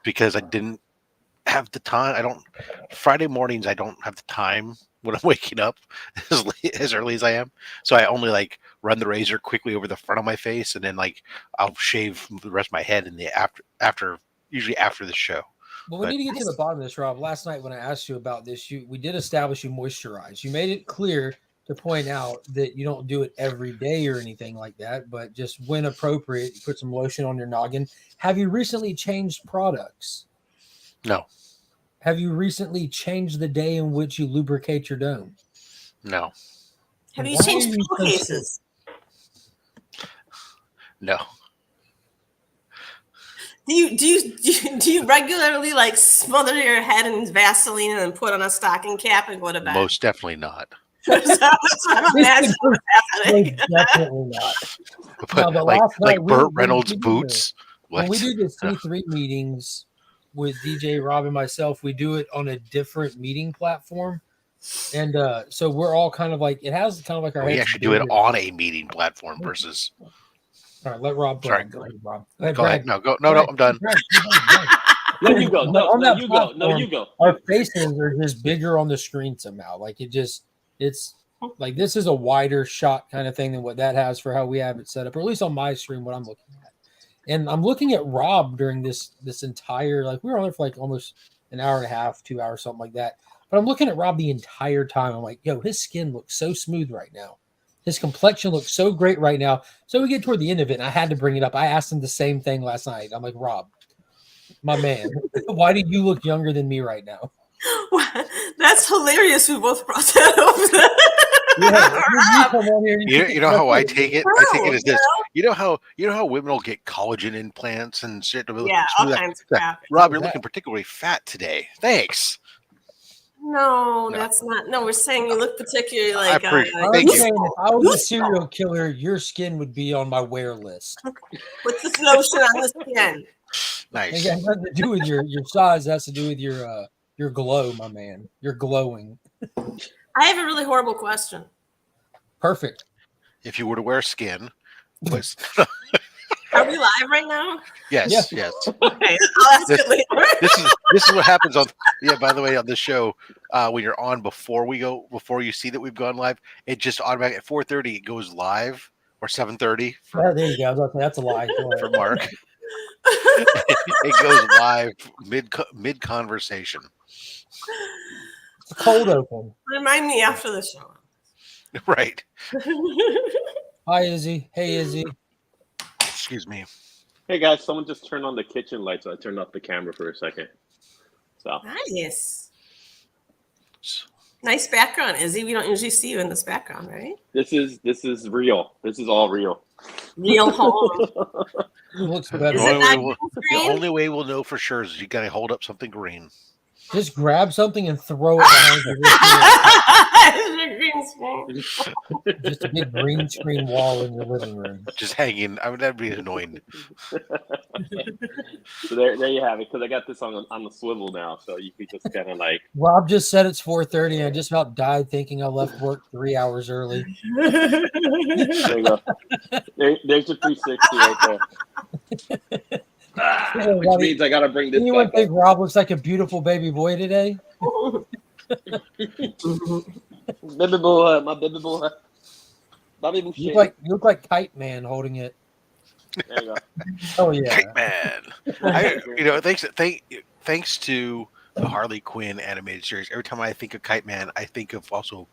because I didn't have the time. Friday mornings, I don't have the time when I'm waking up as early as I am. So I only like run the razor quickly over the front of my face, and then like I'll shave the rest of my head in the usually after the show. Well, we need to get to the bottom of this, Rob. Last night when I asked you about this, we did establish you moisturize. You made it clear to point out that you don't do it every day or anything like that, but just when appropriate, you put some lotion on your noggin. Have you recently changed products? No. Have you recently changed the day in which you lubricate your dome? No. Have you changed pillowcases? No. Do you regularly like smother your head in Vaseline and then put on a stocking cap and go to bed? Most definitely not. That's what I'm imagining what's happening. Definitely not. But No, like Burt Reynolds boots. When we do the C3 meetings with DJ, Rob, and myself, we do it on a different meeting platform. And so we're all kind of like, it has kind of like our We actually do it on a meeting platform versus. All right, let Rob. Sorry. Go ahead, Rob. Go ahead. No, I'm done. No, you go. No, you go. No, you go. Our faces are just bigger on the screen somehow. Like it's like this is a wider shot kind of thing than what that has for how we have it set up, or at least on my screen, what I'm looking at. And I'm looking at Rob during this entire, like we were on there for like almost an hour and a half, 2 hours, something like that. But I'm looking at Rob the entire time. I'm like, yo, his skin looks so smooth right now. His complexion looks so great right now. So we get toward the end of it, and I had to bring it up. I asked him the same thing last night. I'm like, Rob, my man, why do you look younger than me right now? That's hilarious. We both brought that up. You know how I take it? I take it as this. You know how women will get collagen implants and shit. Yeah, all kinds of crap. Rob, you're looking particularly fat today. Thanks. No, that's not. No, we're saying you look particularly like. Thank you. If I was a serial killer, your skin would be on my wear list. What's this lotion on the skin? Nice. It has nothing to do with your size. It has to do with your glow, my man. You're glowing. I have a really horrible question. Perfect. If you were to wear skin, are we live right now? Yes. Okay, I'll ask it later. This is what happens on. Yeah. By the way, on this show, when you're on before you see that we've gone live, it just automatically at 4:30 it goes live or 7:30. There you go. That's a lie for Mark. It goes live mid conversation. It's a cold open. Remind me after the show. Right. Hi, Izzy. Hey, Izzy. Excuse me. Hey, guys. Someone just turned on the kitchen light, so I turned off the camera for a second. So nice. Nice background, Izzy. We don't usually see you in this background, right? This is real. This is all real. Real home. Looks better. The only way we'll know for sure is you got to hold up something green. Just grab something and throw it behind you. Green screen. Just a big green screen wall in your living room. Just hanging. I mean, that'd be annoying. So there you have it. Because I got this on the swivel now, so you can just kind of like. Rob just said it's 4:30. And I just about died thinking I left work 3 hours early. There you go. There's your 360 right there. Which means I gotta bring this. Anyone think Rob looks like a beautiful baby boy today? Baby boy, my baby boy. You look like Kite Man holding it. There you go. Oh yeah, Kite Man. Thanks to the Harley Quinn animated series. Every time I think of Kite Man, I think of also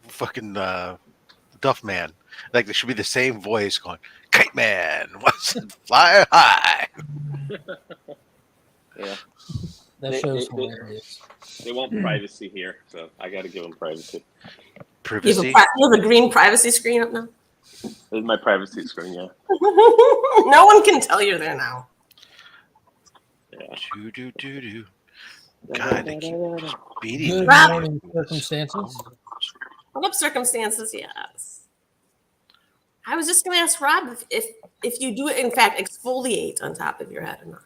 fucking Duff Man. Like there should be the same voice going, Kite Man wants to fly high. Yeah. That show's hilarious. They want privacy here, so I got to give them privacy. Privacy? You have a green privacy screen up now? This is my privacy screen, yeah. No one can tell you're there now. Yeah. Do. God, they keep beating. Good morning, circumstances. What up, circumstances? Yes. I was just going to ask Rob if you do, in fact, exfoliate on top of your head or not.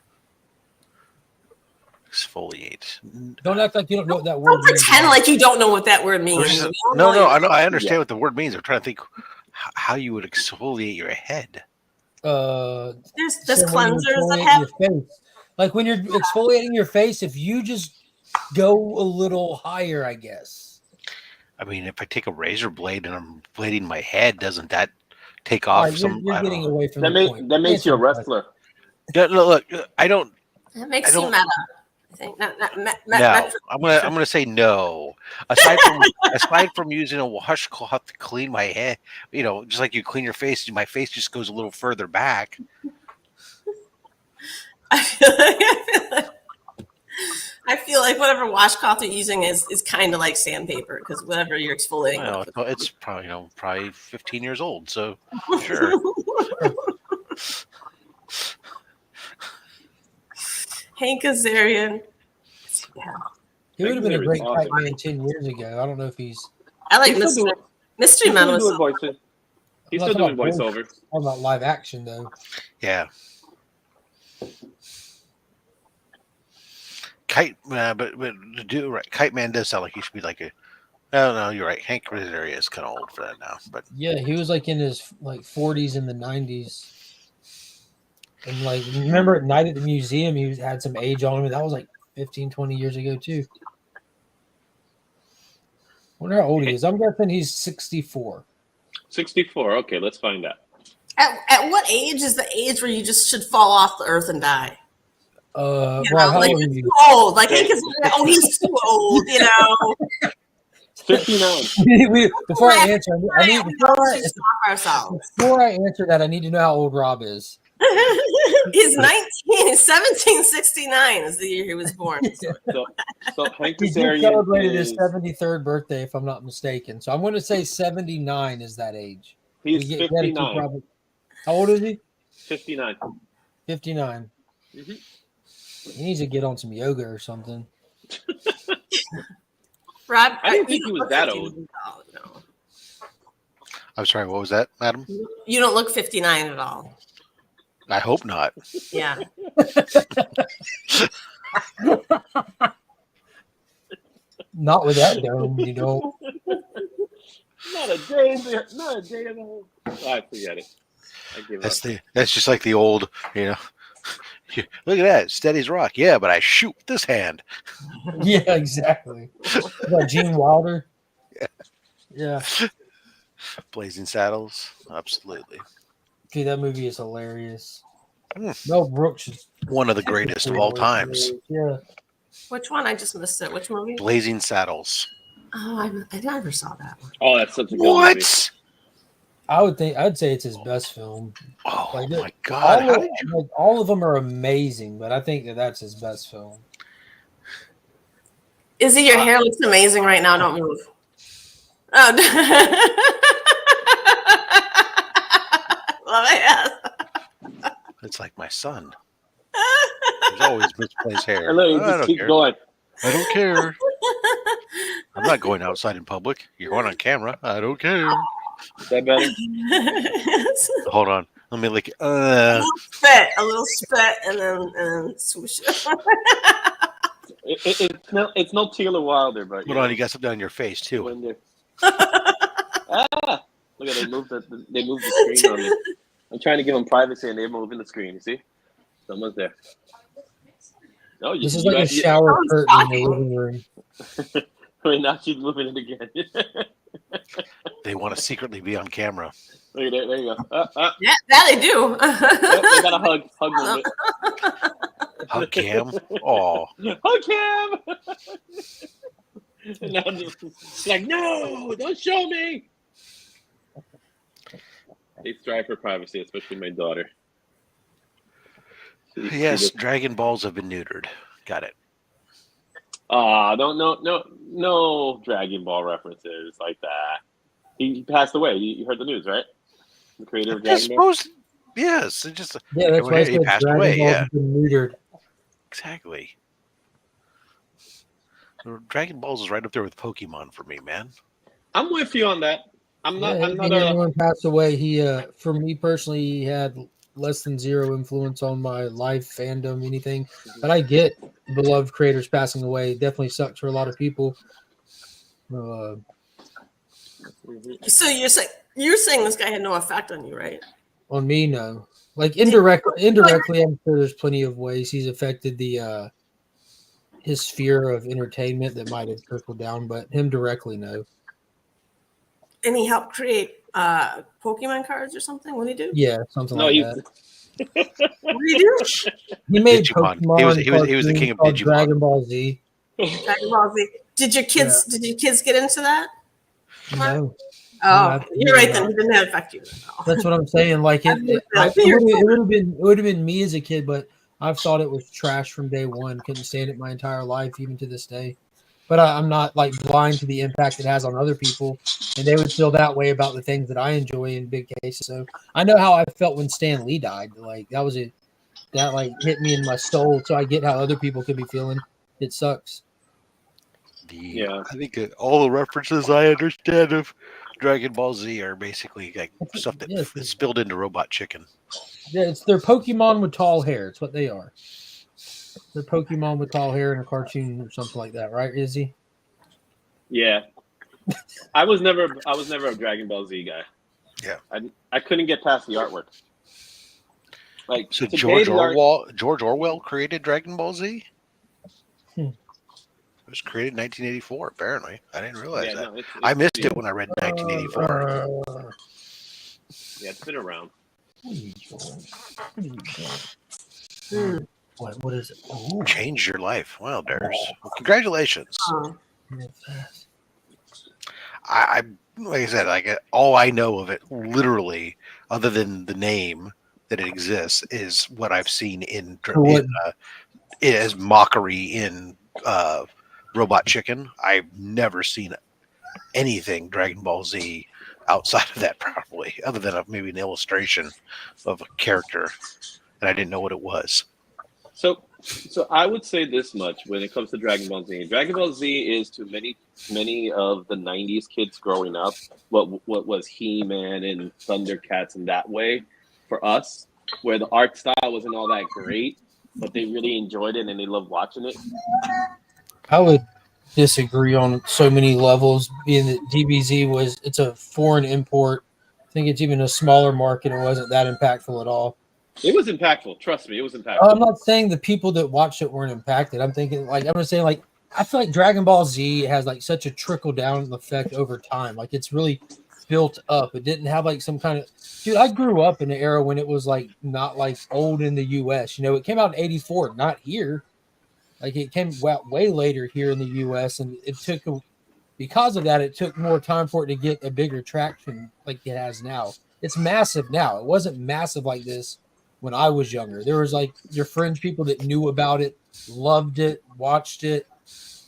Exfoliate. Don't act like you don't know what that word means. Don't pretend like you don't know what that word means. No, I know. I understand what the word means. I'm trying to think how you would exfoliate your head. There's cleansers that have. like when you're exfoliating your face, if you just go a little higher, I guess. I mean, if I take a razor blade and I'm blading my head, doesn't that take All off right, some? you're I don't getting know. away from That the point. makes you a wrestler. Yeah, look, I don't. That makes I you don't- meta. I think not No, I'm gonna say no. Aside from using a washcloth to clean my head, just like you clean your face, my face just goes a little further back. I feel like whatever washcloth you're using is kind of like sandpaper because whatever you're exfoliating Well, with. it's probably 15 years old, so sure. Hank Azarian. Yeah. He would have been a great Awesome. kite man 10 years ago. I don't know if he's I like He's still Mystery He's Man still was doing so voices. He's I'm still not doing talking about voiceovers. talking about live action though. Yeah. Kite, but to do right, Kite Man does sound like he should be like a. Oh no, you're right. Hank Azaria is kind of old for that now, but Yeah, he was like in his 40s in the 90s. And like remember at Night at the Museum, he had some age on him. That was like 15, 20 years ago too. Wonder how old he is. I'm guessing he's 64. 64. Okay, let's find out. At what age is the age where you just should fall off the earth and die? Rob, You know, how like old are he's you? too old. Like Hank is he's too old, 59. Before I answer, ourselves. before I answer that, I need to know how old Rob is. He's 1769 is the year he was born. So Hank He just Azarian celebrated is his 73rd birthday, if I'm not mistaken. So I'm going to say 79 is that age. he's You gotta keep 59. Robert- How old is he? 59. 59. Mm-hmm. He needs to get on some yoga or something. Rob, I didn't think he was that old. No. I'm sorry. What was that, madam? You don't look 59 at all. I hope not. Yeah. Not with that dome, you know. Not a day in the whole. I forget it. I give up. That's just like the old, look at that, steady as rock. Yeah, but I shoot with this hand. Yeah, exactly. Like Gene Wilder. Yeah. Blazing Saddles, absolutely. Dude, that movie is hilarious. Mm. Mel Brooks is One of the greatest of all times. Yeah. Which one? I just missed it. Which movie? Blazing Saddles. Oh, I never saw that one. Oh, that's such a good movie. What? I'd say it's his best film. Oh Like, my God! How did you? like, all of them are amazing, but I think that's his best film. Izzy, your hair looks amazing right now. Don't move. Oh, love it. Yes. It's like my son. There's always misplaced hair. Hello, you I just don't keep care. going. I don't care. I'm not going outside in public. You're going on camera. I don't care. Is that better? Hold on. Let me lick it. A little spit, and then swoosh. It's no Taylor Wilder, but Hold on. You got something on your face too. Look at they moved the screen on me. I'm trying to give them privacy, and they're moving the screen. You see, someone's there. No, This is like a shower curtain in the living room. Wait, now she's moving it again. They want to secretly be on camera. Look at that. There you go. Yeah, that they do. They got a hug moment. Hug cam. Oh, Hug him. And now she's like, no, don't show me. They strive for privacy, especially my daughter. yes. Dragon Balls have been neutered. Got it. No Dragon Ball references like that. He passed away. You heard the news, right? The creator of Dragon Ball. Yes. It just Yeah, that's why he passed Dragon away. Ball Yeah, has been neutered. exactly. Dragon Balls is right up there with Pokemon for me, man. I'm with you on that. I'm not. Anyone passed away. He, for me personally, he had less than zero influence on my life, fandom, anything. But I get beloved creators passing away. It definitely sucks for a lot of people. So you're saying this guy had no effect on you, right? On me, no. Like indirectly, I'm sure there's plenty of ways he's affected the his sphere of entertainment that might have trickled down, but him directly, no. And he helped create Pokemon cards or something. What did he do? Yeah, something No, like he. that. What did he do? He made Digimon. Pokemon. He was the king of called Digimon. Dragon Ball Z. Dragon Ball Z. Did your kids get into that? No. Oh, absolutely you're right. not. Then it didn't affect you at all. That's what I'm saying. Like it would have been me as a kid, but I've thought it was trash from day one. Couldn't stand it my entire life, even to this day. But I'm not like blind to the impact it has on other people, and they would feel that way about the things that I enjoy in big cases. So I know how I felt when Stan Lee died. Like that like hit me in my soul. So I get how other people could be feeling. It sucks. Yeah. I think that all the references I understand of Dragon Ball Z are basically like stuff that is spilled into Robot Chicken. Yeah, it's their Pokemon with tall hair. It's what they are. They're Pokemon with tall hair in a cartoon or something like that, right, Izzy? Yeah. I was never a Dragon Ball Z guy. Yeah. I couldn't get past the artwork. Like So today, George Orwell created Dragon Ball Z? It was created in 1984, apparently. I didn't realize that. No, I missed it when I read 1984. Yeah, it's been around. What is it? Ooh. Changed your life. Well, Durs. Well, congratulations. I like I said, like all I know of it, literally, other than the name that it exists, is what I've seen as mockery in Robot Chicken. I've never seen anything Dragon Ball Z outside of that, probably, other than maybe an illustration of a character, and I didn't know what it was. So I would say this much when it comes to Dragon Ball Z. Dragon Ball Z is to many of the '90s kids growing up what was He-Man and Thundercats in that way. For us, where the art style wasn't all that great, but they really enjoyed it and they loved watching it. I would disagree on so many levels, being that DBZ it's a foreign import. I think it's even a smaller market. It wasn't that impactful at all. It was impactful. Trust me, it was impactful. I'm not saying the people that watched it weren't impacted. I'm thinking I'm just saying I feel like Dragon Ball Z has like such a trickle down effect over time. Like it's really built up. It didn't have like some kind of dude. I grew up in an era when it was like not like old in the US. It came out in '84, not here. Like it came way later here in the U.S. and because of that, it took more time for it to get a bigger traction like it has now. It's massive now. It wasn't massive like this when I was younger. There was like your fringe people that knew about it, loved it, watched it,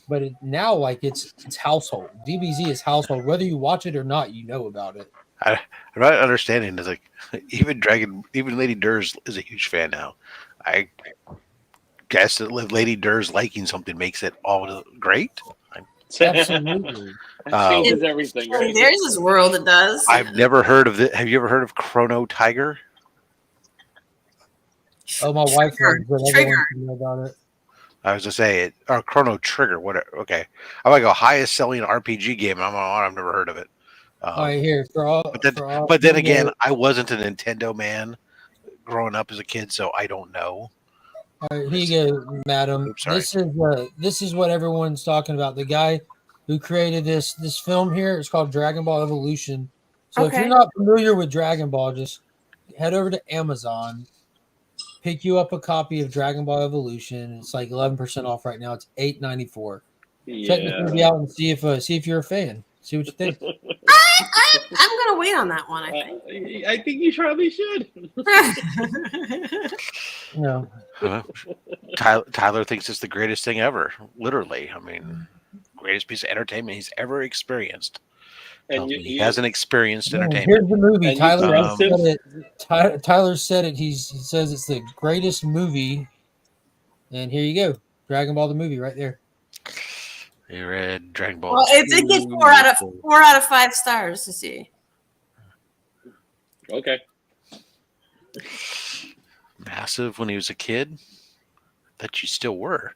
but now like it's household. DBZ is household. Whether you watch it or not, you know about it. I'm not understanding. Is like even Lady Durs is a huge fan now. I guess that Lady Durs liking something makes it all great. Absolutely. Changes everything. Right? There's this world it does. I've never heard of it. Have you ever heard of Chrono Tiger? Oh, my wife Trigger. know about it. I was to say it or Chrono Trigger. Whatever. Okay, I'm like a highest selling RPG game. I've never heard of it. All right, here but then again, I wasn't a Nintendo man growing up as a kid, so I don't know. All right, here you go, madam. This is what everyone's talking about. The guy who created this film here, it's called Dragon Ball Evolution. So if you're not familiar with Dragon Ball, just head over to Amazon, pick you up a copy of Dragon Ball Evolution. It's like 11% off right now. It's $8.94. Check the movie out and see if you're a fan. See what you think. I'm gonna wait on that one. I think you probably should. No. Tyler thinks it's the greatest thing ever. Literally, I mean, greatest piece of entertainment he's ever experienced. And he hasn't experienced entertainment. Here's the movie. Tyler said it. He says it's the greatest movie. And here you go, Dragon Ball the movie right there. You read Dragon Ball. Well, it gets 4 out of 5 stars to see. Okay. Massive when he was a kid. That you still were.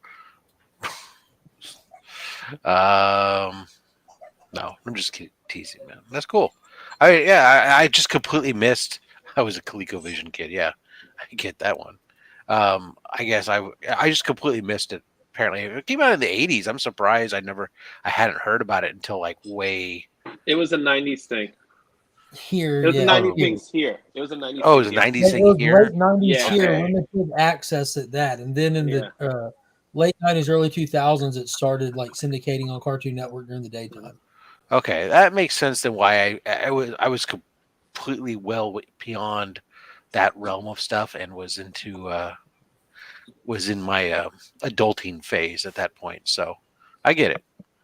No, I'm just teasing, man. That's cool. I just completely missed. I was a ColecoVision kid. Yeah, I get that one. I guess I just completely missed it. Apparently, it came out in the '80s. I'm surprised I hadn't heard about it until like way. It was a '90s thing. Here, It was a yeah. '90s Here. thing here. It was a '90s Oh, it thing was a here. '90s It thing was here. late 90s Yeah. here, Okay. limited access at that. And then in the late 90s, early 2000s, it started like syndicating on Cartoon Network during the daytime. Okay, that makes sense. Then why I was completely well beyond that realm of stuff and was in my adulting phase at that point. So I get it.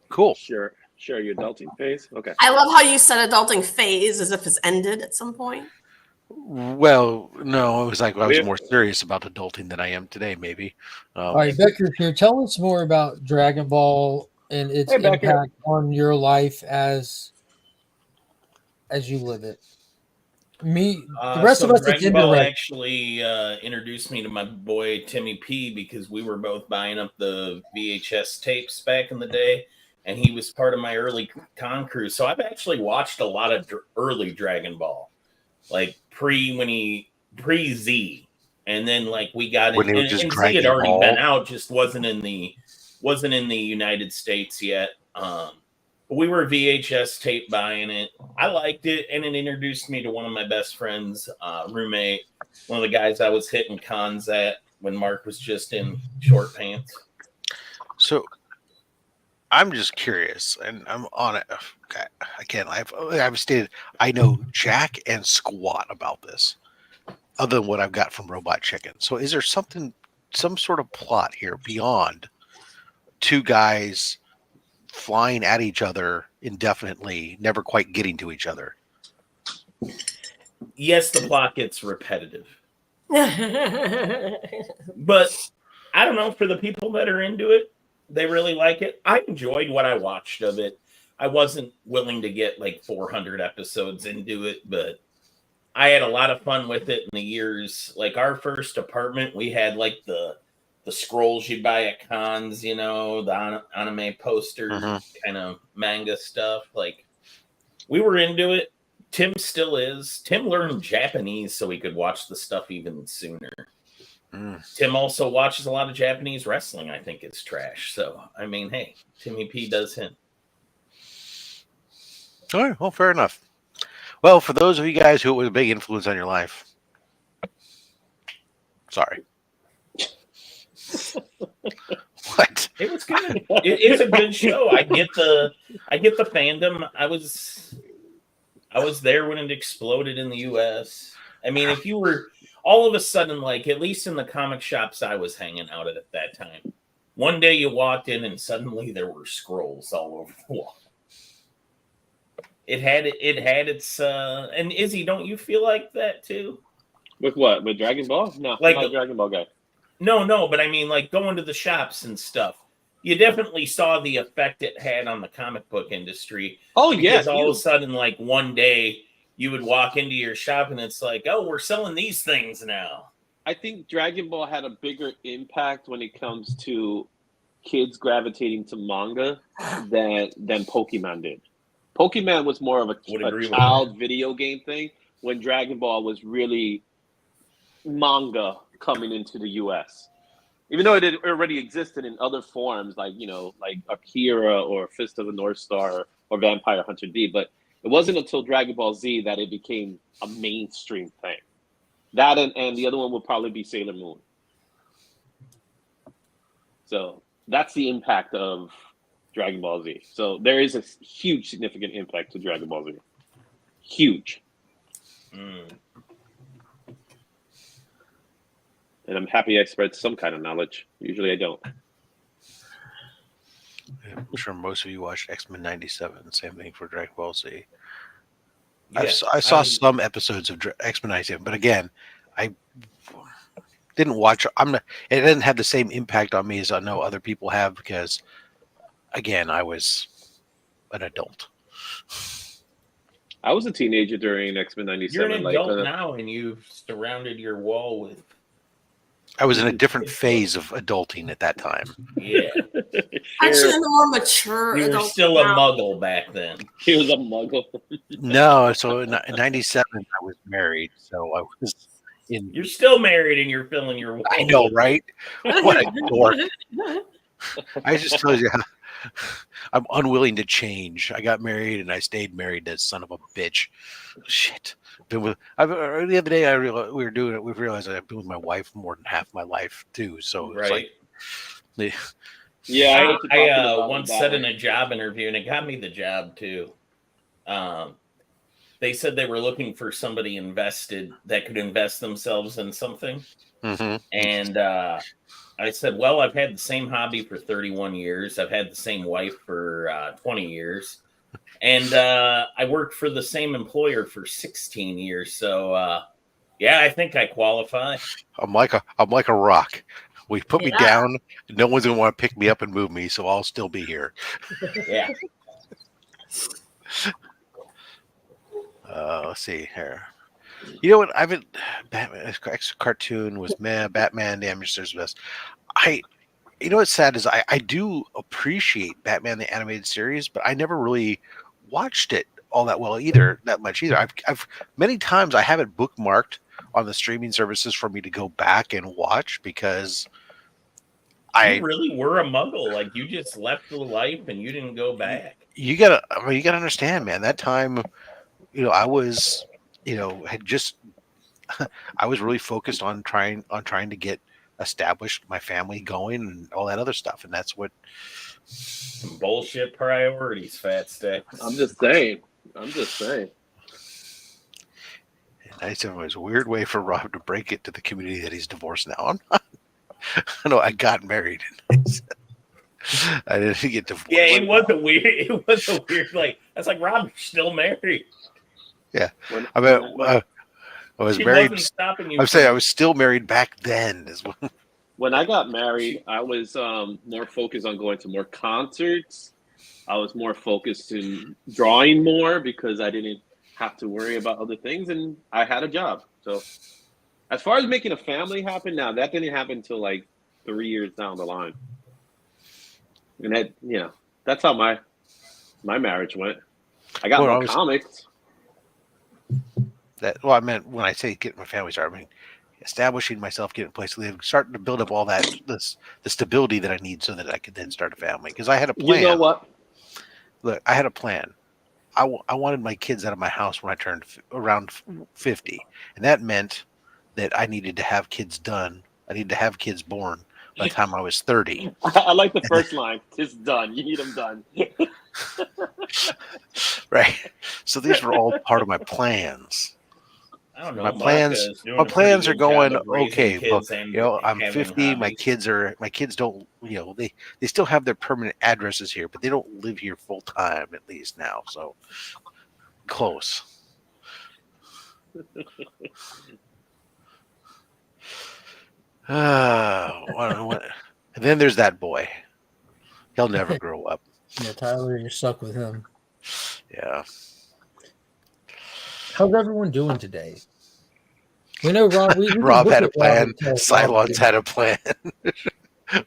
Cool. Sure, your adulting phase. Okay. I love how you said adulting phase as if it's ended at some point. Well, no, it was like I was more serious about adulting than I am today. Maybe. All right, Becker, here, tell us more about Dragon Ball and its Hey, Becker. impact on your life as you live it. Me, the rest of us, it's Dragon Ball indirect. actually introduced me to my boy Timmy P because we were both buying up the VHS tapes back in the day, and he was part of my early con crew. So I've actually watched a lot of early Dragon Ball, like pre Z, and then like we got When in, it was and just Z had Dragon already Ball? been out, just wasn't in the United States yet. We were VHS tape buying it. I liked it, and it introduced me to one of my best friends, roommate, one of the guys I was hitting cons at when Mark was just in short pants. So I'm just curious, and I'm on it. Okay. Again, I've stated I know jack and squat about this, other than what I've got from Robot Chicken. So is there some sort of plot here beyond two guys flying at each other indefinitely, never quite getting to each other? Yes, the plot gets repetitive, I but I don't know, for the people that are into it, they really like it. I enjoyed what I watched of it. I wasn't willing to get like 400 episodes into it, but I had a lot of fun with it in the years. Like our first apartment, we had like the scrolls you'd buy at cons, you know, the anime posters, kind of manga stuff. Like we were into it. Tim still is. Tim learned Japanese so he could watch the stuff even sooner. Tim also watches a lot of Japanese wrestling. I think it's trash. So, I mean, hey, Timmy P does him. All right, well, fair enough. Well, for those of you guys who it was a big influence on your life, sorry. What? It was good. It's a good show. I get the fandom. I was there when it exploded in the US. I mean, if you were all of a sudden, like, at least in the comic shops I was hanging out at that time, one day you walked in and suddenly there were scrolls all over the wall. It had its and Izzy, don't you feel like that too? With what? With Dragon Ball? No, Like I'm not a Dragon Ball guy. No, but I mean, like going to the shops and stuff. You definitely saw the effect it had on the comic book industry. Oh, because yeah. all of a sudden, like one day, you would walk into your shop and it's like, oh, we're selling these things now. I think Dragon Ball had a bigger impact when it comes to kids gravitating to manga than Pokemon did. Pokemon was more of a child video game thing, when Dragon Ball was really manga coming into the US. Even though it already existed in other forms, like, you know, like Akira or Fist of the North Star or Vampire Hunter D, but it wasn't until Dragon Ball Z that it became a mainstream thing. That and the other one will probably be Sailor Moon. So that's the impact of Dragon Ball Z. So there is a huge, significant impact to Dragon Ball Z. Huge. And I'm happy I spread some kind of knowledge. Usually I don't. I'm sure most of you watched X-Men '97. Same thing for Dragon Ball Z. Yeah, I saw some episodes of X-Men '97, but again, I didn't watch. It didn't have the same impact on me as I know other people have because, again, I was an adult. I was a teenager during X-Men '97. You're an adult now, and you've surrounded your wall with. I was in a different phase of adulting at that time. Yeah. Actually, in the more mature You were adult still a now. muggle back then. He was a muggle. No, so in '97 I was married, so I was You're still married and you're filling your wallet. I know, right? What a dork. I just told you, I'm unwilling to change. I got married and I stayed married. That son of a bitch. Shit. Been with. The other day, we were doing it. We realized I've been with my wife more than half my life too. So it's Right. like, Yeah, I know what you're talking about once with said that in a job interview, and it got me the job too. They said they were looking for somebody invested that could invest themselves in something. mhm. And I said, well, I've had the same hobby for 31 years. I've had the same wife for 20 years. And I worked for the same employer for 16 years. So, yeah, I think I qualify. I'm like a rock. We put me Yeah. down. No one's gonna want to pick me up and move me, so I'll still be here. Yeah. Let's see here. You know what? I've been Batman cartoon was Batman the Animated Best. You know what's sad is I do appreciate Batman the Animated Series, but I never really watched it all that well that much either. I've many times I have it bookmarked on the streaming services for me to go back and watch because You really were a muggle. Like, you just left the life and you didn't go back. you gotta understand, man. That time, I was, had just I was really focused on trying to get established my family going and all that other stuff, and that's what Some bullshit priorities, Fat Stick. I'm just saying. I said it was a weird way for Rob to break it to the community that he's divorced now. I'm not. No, I got married. I didn't get divorced. Yeah, it was a weird. Like, that's like, Rob, you're still married. Yeah, When- I mean, I was She married. wasn't stopping you. I'm saying I was still married back then. When I got married, I was more focused on going to more concerts. I was more focused in drawing more because I didn't have to worry about other things, and I had a job. So, as far as making a family happen, now that didn't happen until like 3 years down the line, and that's how my marriage went. I got more comics. I meant when I say getting my family started, I mean establishing myself, getting a place to live, starting to build up all that the stability that I need so that I could then start a family. Because I had a plan. You know what? Look, I had a plan. I wanted my kids out of my house when I turned around 50, and that meant that I needed to have kids done. I needed to have kids born by the time I was 30. I like the first line. It's done. You need them done. Right. So these were all part of my plans. I don't know. My plans are going okay. Well, I'm 50. My Hobbies. kids don't. They still have their permanent addresses here, but they don't live here full time at least now. So close. What? And then there's that boy. He'll never grow up. Yeah, Tyler, you're stuck with him. Yeah. How's everyone doing today? We know Rob. Rob had a plan. Cylons had a plan.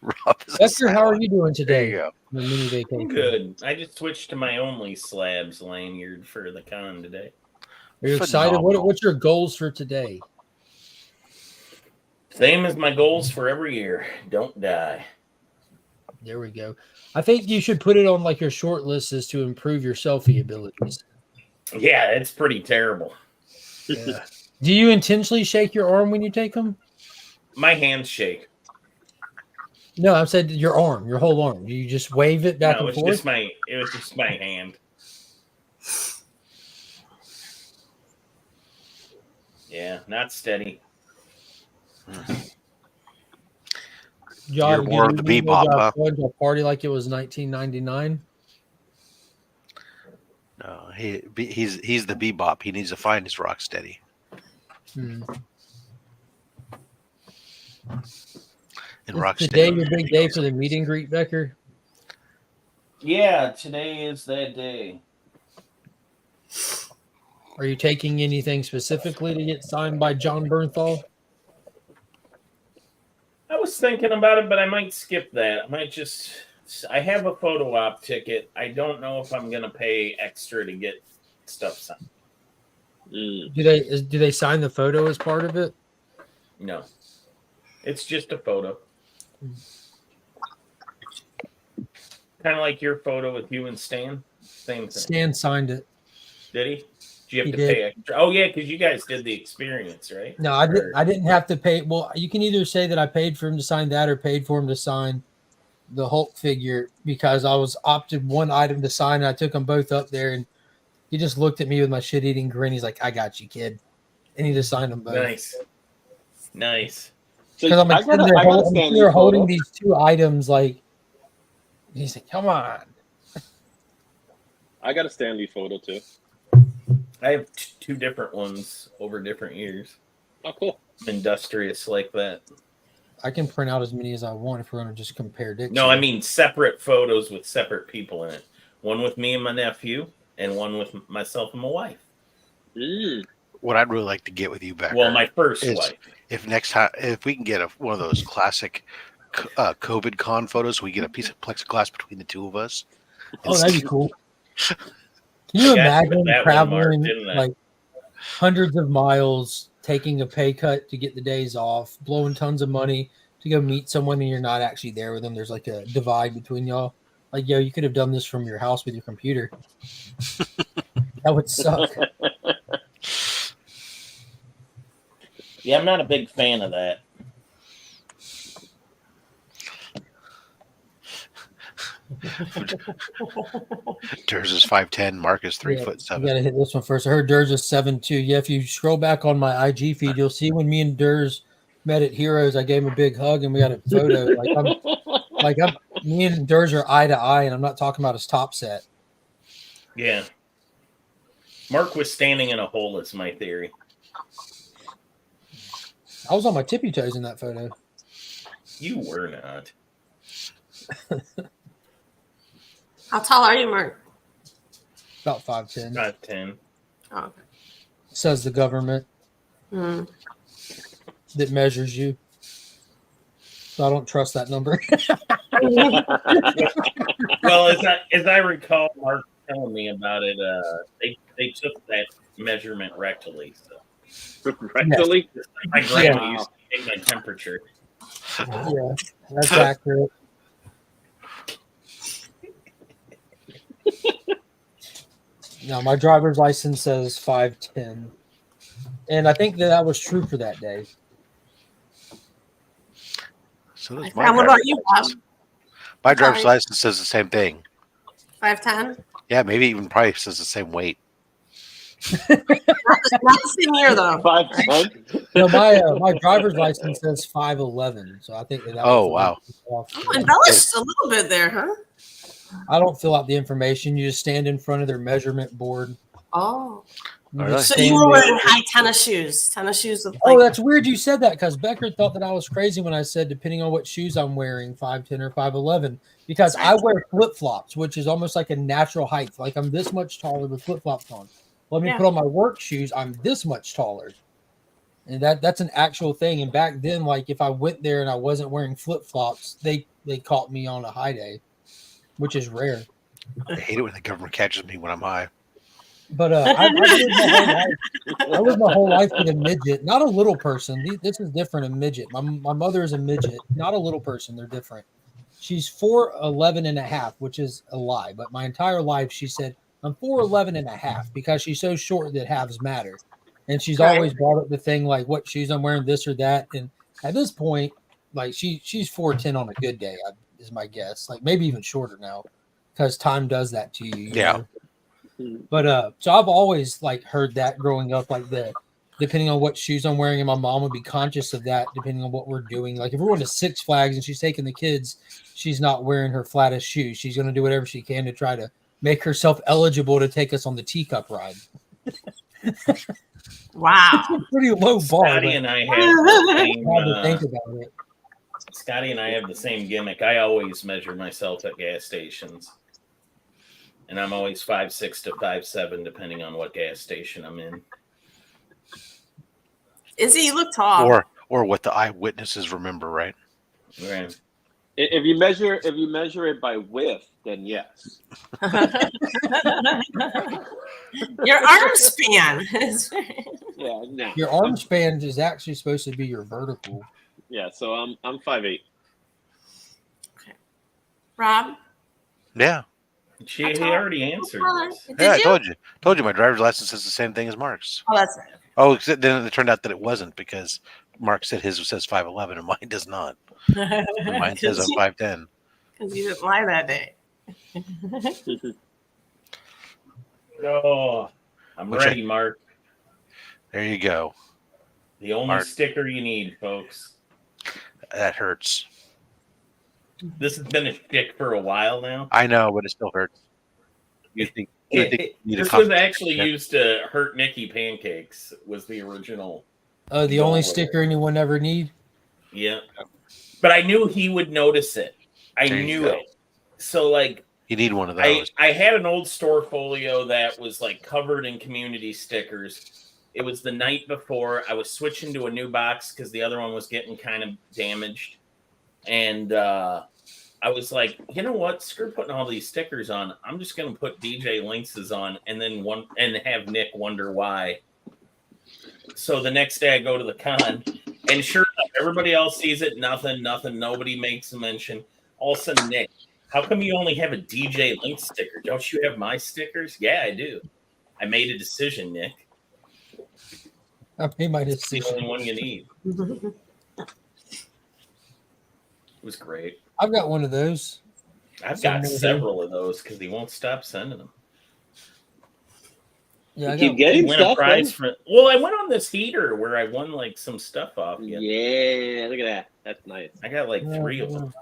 Rob is Lester, how are you doing There today? you go. The mini vacation. I'm good. I just switched to my only slabs lanyard for the con today. Are you excited? Phenomenal. What's your goals for today? Same as my goals for every year. Don't die. There we go. I think you should put it on like your short list is to improve your selfie abilities. Yeah, it's pretty terrible. Yeah. Do you intentionally shake your arm when you take them? My hands shake. No, I said your arm, your whole arm. Do you just wave it back No, and it forth? was just my hand. Yeah, not steady. You're more of the bebop, huh? Going to a party like it was 1999. No, he's the bebop. He needs to find his rock steady. Hmm. And Is rock today steady. your big day for the meet and greet, Becker? Yeah, today is that day. Are you taking anything specifically to get signed by John Bernthal? I was thinking about it, but I might skip that. I have a photo op ticket. I don't know if I'm going to pay extra to get stuff signed. Do they sign the photo as part of it? No. It's just a photo. Kind of like your photo with you and Stan. Same thing. Stan signed it. Did he? Did you have He to did. pay extra? Oh yeah, because you guys did the experience, right? No, I didn't. I didn't have to pay. Well, you can either say that I paid for him to sign that, or paid for him to sign the Hulk figure, because I was opted one item to sign. And I took them both up there, and he just looked at me with my shit-eating grin. He's like, "I got you, kid," and he just signed them both. Nice. So Because I'm I sitting got there, a I'm Stan sitting Lee there holding photo. these two items. Like, he's like, "Come on." I got a Stan Lee photo too. I have two different ones over different years. Oh, cool. I'm industrious like that. I can print out as many as I want if we're going to just compare dicks. No, I mean separate photos with separate people in it. One with me and my nephew, and one with myself and my wife. What I'd really like to get with you, Becker. Well, my first is wife. If next time, if we can get one of those classic COVID con photos, we get a piece of plexiglass between the two of us. Oh, that'd be cool. Can you imagine traveling like hundreds of miles, taking a pay cut to get the days off, blowing tons of money to go meet someone, and you're not actually there with them? There's like a divide between y'all. Like, yo, you could have done this from your house with your computer. That would suck. Yeah, I'm not a big fan of that. Durs is 5'10", Mark is 3'7". You gotta hit this one first. I heard Durs is 7'2". Yeah, if you scroll back on my IG feed, you'll see when me and Durs met at Heroes, I gave him a big hug and we got a photo. Me and Durs are eye to eye, and I'm not talking about his top set. Yeah. Mark was standing in a hole, is my theory. I was on my tippy toes in that photo. You were not. How tall are you, Mark? About 5'10". 5'10". Oh, okay. Says the government that measures you. So I don't trust that number. Well, as I recall, Mark telling me about it, they took that measurement rectally. So rectally, my grandma used to take my temperature. Yeah, that's accurate. No, my driver's license says 5'10", and I think that was true for that day. So does And what about you, Bob? My driver's license says the same thing. 5'10"? Yeah, maybe even probably says the same weight. Not the same year, though. 5'10". No, my driver's license says 5'11", so I think that. Oh, wow. Embellished a little bit there, huh? I don't fill out the information. You just stand in front of their measurement board. Oh. So you were wearing high tennis shoes. Tennis shoes with Oh, that's weird you said that, because Becker thought that I was crazy when I said depending on what shoes I'm wearing, 5'10" or 5'11", because I wear flip-flops, which is almost like a natural height. Like, I'm this much taller with flip-flops on. Let me put on my work shoes, I'm this much taller. And that's an actual thing. And back then, like, if I went there and I wasn't wearing flip-flops, they caught me on a high day, which is rare. I hate it when the government catches me when I'm high. But I lived my whole life with a midget, not a little person. This is different, a midget. My mother is a midget, not a little person. They're different. She's 4'11" and a half, which is a lie. But my entire life, she said, I'm 4'11" and a half, because she's so short that halves matter. And she's always brought up the thing like what shoes I'm wearing, this or that. And at this point, like she's 4'10" on a good day, is my guess. Like maybe even shorter now, because time does that to you. You know? But so I've always like heard that growing up, like depending on what shoes I'm wearing, and my mom would be conscious of that depending on what we're doing. Like if we're going to Six Flags and she's taking the kids, she's not wearing her flattest shoes. She's going to do whatever she can to try to make herself eligible to take us on the teacup ride. Wow. It's a pretty low bar. Scotty and I have the same, to think about it. Scotty and I have the same gimmick. I always measure myself at gas stations. And I'm always 5'6" to 5'7", depending on what gas station I'm in. Izzy, you look tall. Or what the eyewitnesses remember, right? Right. If you measure it by width, then yes. Your arm span. Yeah, no. Your arm span is actually supposed to be your vertical. Yeah, so I'm 5'8". Rob? Yeah. He already answered this. Did Yeah, I you? told you my driver's license says the same thing as Mark's. Oh, that's right. Oh, except then it turned out that it wasn't because Mark said his says 5'11" and mine does not. And mine says I'm 5'10". Because you didn't lie that day. Oh, I'm ready, Mark. There you go. The only sticker you need, folks. That hurts. This has been a shtick for a while now. I know, but it still hurts. You think you need this was actually used to hurt Nikki Pancakes, was the original. The only sticker anyone ever need? Yeah. But I knew he would notice it. I knew it. So, like, you need one of those. I had an old store folio that was, like, covered in community stickers. It was the night before. I was switching to a new box because the other one was getting kind of damaged. And I was like, you know what? Screw putting all these stickers on. I'm just going to put DJ Lynx's on and then have Nick wonder why. So the next day I go to the con, and sure enough, everybody else sees it. Nothing. Nobody makes a mention. All of a sudden, Nick, how come you only have a DJ Lynx sticker? Don't you have my stickers? Yeah, I do. I made a decision, Nick. I made my It's the decision. only one you need. It was great. I've got one of those. I've got several of those because he won't stop sending them. Yeah, I keep getting win stuff. A prize for, well, I went on this heater where I won like some stuff off. Yeah, look at that. That's nice. I got like 3 of them.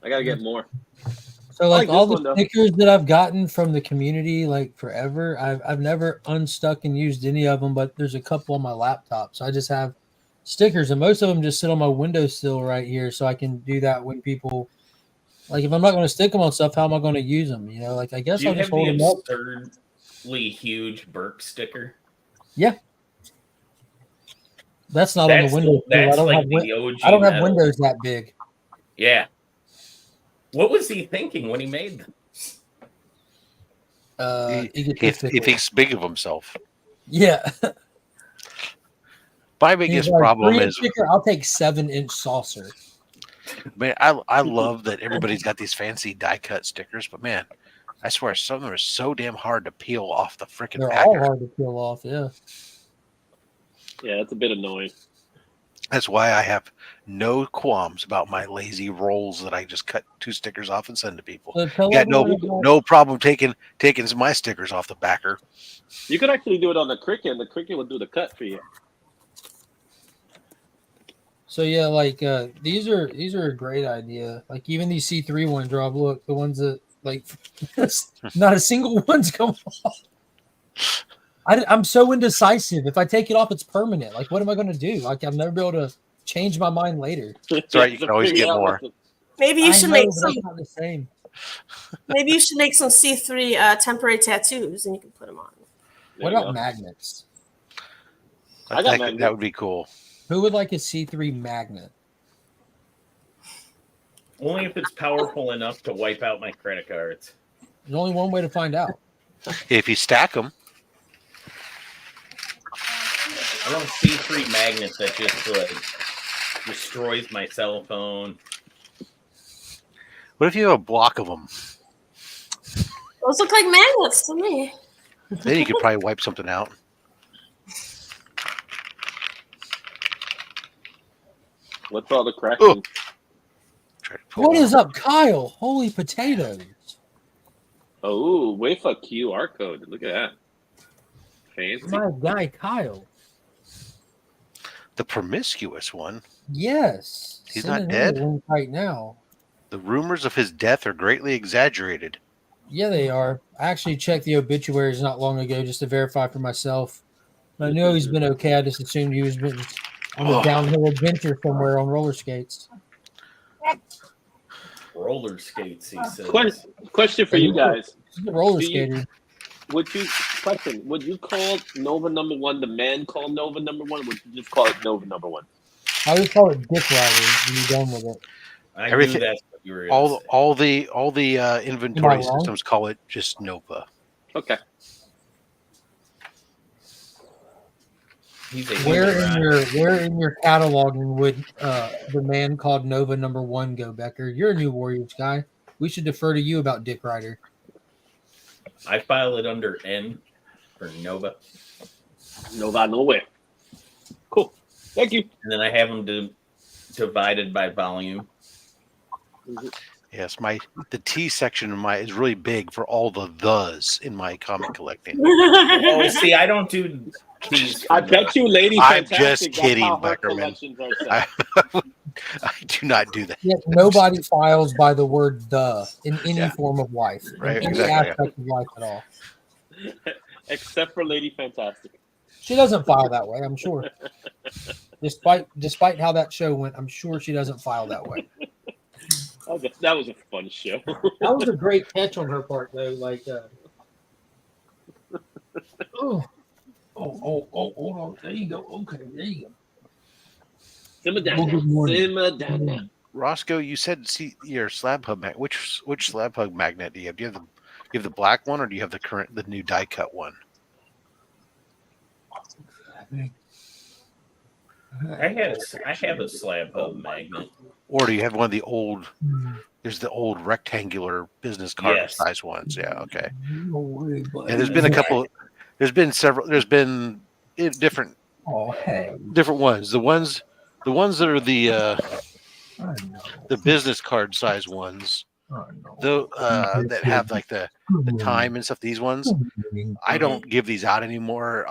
I gotta get more. So like all the stickers that I've gotten from the community, like forever, I've never unstuck and used any of them, but there's a couple on my laptop. So I just have stickers, and most of them just sit on my windowsill right here, so I can do that when people, like, if I'm not going to stick them on stuff, how am I going to use them? You know, like, I guess I'll just hold them up. Absurdly huge Burke sticker. Yeah, that's not on the window. That's I don't have windows that big. Yeah. What was he thinking when he made them? He thinks big of himself. Yeah. My biggest problem is sticker, I'll take 7-inch saucer. Man, I love that everybody's got these fancy die cut stickers, but man, I swear some of them are so damn hard to peel off the freaking They're packer. all hard to peel off, yeah. Yeah, it's a bit annoying. That's why I have no qualms about my lazy rolls that I just cut 2 stickers off and send to people. Got no problem taking my stickers off the backer. You could actually do it on the Cricut, and the Cricut will do the cut for you. So yeah, like these are a great idea. Like even these C3 ones, Rob, look, the ones that like not a single one's come off. I'm so indecisive. If I take it off, it's permanent. Like, what am I going to do? Like, I'll never be able to change my mind later. That's right. You can always get more. Maybe you should make some. Not the same. Maybe you should make some C3 temporary tattoos, and you can put them on. What about magnets? That would be cool. Who would like a C3 magnet? Only if it's powerful enough to wipe out my credit cards. There's only one way to find out. If you stack them. I want a C3 magnet that just like destroys my cell phone. What if you have a block of them? Those look like magnets to me. Then you could probably wipe something out. What's all the cracking? What is up, Kyle? Holy potatoes. Oh, wait for QR code. Look at that. Fancy. My guy, Kyle. The promiscuous one? Yes. He's not dead? Right now. The rumors of his death are greatly exaggerated. Yeah, they are. I actually checked the obituaries not long ago just to verify for myself. I know he's been okay. I just assumed he was been on a downhill adventure somewhere on roller skates. Roller skates, he says. Question for you guys. He's a roller skater. Would you call Nova number 1 the man called Nova number 1? Or would you just call it Nova number 1? I would call it Dick Rider when you're done with it. I Everything- knew that's what you were going to say. all the inventory Am I wrong? systems call it just Nova. Okay. He's a Where human in rat. your cataloging would the man called Nova #1 go, Becker? You're a new Warriors guy. We should defer to you about Dick Ryder. I file it under N for Nova, Nova nowhere. Cool. Thank you. and then I have them divided by volume. Yes, the T section in my is really big for all the thes in my comic collecting. Oh, see, I don't do these. I bet you, Lady I'm Fantastic, just kidding, that's how her Beckerman. collections are set. I do not do that. Yet nobody files by the word "the" in any Yeah. form of life, Right, in any exactly, aspect of life at all. Except for Lady Fantastic. She doesn't file that way, I'm sure. Despite how that show went, I'm sure she doesn't file that way. That was a fun show. That was a great catch on her part, though. Like, oh, hold on. There you go. Okay, there you go. Simmer down. Well, good morning. Simmer down. Roscoe, you said your slab hub magnet. Which slab hub magnet do you have? Do you have the black one, or do you have the new die cut one? I have a slab hub magnet. Or do you have one of the old? There's the old rectangular business card Yes. size ones. Yeah, okay. Yeah, And there's been a couple. There's been several. There's been different Oh, hey. ones. The ones that are the I know. business card size ones. I know. That have like the time and stuff. These ones, I don't give these out anymore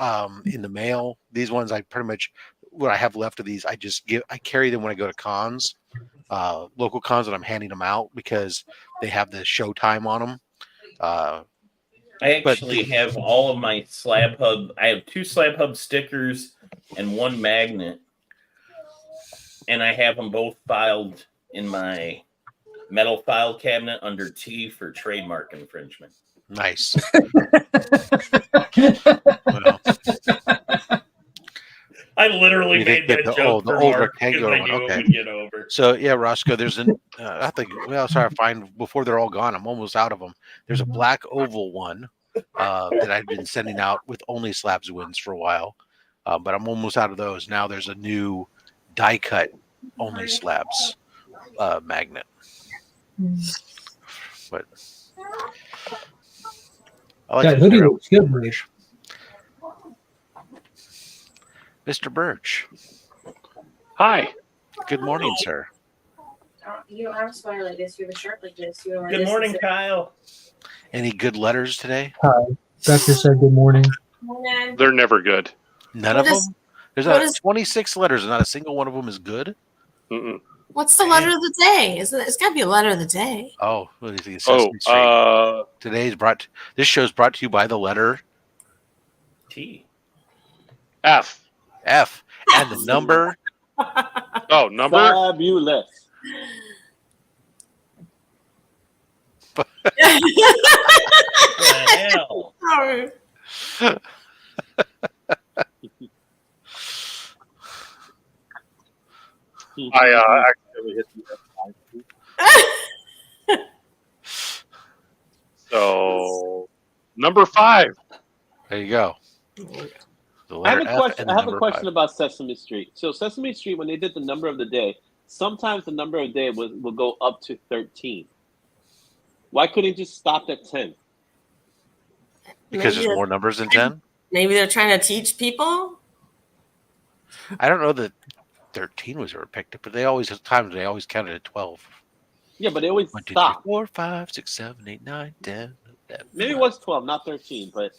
in the mail. These ones, I pretty much what I have left of these, I carry them when I go to cons, local cons, and I'm handing them out because they have the show time on them. I actually have all of my slab hub. I have 2 slab hub stickers and 1 magnet, and I have them both filed in my metal file cabinet under T for trademark infringement. Nice. Well, I literally You made think that the joke old for Mark because rectangular I one, knew okay. it would get over. so yeah, Roscoe, there's I think sorry, I find before they're all gone. I'm almost out of them. There's a black oval one that I've been sending out with only slabs wins for a while, but I'm almost out of those now. There's a new die cut only slabs magnet, but I like That the hoodie Arrow looks good, Birch. Mr. Birch, Hi. good morning, sir. You don't have to smile like this. You have a shirt like this. You don't Good morning, Kyle. Any good letters today? Hi. Becker said good morning. They're never good. None What of is- them. There's what not is- 26 letters, and not a single one of them is good. Mm-mm. What's the letter of the day? It's got to be a letter of the day. Oh, what do you think? Oh, Sesame Street. This show's brought to you by the letter T. F. F and the number. Oh, number? Fabulous. The hell? Sorry. I accidentally hit the F5. So, number 5. There you go. The I have letter a F question. and the I have a number question 5. about Sesame Street. So Sesame Street, when they did the number of the day, sometimes the number of the day will go up to 13. Why couldn't it just stop at 10? Because Maybe there's more numbers than 10. Maybe they're trying to teach people. I don't know that 13 was ever picked up, but they always counted at 12. Yeah, but they always 1, 2, 3, stop. 4, 5, 6, 7, 8, 9, 10. 11, Maybe it was 12, not 13, but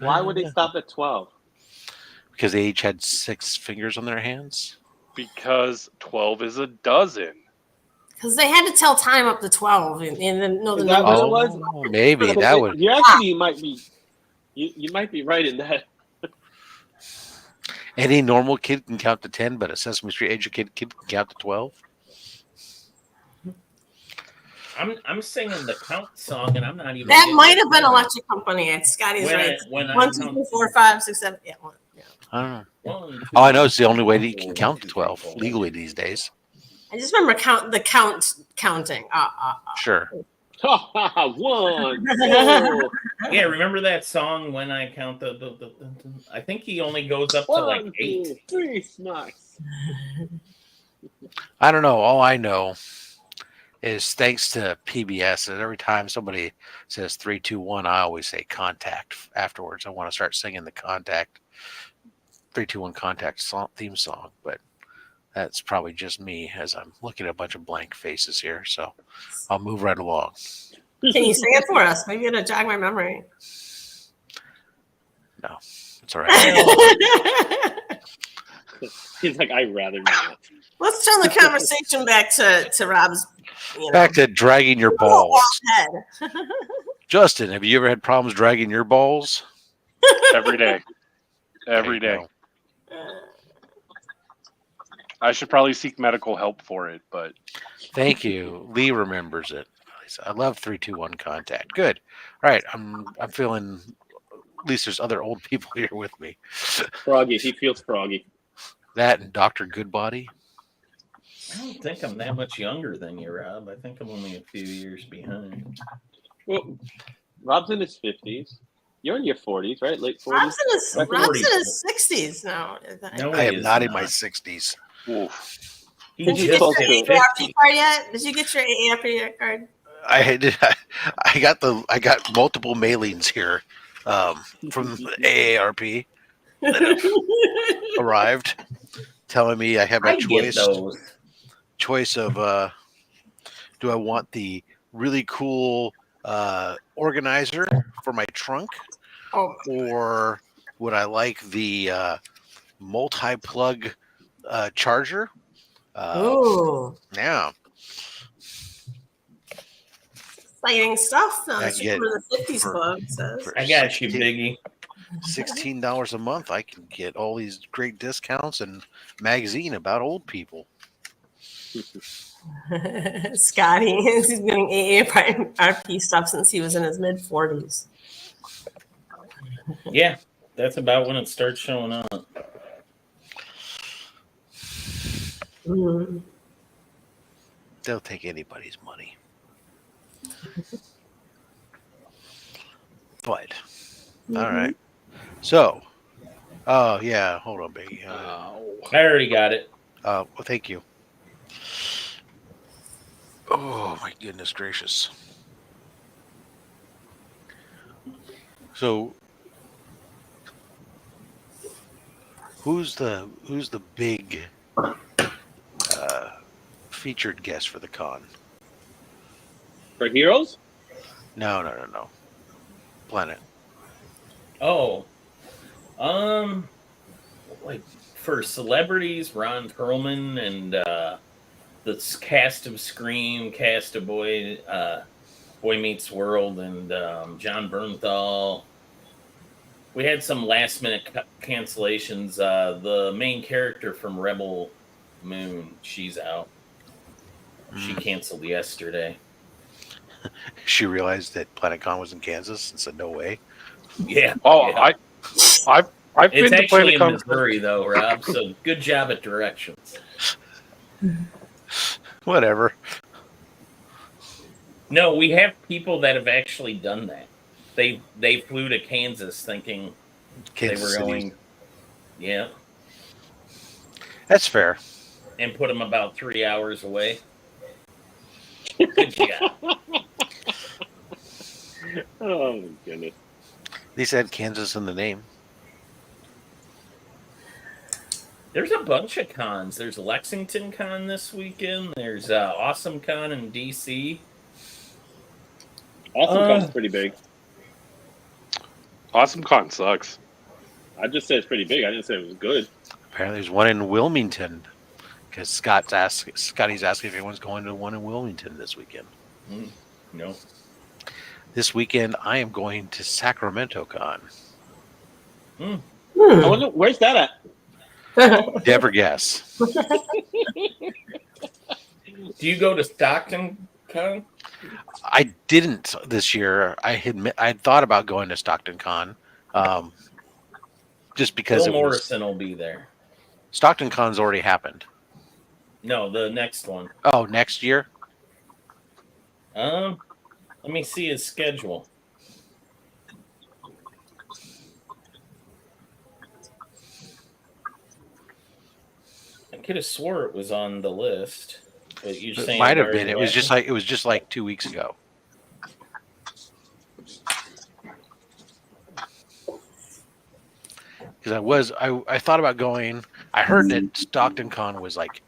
why would they stop at 12? Because they each had 6 fingers on their hands. Because 12 is a dozen. Because they had to tell time up to 12 and then know the Is that number. what it was? Oh, maybe that would. You actually might be. You might be right in that. Any normal kid can count to 10, but a Sesame Street educated kid can count to 12. I'm singing the count song, and I'm not even. That getting might it. have been Electric Company. Scotty's When right. I 1, 2, count- 3, 4, 5, 6, 7. Yeah. I don't know. 1, 2, Oh, I know it's the only way that you can count to 12 legally these days. I just remember counting. Sure. One, two, Yeah, remember that song when I count the I think he only goes up to like 1, 8. 2, 3 smacks. I don't know. All I know is thanks to PBS, and every time somebody says 3, 2, 1, I always say contact afterwards. I want to start singing the contact 3, 2, 1 contact theme song, but that's probably just me as I'm looking at a bunch of blank faces here. So I'll move right along. Can you sing it for us? Maybe it'll jog my memory. No, it's all right. He's like, I'd rather not. Let's turn the conversation back to Rob's. Back to dragging your balls. Head. Justin, have you ever had problems dragging your balls? Every day. Every There you day. go. I should probably seek medical help for it, but Thank you. Lee remembers it. I love 3, 2, 1 contact. Good. All right. I'm feeling. At least there's other old people here with me. Froggy. He feels froggy. That and Dr. Goodbody. I don't think I'm that much younger than you, Rob. I think I'm only a few years behind. Well, Rob's in his 50s. You're in your 40s, right? Late 40s? Rob's in his 60s now. No, I he am is not in my 60s. oof. He Did you just get hit your AARP 50. card yet? Did you get your AARP card? I got multiple mailings here from the AARP that arrived, telling me I have my I get those. choice of do I want the really cool organizer for my trunk, Oh, or would I like the multi-plug charger? ooh, Yeah, exciting stuff. No, I that's get where the 50s for- book says. for I got you, Biggie. $16 a month. I can get all these great discounts and magazine about old people. Scotty, he's getting AARP stuff since he was in his mid 40s. Yeah, that's about when it starts showing up. Mm. They'll take anybody's money. But all right. So, oh yeah, hold on, baby. I already got it. Well, thank you. Oh my goodness gracious. So, who's the big featured guest for the con? For heroes? No. Planet. Oh, like for celebrities, Ron Perlman and the cast of Scream, cast of Boy Meets World, and John Bernthal. We had some last minute cancellations. The main character from Rebel Moon, she's out. She canceled yesterday. She realized that PlanetCon was in Kansas and said, "No way." Yeah. Oh, yeah. I've It's been to actually in PlanetCon. Missouri, though, Rob. So good job at directions. Whatever. No, we have people that have actually done that. They flew to Kansas thinking Kansas they were City. going, yeah, That's fair. and put them about 3 hours away. Good job. Oh, my goodness. At least it had Kansas in the name. There's a bunch of cons. There's Lexington Con this weekend. There's Awesome Con in DC. Awesome Con's pretty big. Awesome Con sucks. I just said it's pretty big. I didn't say it was good. Apparently, there's one in Wilmington because Scotty's asking if anyone's going to one in Wilmington this weekend. No. This weekend, I am going to Sacramento Con. I wonder, where's that at? Never guess. Do you go to Stockton Con? I didn't this year. I'd thought about going to Stockton Con, just because Bill Morrison will be there. Stockton Con's already happened. No, the next one. Oh, next year. Let me see his schedule. I could have swore it was on the list, but you're It saying might have where been. he's It was at? just like 2 weeks ago. Because I thought about going. I heard that Stockton Con was like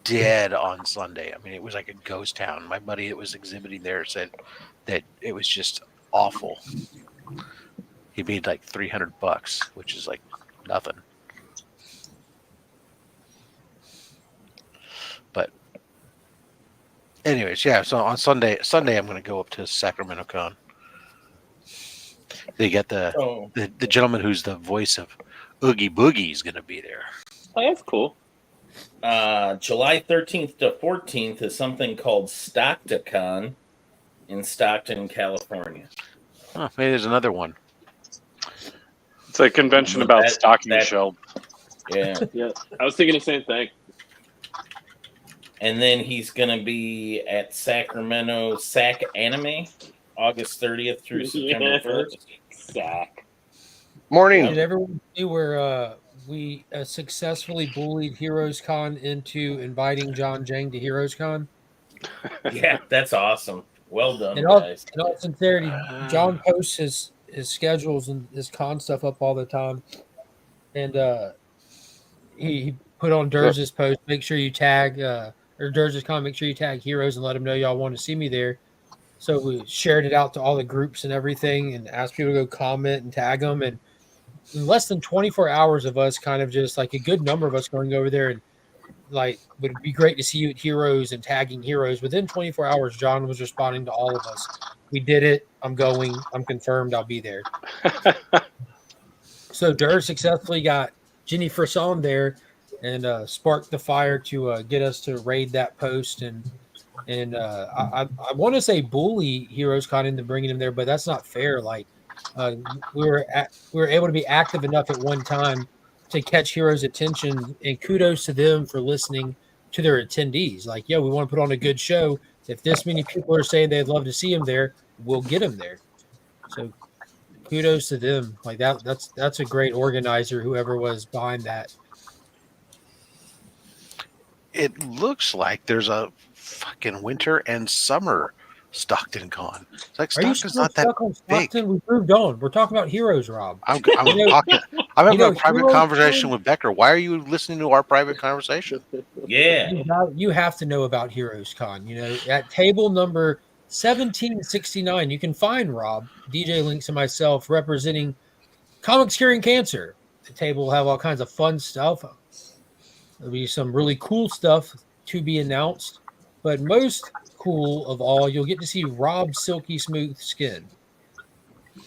dead on Sunday. I mean, it was like a ghost town. My buddy that was exhibiting there said that it was just awful. He made like $300, which is like nothing. But anyways, yeah. So on Sunday I'm going to go up to Sacramento Con. They get Oh, the gentleman who's the voice of Oogie Boogie is going to be there. Oh, that's cool. July 13th to 14th is something called Stockton in Stockton, California. Oh, maybe there's another one. It's a convention But about that- stocking that- shelves. Yeah. Yeah, I was thinking the same thing. And then he's going to be at Sacramento Sac Anime, August 30th through September Yeah. 1st. Sack. Morning. Did everyone see where we successfully bullied Heroes Con into inviting John Jang to Heroes Con? Yeah, that's awesome. Well done, In all, guys. in all sincerity, John posts his schedules and his con stuff up all the time, and he put on Durz's post. Make sure you tag or Durz's con. Make sure you tag Heroes and let them know y'all want to see me there. So we shared it out to all the groups and everything, and asked people to go comment and tag them. And in less than 24 hours of us, kind of just like a good number of us going over there and like would be great to see you at Heroes and tagging Heroes. Within 24 hours, John was responding to all of us. We did it. I'm going. I'm confirmed. I'll be there. So Durr successfully got Jenny Frisson there and sparked the fire to get us to raid that post. And I want to say bully Heroes Con into bringing him there, but that's not fair. Like we were able to be active enough at one time to catch Heroes' attention, and kudos to them for listening to their attendees. Like, yeah, we want to put on a good show. If this many people are saying they'd love to see him there, we'll get him there. So kudos to them. Like that's a great organizer, whoever was behind that. It looks like there's a fucking winter and summer Stockton Con. It's like Are you Stockton's still not that stuck on big. Stockton? We moved on. We're talking about Heroes, Rob. I'm You know- talking. I'm having you know, a private Heroes conversation Con- with Becker. Why are you listening to our private conversation? Yeah. You have to know about Heroes Con. You know, at table number 1769, you can find Rob, DJ Links, and myself representing Comics Curing Cancer. The table will have all kinds of fun stuff. There'll be some really cool stuff to be announced, but most cool of all, you'll get to see Rob's silky smooth skin.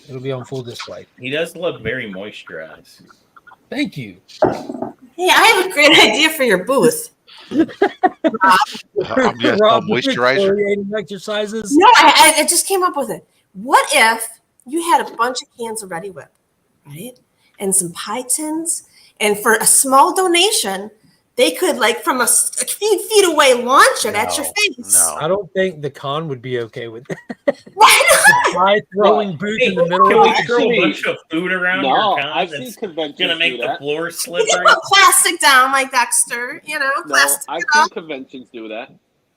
It'll be on full display. He does look very moisturized. Thank you. Hey, I have a great idea for your booth. I'm just Rob, moisturizer. exfoliating exercises. No, I just came up with it. What if you had a bunch of cans of Ready Whip, right? And some pie tins, and for a small donation, they could, like, from a few feet away, launch it at your face. No. I don't think the con would be okay with that. Why not? High throwing booth Hey, in the middle can of we the throw a Actually, bunch of food around No, your con I've seen that's conventions gonna make do the that. floor You can slippery? put plastic down like Dexter, No, plastic I've it seen up. conventions do that.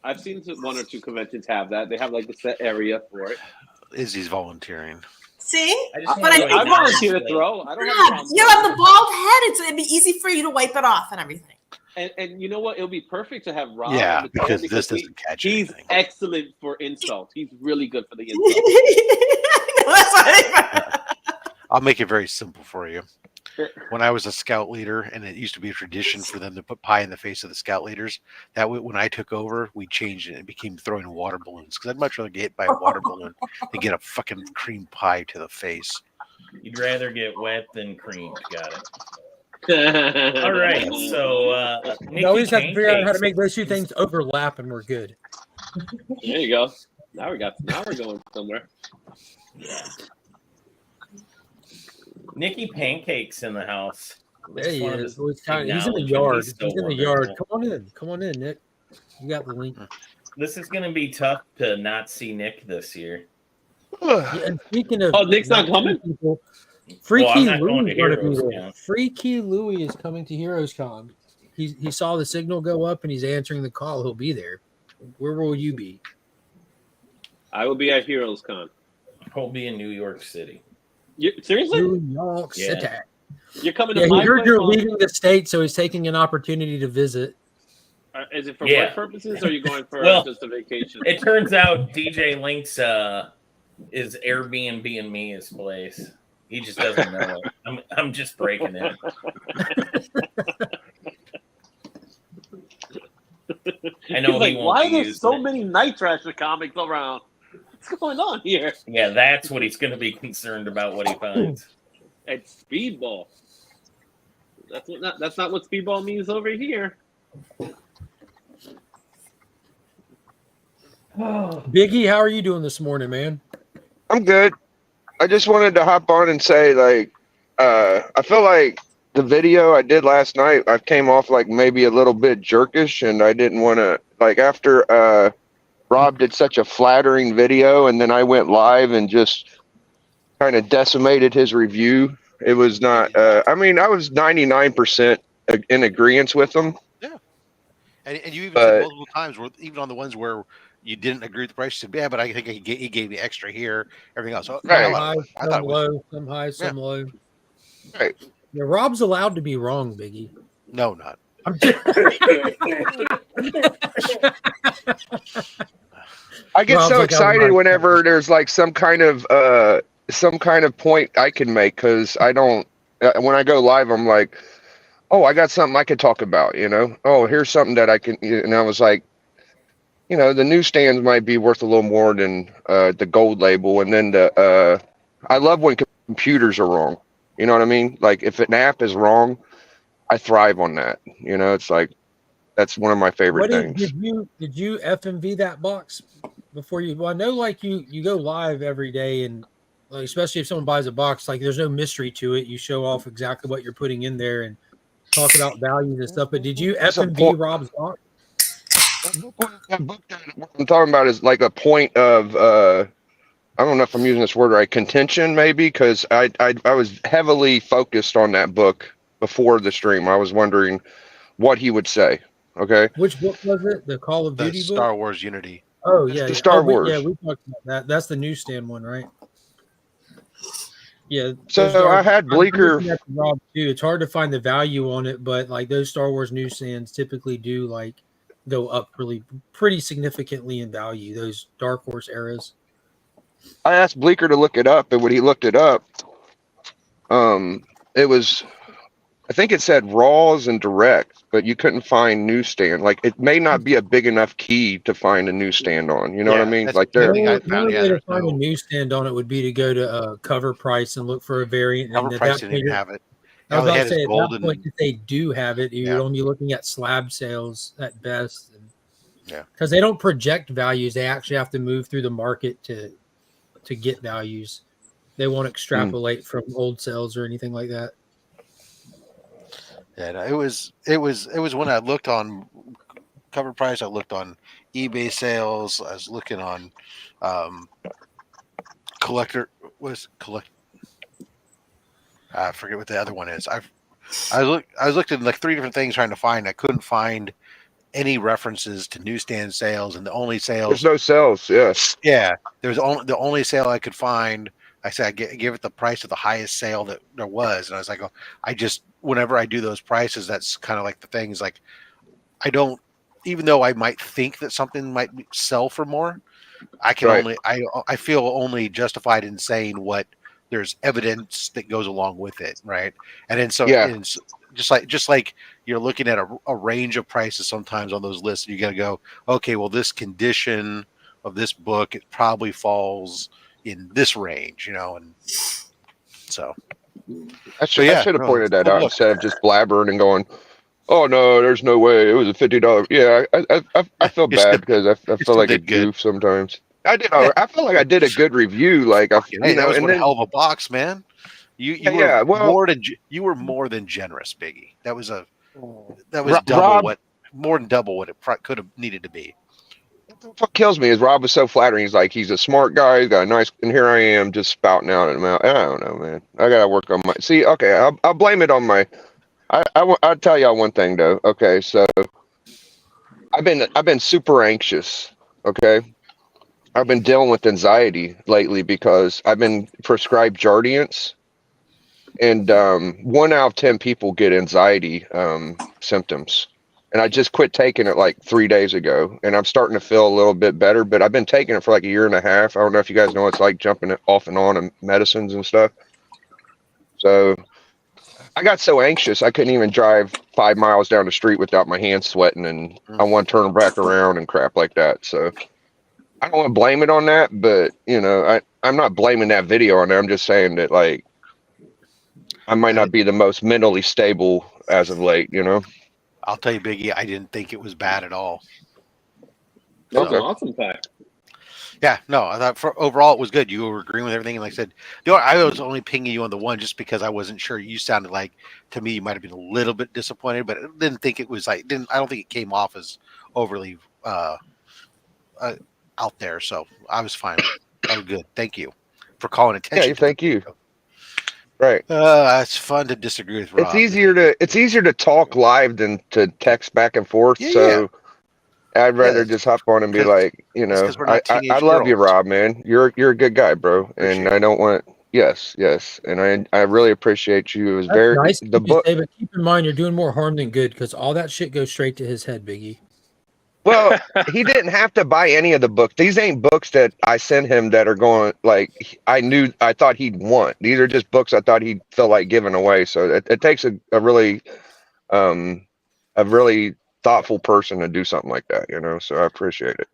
I've seen one or two conventions have that. They have like the set area for it. Izzy's volunteering. See? I just But wanna I- know I I now, volunteer to like, throw. I don't have a God, problem. you have the bald head. It'd be easy for you to wipe it off and everything. And you know what? It'll be perfect to have Rob. Yeah, on the because show this doesn't catch he's anything. excellent for insults. He's really good for the insults. I know, that's what I'll make it very simple for you. When I was a scout leader, and it used to be a tradition for them to put pie in the face of the scout leaders, when I took over, we changed it. It became throwing water balloons because I'd much rather get hit by a water balloon than get a fucking cream pie to the face. You'd rather get wet than creamed. Got it. All right. So We always have to figure out how to Pancakes. make those two things overlap, and we're good. There you go. Now we're going somewhere. Yeah. Nikki Pancakes in the house. There he Just wanted is. to He's in the acknowledge him. yard. He's He's still in the yard. wonderful. Come on in. Come on in, Nick. You got the link. This is going to be tough to not see Nick this year. Yeah, and speaking of, Nick's not coming? People, I'm Freaky not going Louie to is going to be Heroes there. Con. Freaky Louie is coming to Heroes Con. He saw the signal go up and he's answering the call. He'll be there. Where will you be? I will be at Heroes Con. He'll be in New York City. Seriously? New York Yeah. City. You're coming Yeah, to he my heard place? you're leaving the state, so he's taking an opportunity to visit. Is it for Yeah. work purposes, or are you going for Well, just a vacation? It turns out DJ Link's is Airbnb and me his place. He just doesn't know it. I'm just breaking it. I know He's like, he won't why be are there using so it. many Night Thrasher comics around? What's going on here? Yeah, that's what he's going to be concerned about. What he finds. It's Speedball. That's not what Speedball means over here. Biggie, how are you doing this morning, man? I'm good. I just wanted to hop on and say, like, I feel like the video I did last night, I came off like maybe a little bit jerkish, and I didn't want to, like, after Rob did such a flattering video, and then I went live and just kind of decimated his review. It was not, I mean, I was 99% in agreement with him. Yeah. And you even said multiple times, even on the ones where you didn't agree with the price, you said, yeah, but I think he gave me extra here, everything else. So, Right. I thought Some it was, low, some high, some low. Right. Yeah, Rob's allowed to be wrong, Biggie. no, not. I'm just, I get Rob's so like, excited I'm whenever there's like some kind of point I can make, because I don't, when I go live, I'm like, oh, I got something I could talk about, you know? Oh, here's something that I can, and I was like, you know, the newsstands might be worth a little more than the gold label. And then I love when computers are wrong. You know what I mean? Like if an app is wrong, I thrive on that. You know, it's like, that's one of my favorite things. Did you FMV that box before you? Well, I know like you go live every day, and like, especially if someone buys a box, like there's no mystery to it. You show off exactly what you're putting in there and talk about values and stuff. But did you FMV Rob's box? That book that I'm talking about is like a point of I don't know if I'm using this word right, contention maybe, because I was heavily focused on that book before the stream. I was wondering what he would say. Okay. Which book was it? The Call of Duty book? Star Wars Unity. Oh It's yeah, the Star Wars. Yeah, we talked about that. That's the newsstand one, right? Yeah. So I had Bleecker. Rob too. It's hard to find the value on it, but like those Star Wars newsstands typically do like go up pretty significantly in value. Those Dark Horse eras. I asked Bleecker to look it up, and when he looked it up, it was, I think it said Raws and Direct, but you couldn't find newsstand. Like it may not be a big enough key to find a newsstand on. You know what I mean? Like the there. only way to find a newsstand on it would be to go to Cover Price and look for a variant. Cover and Price didn't even have it. I was All they about to had say is at gold that point, if they do have it, you're only looking at slab sales at best. Yeah, because they don't project values; they actually have to move through the market to get values. They won't extrapolate from old sales or anything like that. Yeah, no, it was when I looked on Cover Price. I looked on eBay sales. I was looking on collector. I forget what the other one is. I looked at like 3 different things trying to find. I couldn't find any references to newsstand sales, and the only sales. There's no sales. Yes. Yeah, there's the only sale I could find. I said I give it the price of the highest sale that there was, and I was like, whenever I do those prices, that's kind of like the thing is like, I don't, even though I might think that something might sell for more, I can I feel only justified in saying what there's evidence that goes along with it, right? And then it's just like you're looking at a range of prices sometimes on those lists. You got to go, okay, well, this condition of this book, it probably falls in this range, you know, and so. I should have pointed that out instead of just blabbering and going, "Oh no, there's no way it was a $50." Yeah, I feel bad because I feel like a goof sometimes. I did. I felt like I did a good review. Like that was one hell of a box, man. You were more than generous, Biggie. That was double Rob, what. more than double what it could have needed to be. What kills me is Rob was so flattering. He's like, he's a smart guy. He's got a nice, and here I am just spouting out at him. I don't know, man. I gotta work on my. See, okay, I'll blame it on my. I'll tell y'all one thing though. Okay, so I've been super anxious. Okay, I've been dealing with anxiety lately because I've been prescribed Jardiance, and 1 out of 10 people get anxiety symptoms. And I just quit taking it like 3 days ago, and I'm starting to feel a little bit better. But I've been taking it for like a year and a half. I don't know if you guys know what it's like jumping it off and on of medicines and stuff. So I got so anxious I couldn't even drive 5 miles down the street without my hands sweating, and I want to turn back around and crap like that. So I don't want to blame it on that, but I'm not blaming that video on it. I'm just saying that like I might not be the most mentally stable as of late. I'll tell you, Biggie, I didn't think it was bad at all. That's Okay. an awesome fact. Yeah, no, I thought overall it was good. You were agreeing with everything, and like I said, I was only pinging you on the one just because I wasn't sure. You sounded like, to me, you might have been a little bit disappointed, but I didn't think it was like I don't think it came off as overly out there. So I was fine. I was good. Thank you for calling attention. Yeah, thank you. Right. It's fun to disagree with Rob. It's easier to talk live than to text back and forth. Yeah, so I'd rather Yeah, just hop on and be 'cause- like, it's 'cause we're not I teenage love you, girls. Rob, man. You're a good guy, bro. Appreciate And I don't want yes, and I really appreciate you. It was That's very nice. the book. But keep in mind, you're doing more harm than good because all that shit goes straight to his head, Biggie. Well, he didn't have to buy any of the books. These ain't books that I sent him that are going like I thought he'd want. These are just books I thought he'd feel like giving away. So it takes a really thoughtful person to do something like that, So I appreciate it.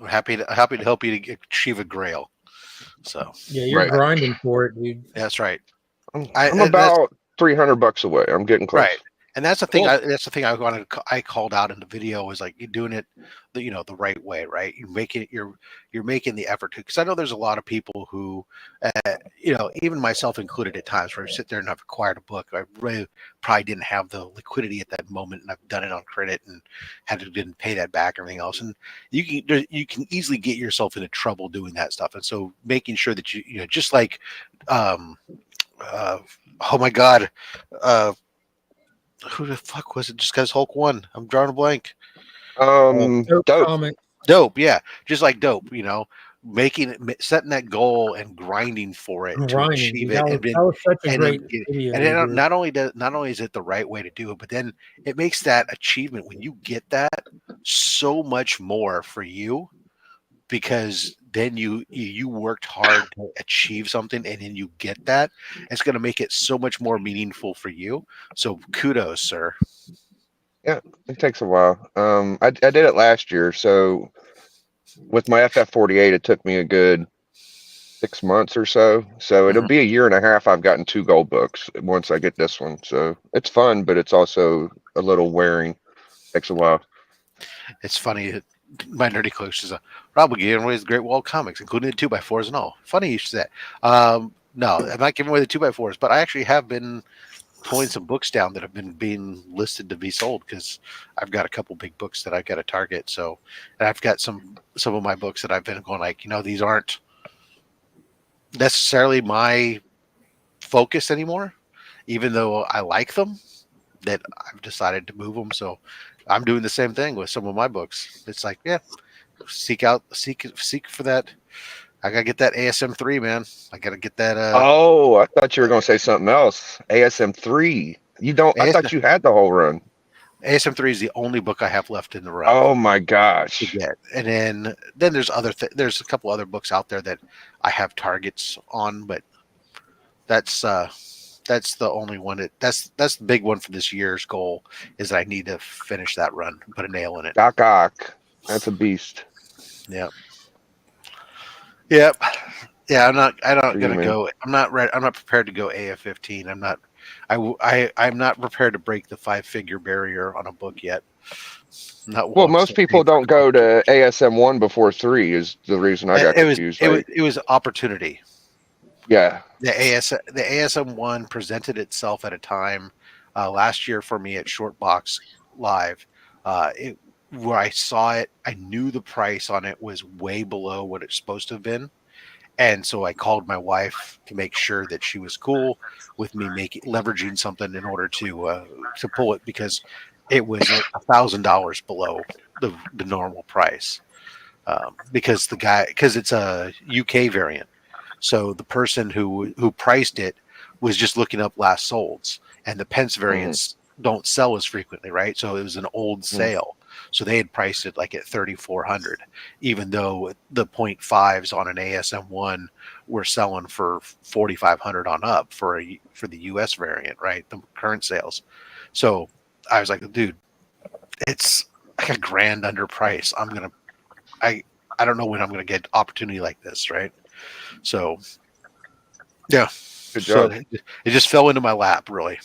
We're happy to help you to achieve a grail. So Yeah, you're Right. grinding for it, dude. that's right. I'm that's- about $300 away. I'm getting close. Right. And that's the thing. Cool. That's the thing I called out in the video was like you're doing it, the right way, right? You're making the effort to. Because I know there's a lot of people who, even myself included at times, where I sit there and I've acquired a book. I really probably didn't have the liquidity at that moment, and I've done it on credit and didn't pay that back, and everything else. And you can easily get yourself into trouble doing that stuff. And so making sure that you just like, oh my God. Who the fuck was it? Just because Hulk won. I'm drawing a blank. Dope Dope. comic. Dope, yeah, just like dope. Setting that goal and grinding for it to Grinding, achieve dude. it, That was such a and great then video. and then dude. not only is it the right way to do it, but then it makes that achievement when you get that so much more for you because then you worked hard to achieve something and then you get that. It's going to make it so much more meaningful for you. So kudos, sir. Yeah, it takes a while. I did it last year, so with my FF48, it took me a good 6 months or so. So it'll be a year and a half. I've gotten 2 gold books once I get this one. So it's fun, but it's also a little wearing. Takes a while. It's funny. My nerdy coach is Rob will give away the Great Wall comics, including the 2x4s and all. Funny you should say that. No, I'm not giving away the 2x4s, but I actually have been pulling some books down that have been being listed to be sold because I've got a couple big books that I've got to target. So, and I've got some of my books that I've been going like, these aren't necessarily my focus anymore, even though I like them. That I've decided to move them. So I'm doing the same thing with some of my books. It's like, yeah, seek for that. I gotta get that ASM3, man. I gotta get that. Oh, I thought you were gonna say something else. ASM3. You don't. I thought you had the whole run. ASM3 is the only book I have left in the run. Oh my gosh. To get. And then there's there's a couple other books out there that I have targets on, but that's the only one. That's the big one for this year's goal is that I need to finish that run and put a nail in it. Doc. That's a beast. Yep. Yeah, I'm not gonna go. I'm not ready. I'm not prepared to go AF15. I'm not prepared to break the 5-figure barrier on a book yet. Well, most people don't go to ASM1 before 3 is the reason I got confused. It was opportunity. Yeah. The ASM1 presented itself at a time last year for me at Shortbox Live Where I saw it, I knew the price on it was way below what it's supposed to have been. And so I called my wife to make sure that she was cool with me leveraging something in order to pull it, because it was $1,000 below the normal price. Because it's a UK variant, so the person who priced it was just looking up last solds, and the pence variants don't sell as frequently, right? So it was an old sale. So they had priced it like at 3,400, even though the 0.5s on an ASM1 were selling for 4,500 on up for the US variant, right? The current sales. So I was like, dude, it's like $1,000 under price. I don't know when I'm gonna get opportunity like this, right? So yeah. Good job. So it just fell into my lap, really.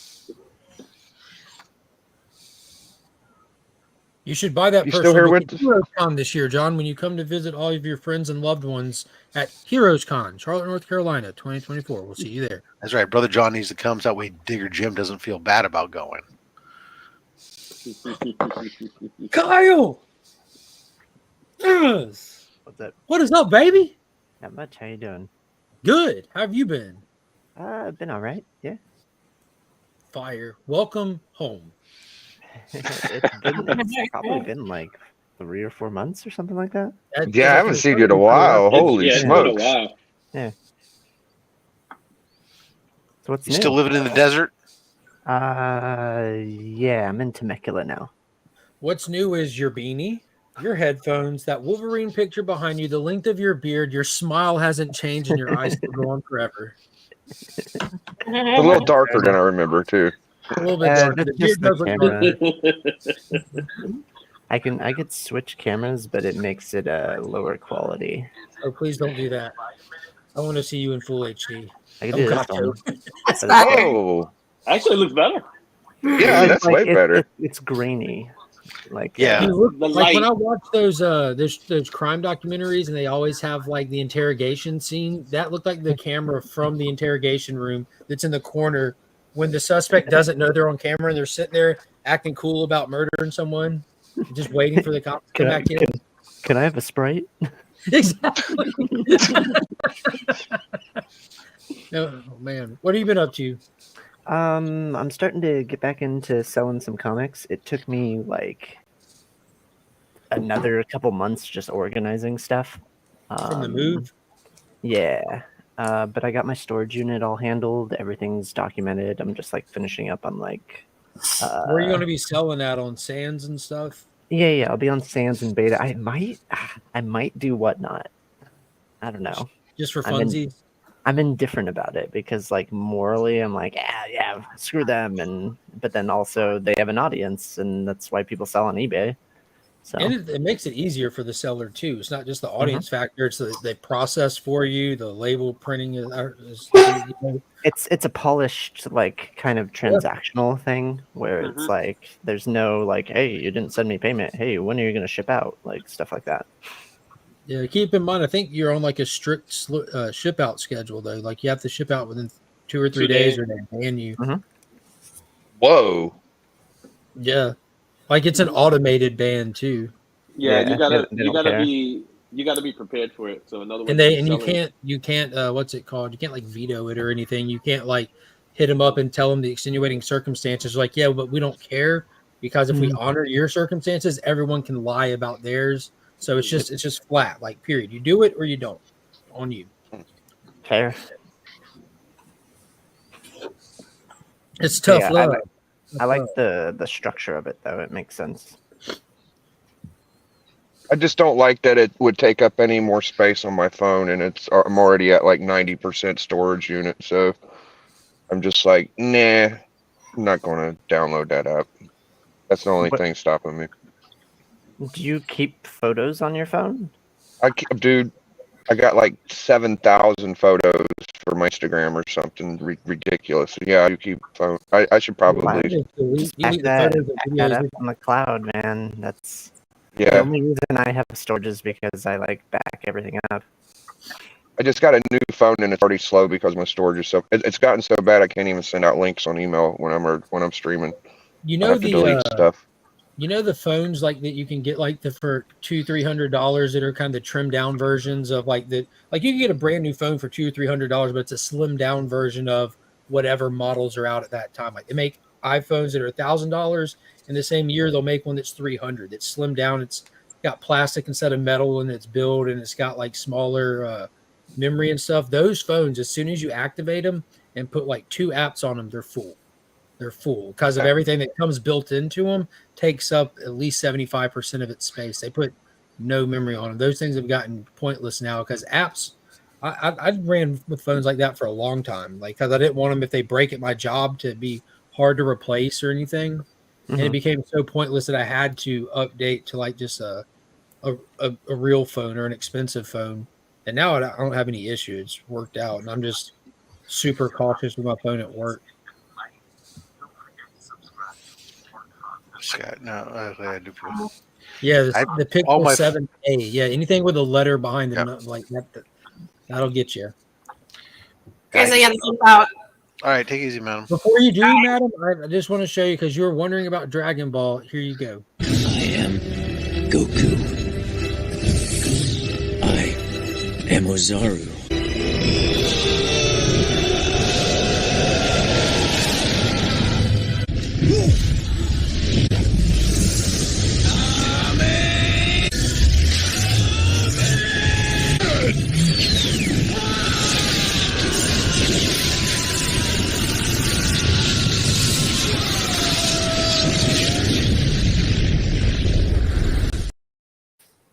You should buy that You person still here with with the HeroesCon this year, John, when you come to visit all of your friends and loved ones at HeroesCon, Charlotte, North Carolina, 2024. We'll see you there. That's right. Brother John needs to come, so that way Digger Jim doesn't feel bad about going. Kyle! Yes. What's up? What is up, baby? Not much. How you doing? Good. How have you been? Been all right. Yeah. Fire. Welcome home. It's probably been like 3 or 4 months or something like that. Yeah, I haven't seen you in a while. Holy It's been a smokes. while. Yeah. So what's You new? still living in the desert? Yeah, I'm in Temecula now. What's new is your beanie, your headphones, that Wolverine picture behind you, the length of your beard, your smile hasn't changed, and your eyes still go on forever. It's a little darker than I remember, too. A little bit darker. That's The beard just the does look dark. camera. I could switch cameras, but it makes it lower quality. Oh, please don't do that. I want to see you in full HD. I could do this one. That's But better. Oh, Actually, it looks better. yeah, that's way better. It's grainy. Like Yeah. You look, The like when light. I watch those crime documentaries and they always have like the interrogation scene, that looked like the camera from the interrogation room that's in the corner when the suspect doesn't know they're on camera and they're sitting there acting cool about murdering someone, just waiting for the cops to come back in. Can I have a Sprite? Exactly. Oh man, what have you been up to? I'm starting to get back into selling some comics. It took me like another couple months just organizing stuff. From the move? Yeah. But I got my storage unit all handled. Everything's documented. I'm just like finishing up on like. Where are you going to be selling that on Sands and stuff? Yeah. I'll be on Sands and Beta. I might do Whatnot. I don't know. Just for funsies? I'm indifferent about it because, like, morally, I'm like, yeah, screw them, but then also they have an audience, and that's why people sell on eBay. So And it makes it easier for the seller too. It's not just the audience factor; it's the process for you. The label printing is it's a polished, like, kind of transactional thing where it's like there's no like, hey, you didn't send me payment. Hey, when are you going to ship out? Like stuff like that. Yeah, keep in mind, I think you're on like a strict ship out schedule though. Like you have to ship out within 2 or 3 days, or they ban you. Whoa. Yeah, like it's an automated ban too. Yeah, Yeah, you gotta they don't care. you gotta be prepared for it. So in other words, And selling- you can't what's it called? You can't like veto it or anything. You can't like hit them up and tell them the extenuating circumstances. Like, yeah, but we don't care because if we honor your circumstances, everyone can lie about theirs. So it's just flat, like period. You do it or you don't. On you. Fair. It's tough Yeah, love. I like the structure of it though. It makes sense. I just don't like that it would take up any more space on my phone, and I'm already at like 90% storage unit, so I'm just like, nah, I'm not going to download that app. That's the only thing stopping me. Do you keep photos on your phone? Dude, I got like 7,000 photos for my Instagram or something ridiculous. Yeah, you keep phone. I should probably. Back that up on the cloud, man. That's the Yeah, only reason I have storage is because I like back everything up. I just got a new phone and it's already slow because my storage is so. It's gotten so bad I can't even send out links on email when I'm streaming. You I know have to delete stuff. You know the phones like that you can get like for $200-300 that are kind of the trimmed down versions of like the like you can get a brand new phone for $200-300, but it's a slimmed down version of whatever models are out at that time. Like they make iPhones that are $1,000 in the same year. They'll make one that's 300. It's slimmed down. It's got plastic instead of metal, and it's built, and it's got like smaller memory and stuff. Those phones, as soon as you activate them and put like 2 apps on them, they're full. They're full because of everything that comes built into them takes up at least 75% of its space. They put no memory on them. Those things have gotten pointless now because apps. I ran with phones like that for a long time, like because I didn't want them if they break at my job to be hard to replace or anything. And it became so pointless that I had to update to like just a real phone or an expensive phone. And now I don't have any issues. It's worked out, and I'm just super cautious with my phone at work. Scott, no, I do. Yeah, the all Pixel my 7a. Yeah, anything with a letter behind the like that'll get you. Guys, I gotta jump out. All right, take it easy, madam. Before you do, madam, I just want to show you because you were wondering about Dragon Ball. Here you go. I am Goku. I am Ozaru.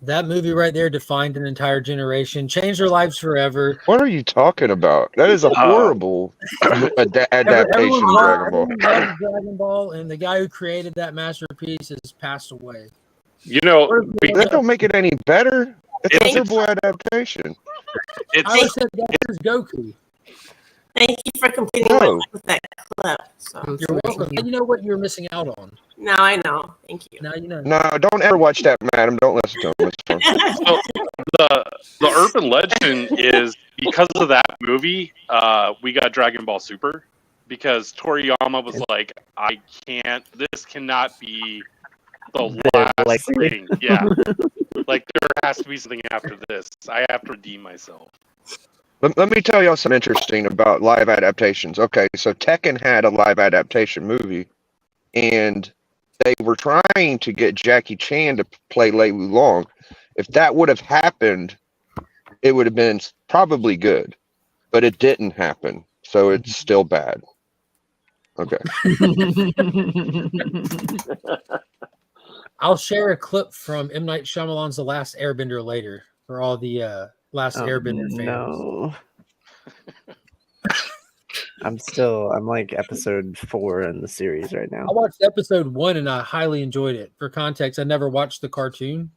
That movie right there defined an entire generation, changed their lives forever. What are you talking about? That is a horrible adaptation of Dragon Ball. Everyone loves Dragon Ball, and the guy who created that masterpiece has passed away. You know, that don't make it any better. It's a horrible adaptation. I said that was Goku. Thank you for completing my life with that clip. So. You're welcome. And you know what you're missing out on. Now I know. Thank you. Now you know. No, don't ever watch that, madam. Don't listen to him. So the urban legend is because of that movie, we got Dragon Ball Super because Toriyama was like, I can't. This cannot be the last thing. Yeah, like there has to be something after this. I have to redeem myself. Let me tell y'all something interesting about live adaptations. Okay, so Tekken had a live adaptation movie, and they were trying to get Jackie Chan to play Lei Wulong. If that would have happened, it would have been probably good, but it didn't happen, so it's still bad. Okay. I'll share a clip from M. Night Shyamalan's The Last Airbender later for all the Last Airbender fans. No. I'm like episode 4 in the series right now. I watched episode 1 and I highly enjoyed it. For context, I never watched the cartoon,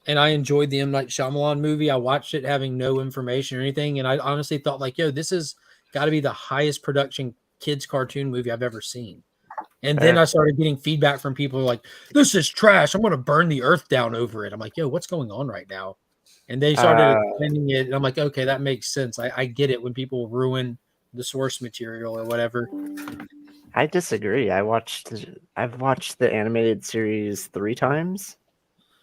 and I enjoyed the M. Night Shyamalan movie. I watched it having no information or anything, and I honestly thought like, yo, this has got to be the highest production kids cartoon movie I've ever seen. And then I started getting feedback from people like, this is trash. I'm going to burn the earth down over it. I'm like, yo, what's going on right now? And they started explaining it, and I'm like, okay, that makes sense. I get it when people ruin the source material or whatever. I disagree. I've watched the animated series 3 times,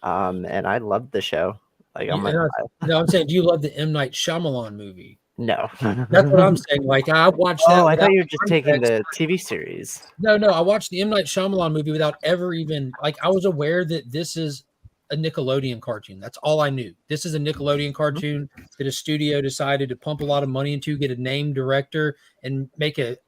and I loved the show. Like, I'm saying, do you love the M. Night Shyamalan movie? No, that's what I'm saying. Like, I watched that. Oh, I thought you were just taking the TV series. No, I watched the M. Night Shyamalan movie without ever even I was aware that this is a Nickelodeon cartoon. That's all I knew. This is a Nickelodeon cartoon that a studio decided to pump a lot of money into, get a named director, and make a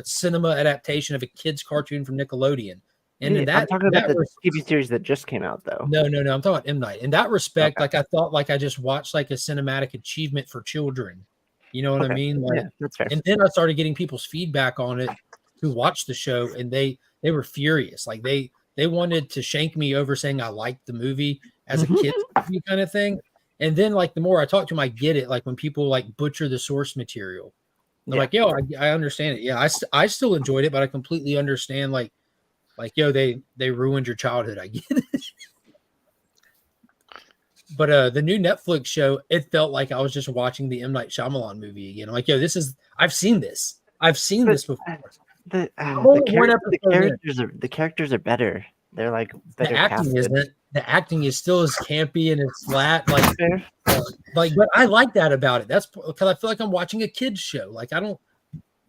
cinema adaptation of a kid's cartoon from Nickelodeon. And in that, I'm talking about the TV series that just came out, though. No. I'm talking about M. Night. In that respect, like I thought, like I just watched like a cinematic achievement for children. You know what I mean? Like, yeah, that's fair. And then I started getting people's feedback on it who watched the show, and they were furious. Like they wanted to shank me over saying I liked the movie as a kid kind of thing. And then like the more I talk to them, I get it. Like when people like butcher the source material, they're like, yo, I understand it. Yeah, I still enjoyed it, but I completely understand like yo, they ruined your childhood. I get it. But the new Netflix show, it felt like I was just watching the M. Night Shyamalan movie again. I'm like, yo, I've seen this. I've seen this before. The characters are better. They're like The better acting casted. isn't. The acting is still as campy and it's flat. Fair. But I like that about it. That's because I feel like I'm watching a kid's show. Like I don't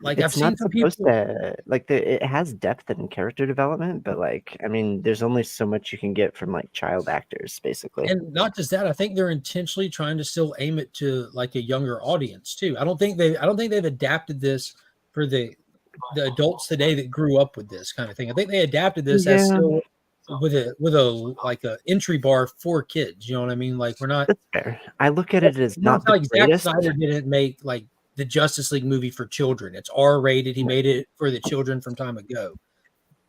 like. I've It's seen not some people. supposed to like it has depth and character development, but like I mean, there's only so much you can get from like child actors, basically. And not just that, I think they're intentionally trying to still aim it to like a younger audience too. I don't think they've adapted this for the adults today that grew up with this kind of thing. I think they adapted this as Yeah. still with a like a entry bar for kids. You know what I mean? Like we're not. That's fair. I look at it as not the like Zack greatest. Snyder didn't make like the Justice League movie for children. It's R-rated. He made it for the children from time ago.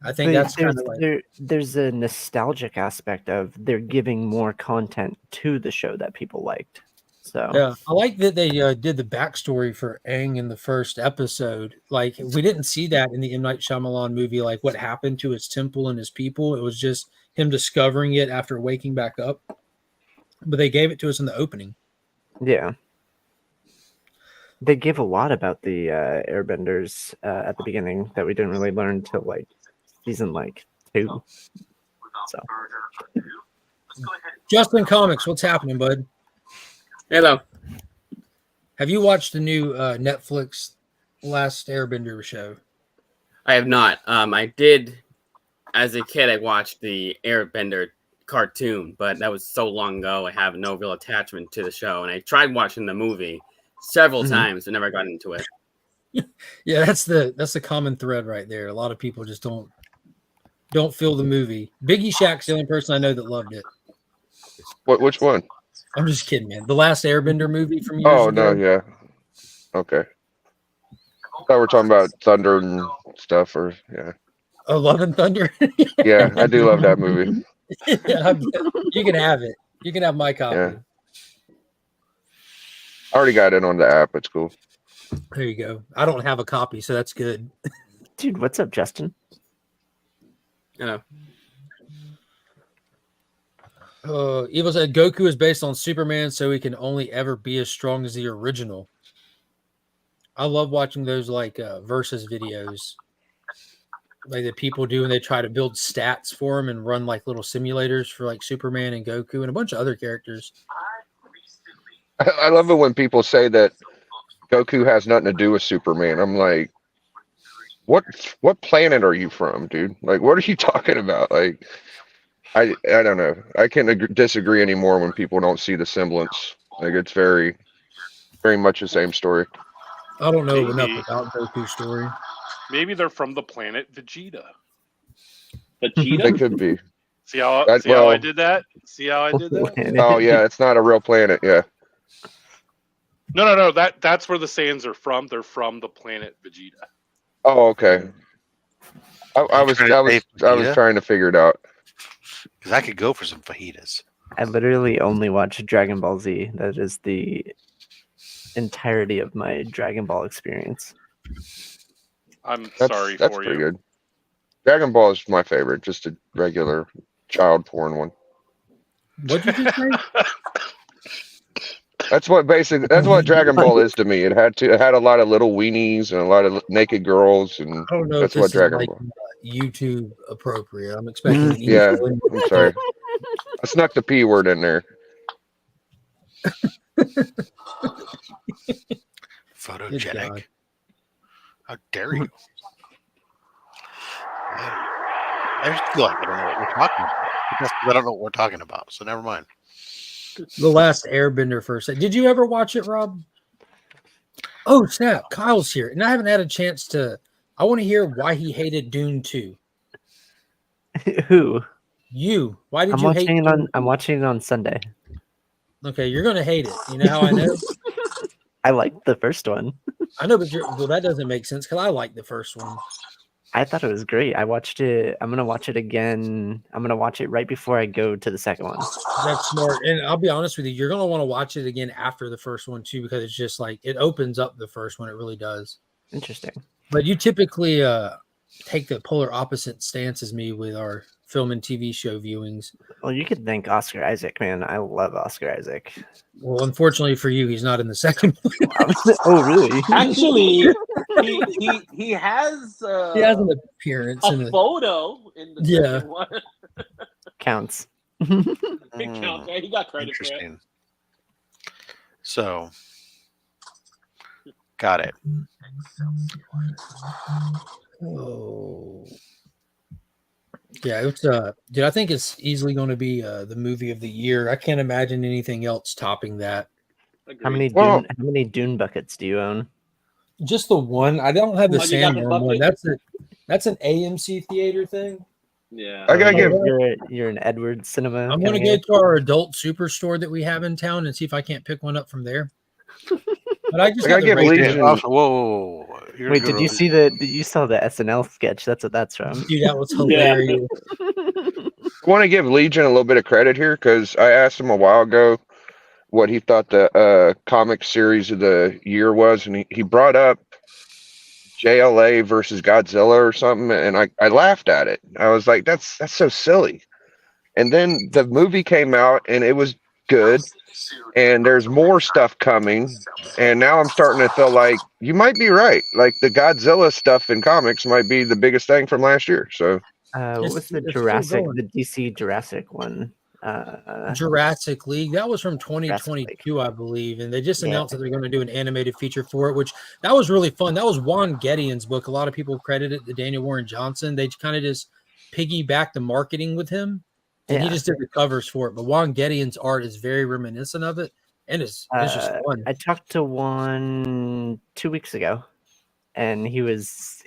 I think But that's kind of like there's a nostalgic aspect of they're giving more content to the show that people liked. So yeah, I like that they did the backstory for Aang in the first episode. Like we didn't see that in the M. Night Shyamalan movie. Like what happened to his temple and his people. It was just him discovering it after waking back up. But they gave it to us in the opening. yeah, they gave a lot about the Airbenders at the beginning that we didn't really learn till like season 2. So Justin Comics, what's happening, bud? Hello. Have you watched the new Netflix Last Airbender show? I have not. I did, as a kid, I watched the Airbender cartoon, but that was so long ago. I have no real attachment to the show, and I tried watching the movie several times, but never got into it. Yeah, that's the common thread right there. A lot of people just don't feel the movie. Biggie Shack's the only person I know that loved it. Which one? I'm just kidding, man. The Last Airbender movie from years Oh ago. no, yeah. Okay. I thought we're talking about Thunder and stuff, or yeah. Oh, Love and Thunder. Yeah, I do love that movie. Yeah, you can have it. You can have my copy. Yeah. I already got it on the app. It's cool. There you go. I don't have a copy, so that's good. dude, what's up, Justin? Hello. Evil said Goku is based on Superman, so he can only ever be as strong as the original. I love watching those like versus videos, like that people do, and they try to build stats for him and run like little simulators for like Superman and Goku and a bunch of other characters. I love it when people say that Goku has nothing to do with Superman. I'm like, what planet are you from, dude? Like, what are you talking about? Like, I don't know. I can't disagree anymore when people don't see the semblance. Like, it's very, very much the same story. I don't know enough about Goku's story. Maybe they're from the planet Vegeta. Vegeta? They could be. See how I did that? See how I did that? Oh yeah, it's not a real planet. Yeah. No. That's where the Saiyans are from. They're from the planet Vegeta. Oh, okay. I was trying to figure it out. Because I could go for some fajitas. I literally only watch Dragon Ball Z. That is the entirety of my Dragon Ball experience. I'm That's sorry that's for pretty you. good. Dragon Ball is my favorite, just a regular child porn one. What did you say? That's what Dragon Ball is to me. It had a lot of little weenies and a lot of naked girls, and I don't know that's if what this Dragon is like Ball. YouTube appropriate. I'm expecting. Yeah, I'm sorry. I snuck the P word in there. Photogenic. How dare you? I just feel like I don't know what we're talking about. Because I don't know what we're talking about, so never mind. The Last Airbender first. Did you ever watch it, Rob? Oh, snap. Kyle's here. And I haven't had a chance to. I want to hear why he hated Dune 2. Who? You. Why did you hate it? I'm watching it on Sunday. Okay, you're going to hate it. You know how I know? I liked the first one. I know, but that doesn't make sense because I like the first one. I thought it was great. I watched it. I'm going to watch it again. I'm going to watch it right before I go to the second one. That's smart. And I'll be honest with you, you're going to want to watch it again after the first one, too, because it's just like it opens up the first one. It really does. Interesting. But you typically take the polar opposite stance as me with our film and TV show viewings. Well, you could thank Oscar Isaac, man. I love Oscar Isaac. Well, unfortunately for you, he's not in the second one. Oh, really? Actually, he has he has an appearance a in the photo in the second one. counts. It counts, right? He got credit for it. Interesting. So, got it. Oh. Yeah, it's dude, I think it's easily going to be the movie of the year. I can't imagine anything else topping that. How many Well- Dune buckets do you own? Just the one. I don't have the Oh, you got the Sandworm one. bucket? That's an AMC theater thing. Yeah. I gotta give. You're an Edward Cinema. I'm going to kinda go to our adult superstore that we have in town and see if I can't pick one up from there. But I just I gotta got the give regular- Legion. Also, whoa. You're Wait, gonna did you go- see you saw the SNL sketch? That's what that's from. Dude, that was hilarious. I want to give Legion a little bit of credit here because I asked him a while ago what he thought the comic series of the year was, and he brought up JLA versus Godzilla or something, and I laughed at it. I was like, that's so silly. And then the movie came out, and it was good, and there's more stuff coming, and now I'm starting to feel like you might be right. Like the Godzilla stuff in comics might be the biggest thing from last year. So What was the It's Jurassic, still the DC Jurassic one? Jurassic League. That was from 2022, I believe, and they just Yeah. announced that they're going to do an animated feature for it, which that was really fun. That was Juan Gedeon's book. A lot of people credit it to Daniel Warren Johnson. They kind of just piggybacked the marketing with him, and he Yeah. just did the covers for it. But Juan Gedeon's art is very reminiscent of it, and it's just fun. I talked to one 2 weeks ago, and he's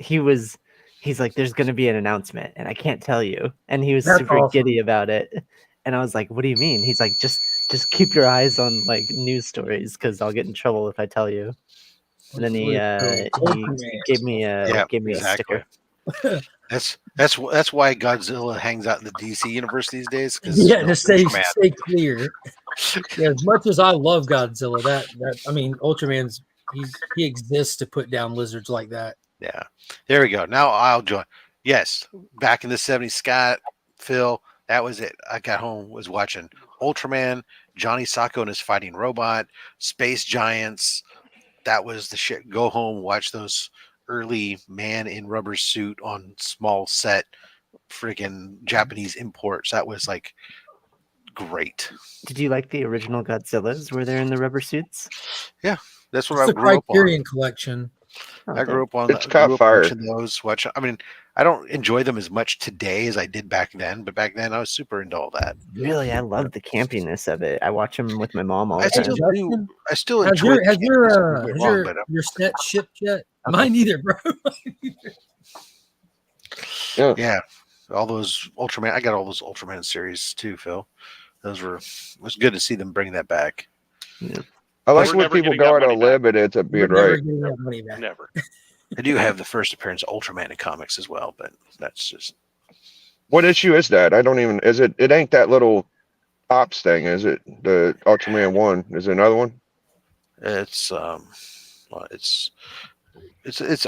like, "There's going to be an announcement, and I can't tell you." And he was That's super awesome. giddy about it. And I was like, "What do you mean?" He's like, "Just keep your eyes on like news stories, because I'll get in trouble if I tell you." And then he gave me a exactly. sticker. That's why Godzilla hangs out in the DC universe these days. Yeah, to stay clear. Yeah, as much as I love Godzilla, that I mean, Ultraman's he exists to put down lizards like that. Yeah, there we go. Now I'll join. Yes, back in the 70s, Scott, Phil, that was it. I got home, was watching Ultraman, Johnny Sacco and his fighting robot, Space Giants. That was the shit. Go home, watch those early man in rubber suit on small set freaking Japanese imports. That was like great. Did you like the original Godzillas where they're in the rubber suits? Yeah, that's what It's I the grew up on. Criterion Collection. I grew up on. It's caught fire. Those. I mean, I don't enjoy them as much today as I did back then, but back then I was super into all that. Really, I love the campiness of it. I watch them with my mom all I the time. still do. I still Has enjoy. your set shipped yet? Mine either, bro. Yeah, all those Ultraman. I got all those Ultraman series too, Phil. It was good to see them bring that back. Yeah. I like We're when never people getting go that out on a money limb and ends up being We're never right. getting that money back. Never. I do have the first appearance of Ultraman in comics as well, but that's just What issue is that? I don't even. Is it? It ain't that little ops thing, is it? The Ultraman 1. Is it another one? it's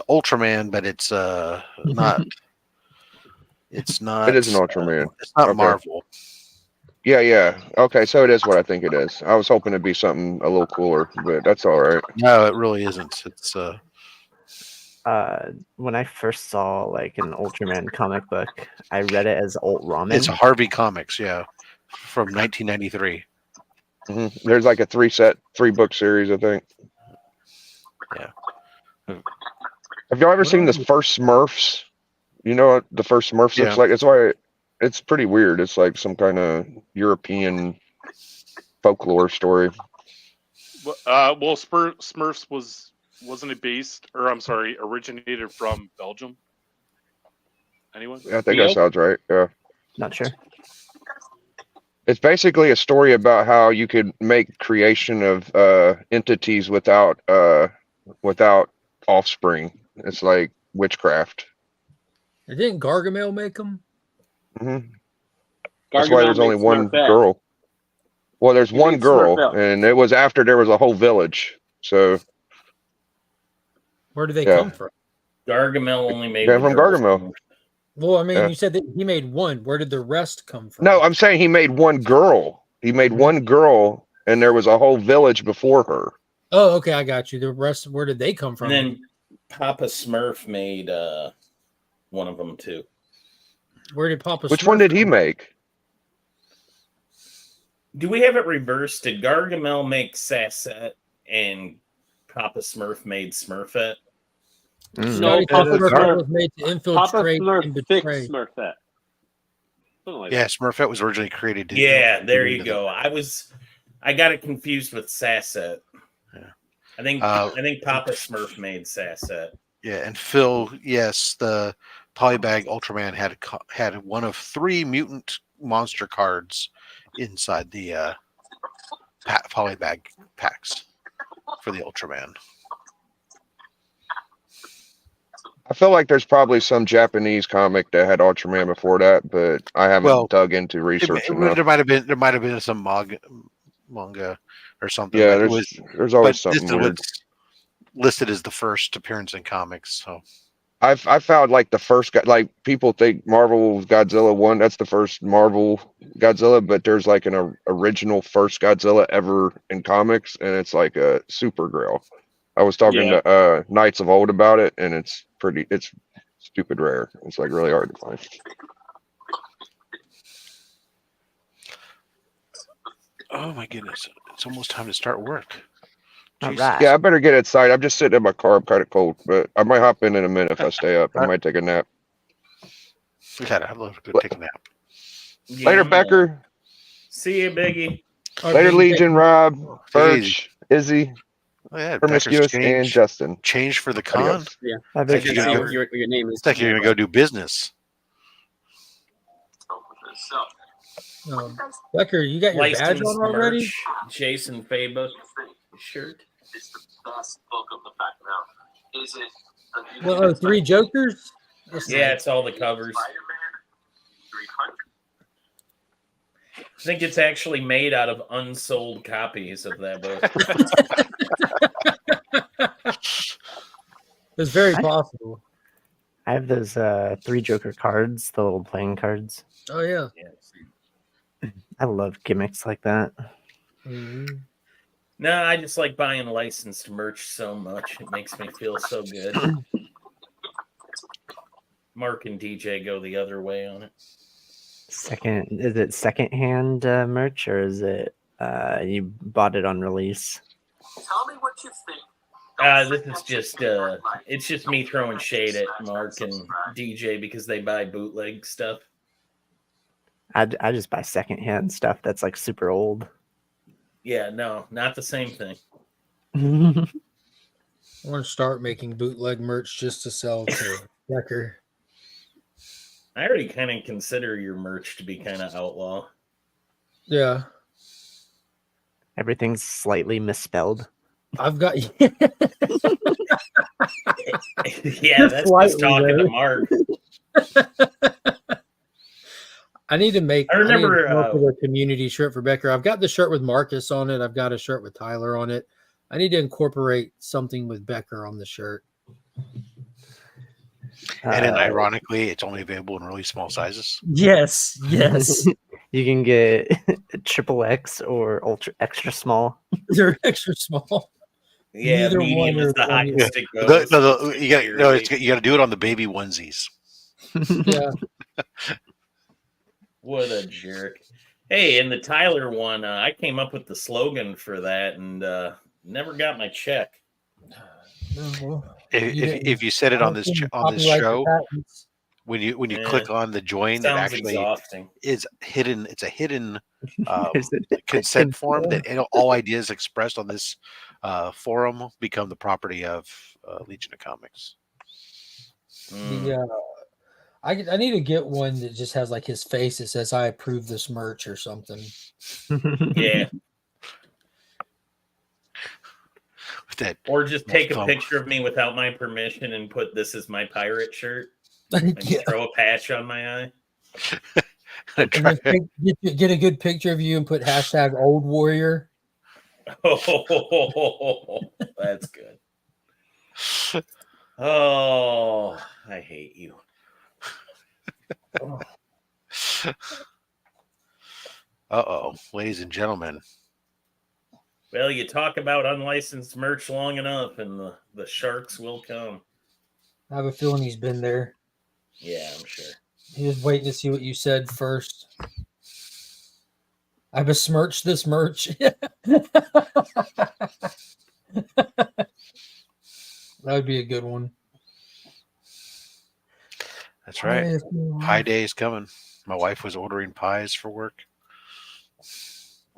Ultraman, but it's not. It's not. It is an Ultraman. It's not Okay. Marvel. Yeah. Okay, so it is what I think it is. I was hoping it'd be something a little cooler, but that's all right. No, it really isn't. It's When I first saw like an Ultraman comic book, I read it as Ult Ramen. It's Harvey Comics, yeah, from 1993. There's like a 3-book series, I think. Yeah. Have y'all ever seen this first Smurfs? You know what the first Smurfs Yeah. looks like? It's why it's pretty weird. It's like some kind of European folklore story. Well, Smurfs wasn't it based, or I'm sorry, originated from Belgium? Anyone? I think that sounds right. Yeah. Not sure. It's basically a story about how you could make creation of entities without offspring. It's like witchcraft. Didn't Gargamel make them? That's why there's only one girl. Well, there's one girl, and it was after there was a whole village. So Where do they Yeah. come from? Gargamel only made came the from girls. Gargamel. Well, I mean, Yeah. you said that he made one. Where did the rest come from? No, I'm saying he made one girl. He made one girl, and there was a whole village before her. Oh, okay, I got you. The rest, where did they come from? And then Papa Smurf made one of them too. Where did Papa? Which Smurf one did he come make? Do we have it reversed? Did Gargamel make Sassette and Papa Smurf made Smurfette? No, Papa Smurfette was Smurf. made to Papa infiltrate Smurf and fixed betray. Smurfette. Something like Yeah, that. Smurfette was originally created. Yeah, there you go. I got it confused with Sassette. Yeah. I think Papa Smurf made Sassette. Yeah, and Phil, yes, the Polybag Ultraman had one of 3 mutant monster cards inside the Polybag packs for the Ultraman. I feel like there's probably some Japanese comic that had Ultraman before that, but I haven't dug into research enough. There might have been some manga or something. Yeah, but there's always something this is weird. what's listed as the first appearance in comics. So I found like the first like people think Marvel Godzilla 1, that's the first Marvel Godzilla, but there's like an original first Godzilla ever in comics, and it's like a super grail. I was talking to Knights of Old about it, and it's stupid rare. It's like really hard to find. oh my goodness, it's almost time to start work. All right. Yeah, I better get inside. I'm just sitting in my car. I'm kind of cold, but I might hop in a minute if I stay up. I might take a nap. God, I'd love to go take a nap. Later, Becker. See you, Biggie. Later, Legion, Rob, Birch, Izzy, Oh, yeah, Promiscuous, and Justin. Change for the con. Adios. Yeah. It's like Your name is. it's like you're gonna go do business. Becker, you got your badge Licensed on already? merch, Jason Faba shirt. It's the best book of the background. Is it? Well, 3 Jokers? Yeah, it's all the covers. I think it's actually made out of unsold copies of that book. It's very possible. I have those 3 Joker cards, the little playing cards. Oh, yeah. I love gimmicks like that. No, I just like buying licensed merch so much. It makes me feel so good. Mark and DJ go the other way on it. Is it secondhand merch, or is it you bought it on release? Tell me what you think. This is just it's just me throwing shade at Mark and DJ because they buy bootleg stuff. I just buy secondhand stuff that's like super old. Yeah, no, not the same thing. I want to start making bootleg merch just to sell to Becker. I already kind of consider your merch to be kind of outlaw. Yeah. Everything's slightly misspelled. I've got yeah, that's just talking to Mark. I need to make. I remember a community shirt for Becker. I've got the shirt with Marcus on it. I've got a shirt with Tyler on it. I need to incorporate something with Becker on the shirt. And then, ironically, it's only available in really small sizes. Yes. You can get XXX or ultra extra small. They're extra small. Yeah, Neither medium one is are the highest it You goes. got to do it on the baby onesies. Yeah. What a jerk. Hey, and the Tyler one, I came up with the slogan for that and never got my check. If you said it on this show, when you click on the join, that actually exhausting. is hidden. It's a hidden consent form that all ideas expressed on this forum become the property of Legion of Comics. I need to get one that just has like his face that says "I approve this merch" or something. Yeah. That or just take a picture of me without my permission and put "This is my pirate shirt." And throw a patch on my eye. Get a good picture of you and put hashtag Old Warrior. Oh, that's good. Oh, I hate you. Uh-oh, ladies and gentlemen. Well, you talk about unlicensed merch long enough and the sharks will come. I have a feeling he's been there. Yeah, I'm sure. He was waiting to see what you said first. I besmirched this merch. That would be a good one. That's right. Pie day is coming. My wife was ordering pies for work.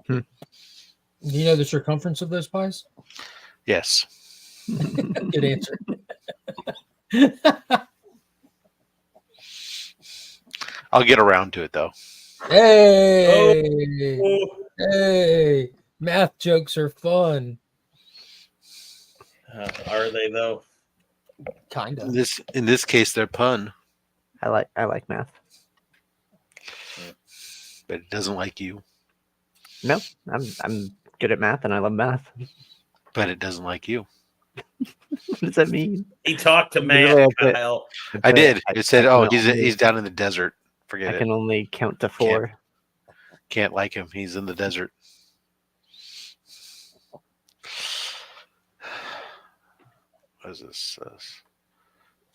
Do you know the circumference of those pies? Yes. Good answer. I'll get around to it though. Hey, hey, math jokes are fun. Are they though? Kinda. In this case, they're pun, I like math. but it doesn't like you. No, I'm good at math and I love math. But it doesn't like you. What does that mean? He talked to Literally, Matt, Kyle. I did. It said, I "Oh, can only- he's down in the desert. Forget I it. can only count to 4. Can't like him. He's in the desert." What is this?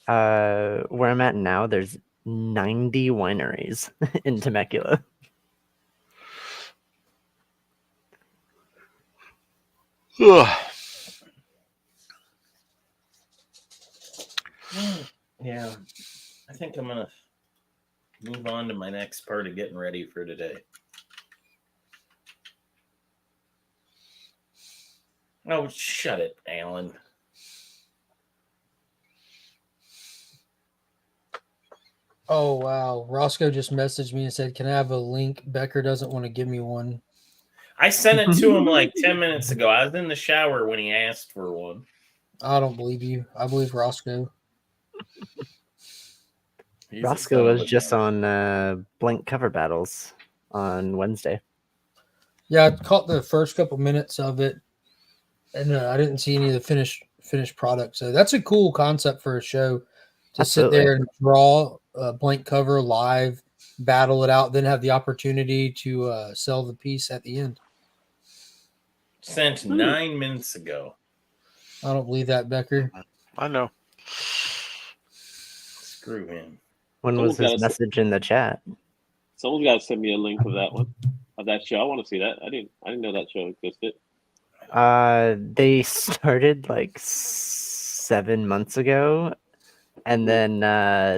Where I'm at now, there's 90 wineries in Temecula. Yeah, I think I'm gonna move on to my next part of getting ready for today. Oh, shut it, Alan. Oh wow, Roscoe just messaged me and said, "Can I have a link?" Becker doesn't want to give me one. I sent it to him like 10 minutes ago. I was in the shower when he asked for one. I don't believe you. I believe Roscoe. Roscoe was just on Blank Cover Battles on Wednesday. Yeah, I caught the first couple minutes of it, and I didn't see any of the finished product. So that's a cool concept for a show to Absolutely. sit there and draw a blank cover live, battle it out, then have the opportunity to sell the piece at the end. Sent 9 minutes ago. I don't believe that, Becker. I know. Screw him. When was his message in the chat? Someone's got to send me a link of that one, of that show. I want to see that. I didn't know that show existed. They started like 7 months ago, and then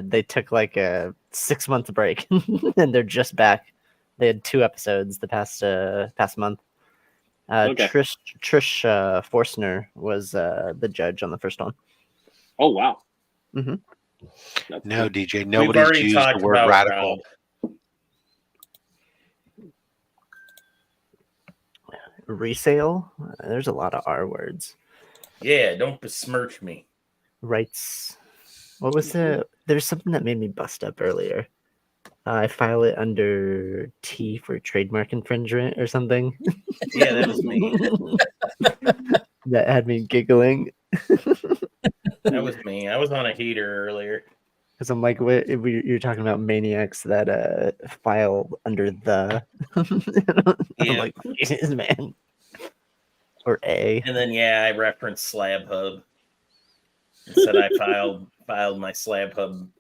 they took like a 6-month break, and they're just back. They had 2 episodes the past month. Okay. Trish Forstner was the judge on the first one. Oh wow. Mm-hmm. No, DJ, We've nobody's already used talked the word about radical. Resale. There's a lot of R words. Yeah, don't besmirch me. Rights. What was there's something that made me bust up earlier. I file it under T for trademark infringement or something. Yeah, that was me. That had me giggling. That was me. I was on a heater earlier. Because I'm like, you're talking about maniacs that file under the. Yeah. I'm like, Jesus, man. Or A. And then I referenced Slab Hub. And said I filed my Slab Hub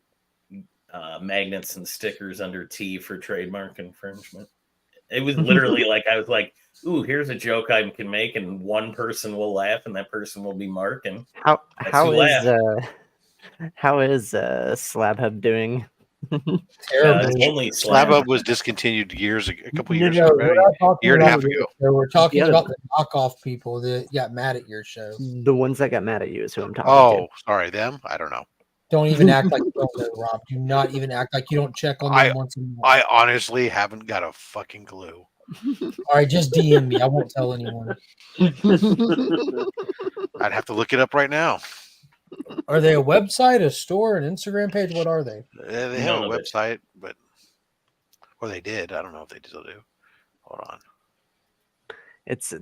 magnets and stickers under T for trademark infringement. It was literally like I was like, "Ooh, here's a joke I can make, and one person will laugh, and that person will be Mark." And how is Slab Hub doing? Terrible. Only Slab Hub was discontinued a couple years No, ago, we're not talking year and a about half it. ago. We're talking Yeah. about the knockoff people that got mad at your show. The ones that got mad at you is who I'm talking Oh, sorry, them. I don't know. Don't even act like you don't know, Rob. Do not even act like you don't check on them once in a while. I honestly haven't got a fucking clue. All right, just DM me. I won't tell anyone. I'd have to look it up right now. Are they a website, a store, an Instagram page? What are they? They have a website, but or they did. I don't know if they still do. Hold on.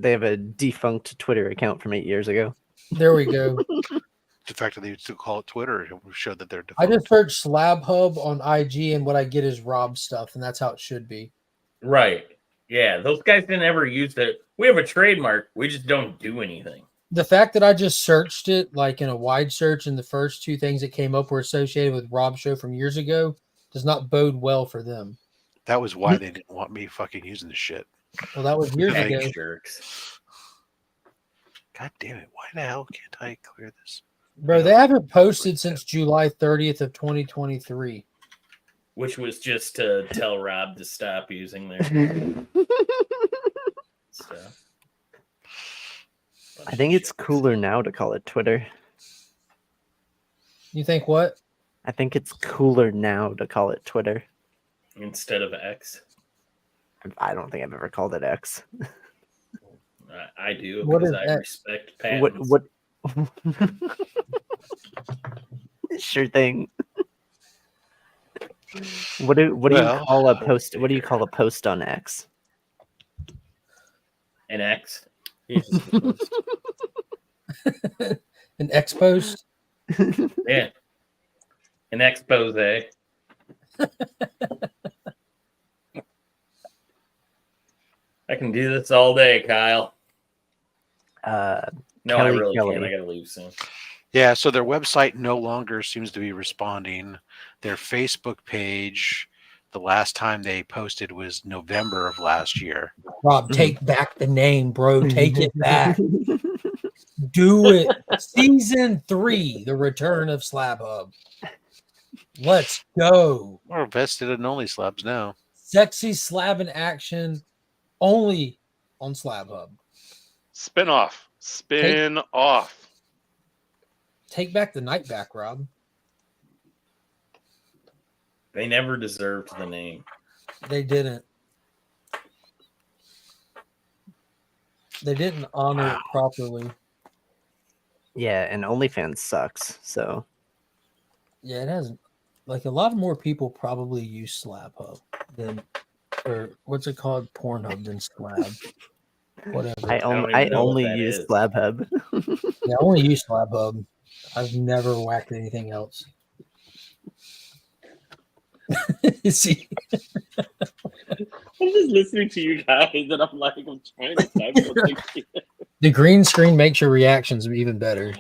They have a defunct Twitter account from 8 years ago. There we go. The fact that they still call it Twitter showed that they're I just searched Slab Hub on IG, and what I get is Rob stuff, and that's how it should be. Right. Yeah, those guys didn't ever use it. We have a trademark. We just don't do anything. The fact that I just searched it like in a wide search, and the first 2 things that came up were associated with Rob's show from years ago does not bode well for them. That was why they didn't want me fucking using the shit. Well, that was years Thank ago. Jerks. God damn it! Why the hell can't I clear this? Bro, they haven't posted since July 30th of 2023. Which was just to tell Rob to stop using their stuff. I think it's cooler now to call it Twitter. You think what? I think it's cooler now to call it Twitter. Instead of X. I don't think I've ever called it X. I do What because is I X? respect patents. What? Sure thing. What do you call a post? What do you call a post on X? An X. An X post? Yeah. An expose. I can do this all day, Kyle. No, I really can't. I gotta leave soon. Yeah, so their website no longer seems to be responding. Their Facebook page, the last time they posted was November of last year. Rob, take back the name, bro. Take it back. Do it. Season 3, the return of Slab Hub. Let's go. We're vested in only slabs now. Sexy slab in action only on Slab Hub. Spin off. Spin off. Take back the night back, Rob. They never deserved the name. They didn't. They didn't honor it properly. Yeah, and OnlyFans sucks. So Yeah, it hasn't. Like a lot more people probably use Slab Hub than, or what's it called, Pornhub than Slab. Whatever. I only use Slab Hub. Yeah, I only use Slab Hub. I've never whacked anything else. You see, I'm just listening to you guys, and I'm like, I'm trying to type something. the green screen makes your reactions even better.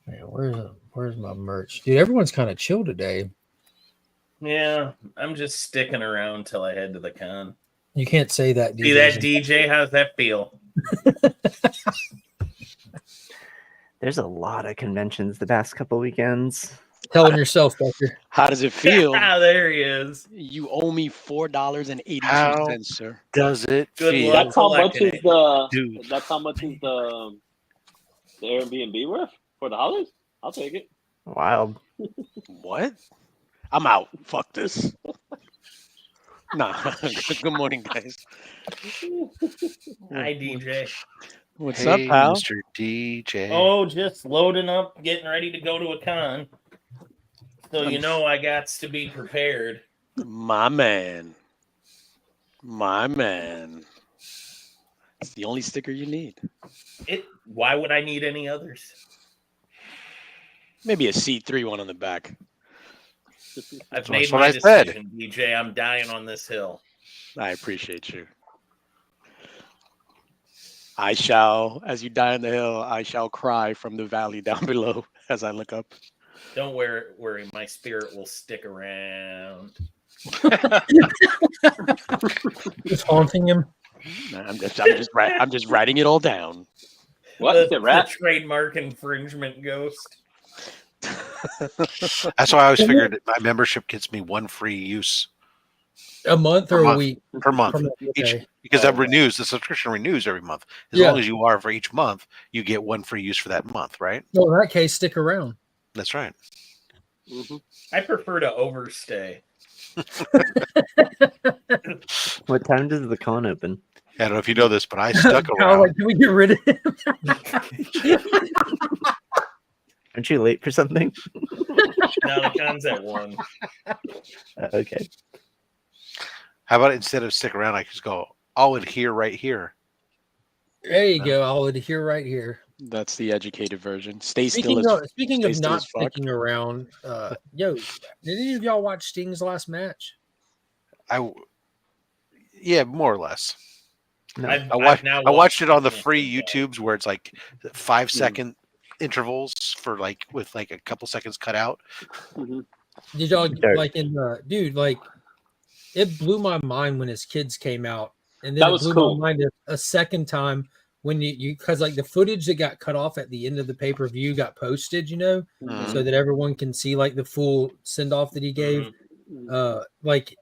Man, where's my merch, dude? Everyone's kind of chill today. Yeah, I'm just sticking around till I head to the con. You can't say that. See that, DJ? How's that feel? There's a lot of conventions the past couple weekends. Telling yourself, Becker. How does it feel? There he is. You owe me $4.82, How sir. does it Good feel? luck That's how much collecting is it. the. Dude. That's how much is the Airbnb worth for the holidays? I'll take it. Wild. What? I'm out. Fuck this. Nah. Good morning, guys. Hi, DJ. What's Hey, up, pal? Mr. DJ. Oh, just loading up, getting ready to go to a con. So you know I got to be prepared. My man. My man. It's the only sticker you need. Why would I need any others? Maybe a C3 one on the back. I've That's made what my I said. decision, DJ. I'm dying on this hill. I appreciate you. I shall, as you die on the hill, I shall cry from the valley down below as I look up. Don't worry, my spirit will stick around. Just haunting him. I'm just writing it all down. What? The, Is it rat? the trademark infringement ghost. That's why I always figured that my membership gets me one free use A month or Per a month. week? per month. Okay. Because that renews, the subscription renews every month. As Yeah. long as you are for each month, you get one free use for that month, right? Well, in that case, stick around. That's right. I prefer to overstay. What time does the con open? I don't know if you know this, but I stuck Kyle, around. like, can we get rid of him? Aren't you late for something? No, the con's at 1. Okay. How about instead of stick around, I just go, I'll adhere right here. There you go. I'll adhere right here. That's the educated version. Stay Speaking still. speaking stay of still not as fuck. sticking around, yo, did any of y'all watch Sting's last match? Yeah, more or less. No. I've I watched now it on the Sting free since, YouTubes where it's like 5 second intervals for like with like a couple seconds cut out. Did y'all Dirt. like in the dude? Like it blew my mind when his kids came out, and then That it was blew cool. my mind a second time when you because like the footage that got cut off at the end of the pay per view got posted, so that everyone can see like the full send off that he gave. Like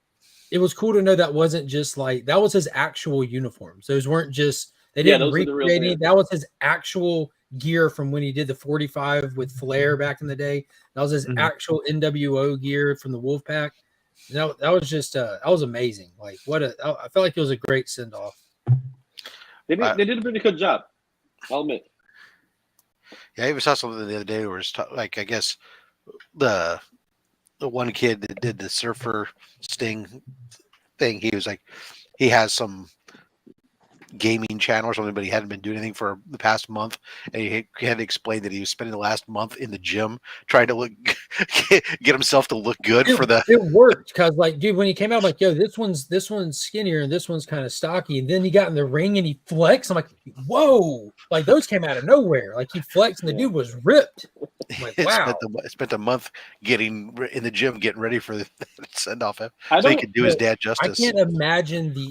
it was cool to know that wasn't just like that was his actual uniforms. Those weren't just they Yeah, didn't those were the real recreate thing. it. That was his actual gear from when he did the 45 with Flair back in the day. That was his actual NWO gear from the Wolfpack. That was just that was amazing. Like I felt like it was a great send off. They did a pretty good job. I'll admit. Yeah, I even saw something the other day where it's like I guess the one kid that did the Surfer Sting thing, he was like he has some gaming channel or something, but he hadn't been doing anything for the past month, and he had to explain that he was spending the last month in the gym trying to look get himself to look good for the. It worked because like dude, when he came out, I'm like yo, this one's skinnier and this one's kind of stocky, and then he got in the ring and he flexed. I'm like, whoa, like those came out of nowhere. Like he flexed and the dude was ripped. I'm like, wow. Spent a month getting in the gym, getting ready for the send off him, I so he don't- could do his dad justice. I can't imagine the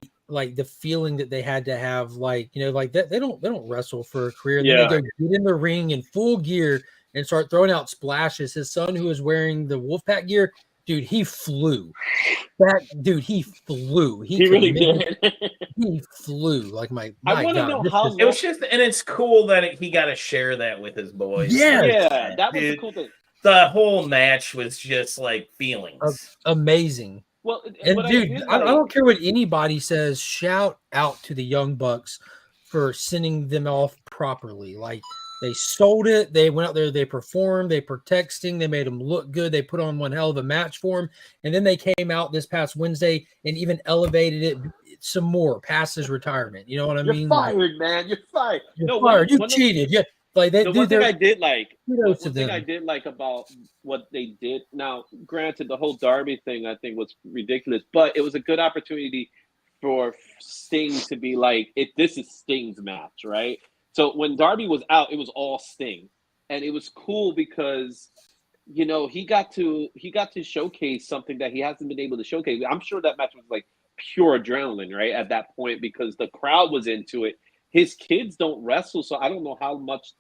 feeling that they had to have, like like that they don't wrestle for a career. And then they go get in the ring in full gear and start throwing out splashes. His son, who was wearing the Wolfpack gear, dude, he flew. He flew. He really did. He flew like my I want to God, know this how is- it was just, and it's cool that he got to share that with his boys. Yeah, that was the cool thing. The whole match was just like feelings. amazing. Well, And what dude, I did I like- don't care what anybody says. Shout out to the Young Bucks for sending them off properly. Like they sold it. They went out there. They performed. They were texting. They made them look good. They put on one hell of a match for him. And then they came out this past Wednesday and even elevated it some more past his retirement. You know what I You're mean? fired, man. You're fired. You're fired. You cheated. Yeah. Like they The do. one thing I did like, kudos to one thing them. I did like about what they did. Now, granted, the whole Darby thing I think was ridiculous, but it was a good opportunity for Sting to be like, this is Sting's match, right? So when Darby was out, it was all Sting, and it was cool because he got to showcase something that he hasn't been able to showcase. I'm sure that match was like pure adrenaline, right, at that point, because the crowd was into it. His kids don't wrestle, so I don't know how much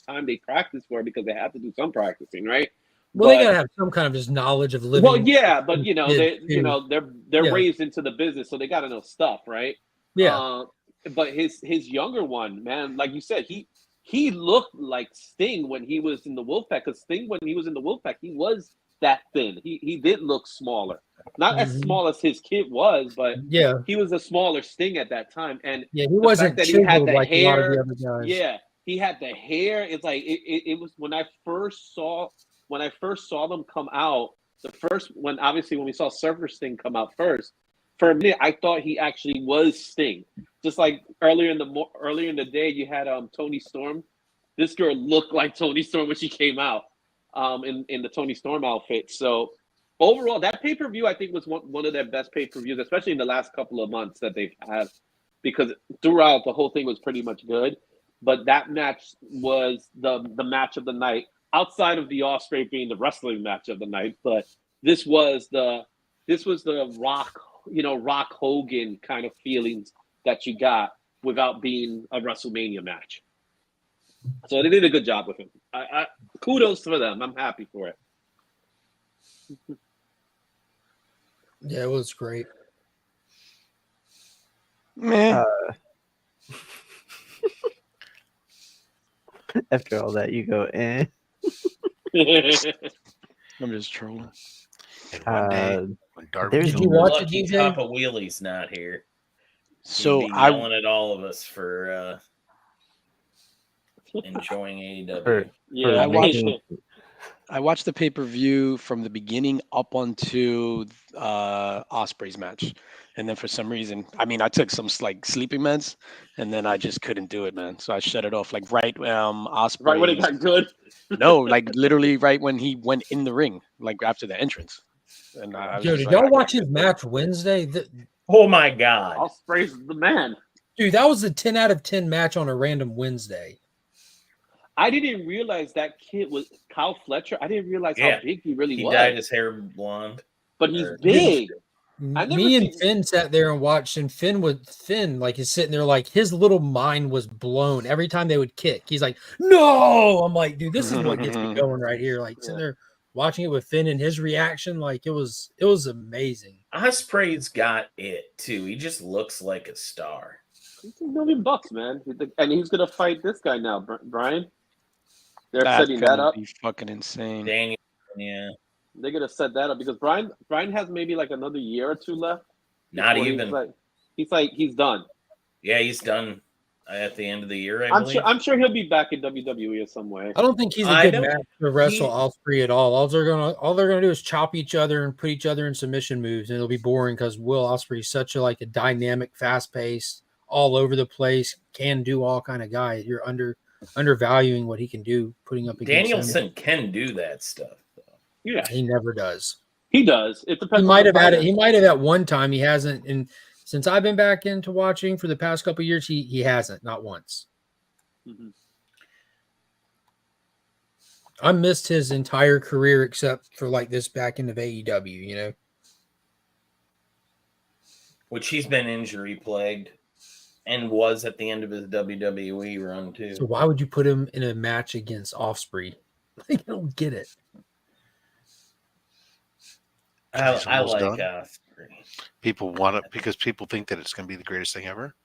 time they practice for, because they have to do some practicing, right? Well, they gotta have some kind of just knowledge of living. Well, yeah, but they're Yeah. raised into the business, so they got to know stuff, right? Yeah. But his younger one, man, like you said, he looked like Sting when he was in the Wolfpack. Because Sting, when he was in the Wolfpack, he was that thin. He did look smaller, not as small as his kid was, but Yeah. he was a smaller Sting at that time. And Yeah, he the wasn't fact that he had chiseled the like a lot of the hair, other guys. yeah, he had the hair. It's like it was when I first saw them come out. When we saw Surfer Sting come out first, for a minute I thought he actually was Sting. Just like earlier in the day, you had Toni Storm. This girl looked like Toni Storm when she came out in the Toni Storm outfit. So overall, that pay-per-view I think was one of their best pay-per-views, especially in the last couple of months that they've had, because throughout the whole thing was pretty much good. But that match was the match of the night, outside of the Ospreay being the wrestling match of the night. But this was the Rock Hogan kind of feelings that you got without being a WrestleMania match. So they did a good job with him. I kudos for them. I'm happy for it. Yeah, it was great. Man. After all that, you go, eh. I'm just trolling. And one day, when Darby there's Did you watch it, Lucky DJ? Papa Wheelie's not here. So He'd be I yelling at all of us for enjoying AEW. I watched the pay-per-view from the beginning up onto Ospreay's match. And then for some reason, I took some like sleeping meds, and then I just couldn't do it, man. So I shut it off Ospreay. Right when it got good? No, like literally right when he went in the ring, like after the entrance. And I was Yo, just did like, y'all watch his match Wednesday? Oh my God. Ospreay's the man. Dude, that was a 10 out of 10 match on a random Wednesday. I didn't realize that kid was Kyle Fletcher. I didn't realize how Yeah. big he really He was. dyed his hair blonde. But he's Or- big. I never Me and seen. Finn sat there and watched, and Finn like is sitting there like his little mind was blown every time they would kick. He's like, "No!" I'm like, dude, this is what gets me going right here. Like sitting there watching it with Finn and his reaction, like it was amazing. Osprey's got it too. He just looks like a star. He's $1 million, man, and he's gonna fight this guy now, Brian. They're That's setting that gonna up. be fucking insane. Daniel, yeah. They're gonna set that up because Brian has maybe like another year or two left. Not before even. He's done. Yeah, he's done at the end of the year. I'm sure he'll be back in WWE in some way. I don't think he's a good match to wrestle Osprey at all. All they're gonna do is chop each other and put each other in submission moves, and it'll be boring because Will Ospreay is such a dynamic, fast paced, all over the place, can do all kind of guy. You're undervaluing what he can do, putting up against Danielson him. can do that stuff. Yeah, he never does. He does. It depends. He might have had it. He might have at one time. He hasn't. And since I've been back into watching for the past couple of years, he hasn't, not once. Mm-hmm. I missed his entire career except for this back into AEW, you know. Which he's been injury plagued and was at the end of his WWE run too. So why would you put him in a match against Osprey? I don't get it. I like Osprey. People want it because people think that it's going to be the greatest thing ever.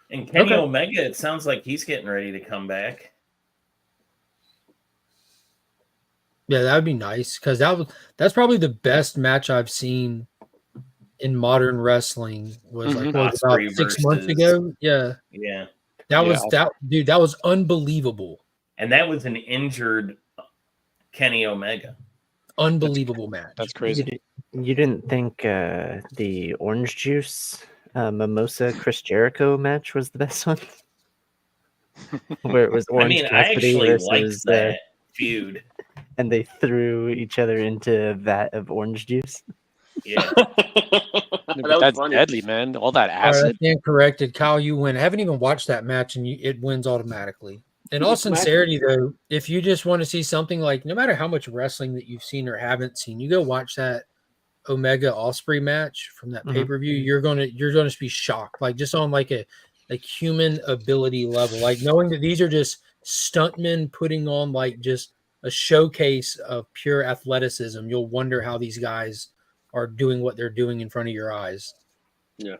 And Kenny Omega, it sounds like he's getting ready to come back. Yeah, that would be nice because that's probably the best match I've seen in modern wrestling. Was about 6 months ago. Yeah, that was unbelievable. And that was an injured Kenny Omega. Unbelievable match. That's crazy. You didn't think the Orange Juice Mimosa Chris Jericho match was the best one? Where it was Orange I actually versus, liked that feud. And they threw each other into a vat of orange juice. Yeah. That's deadly, man. All that acid. Corrected. Kyle, you win. I haven't even watched that match, and it wins automatically. In all sincerity, though, if you just want to see something no matter how much wrestling that you've seen or haven't seen, you go watch that Omega Osprey match from that pay-per-view. You're gonna be shocked, just on a human ability level, knowing that these are just stuntmen putting on just a showcase of pure athleticism. You'll wonder how these guys are doing what they're doing in front of your eyes. Yeah.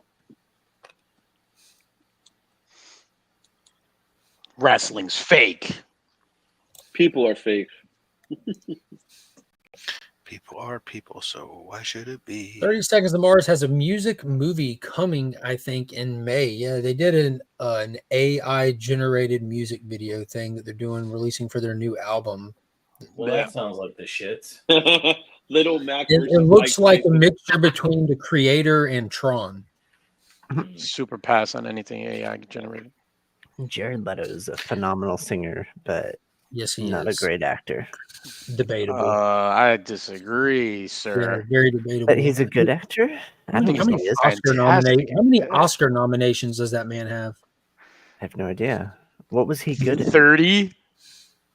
Wrestling's fake. People are fake. People are people, so why should it be? 30 Seconds to Mars has a music movie coming, I think, in May. Yeah, they did an AI-generated music video thing that they're releasing for their new album. Well, that sounds like the shits. Little Mac. It looks like a mixture between the Creator and Tron. Super pass on anything AI generated. Jared Leto is a phenomenal singer, but yes, he not is. a great actor. Debatable. I disagree, sir. Yeah, very debatable. But he's a good actor. How many Oscar nominations does that man have? I have no idea. What was he good at? 30.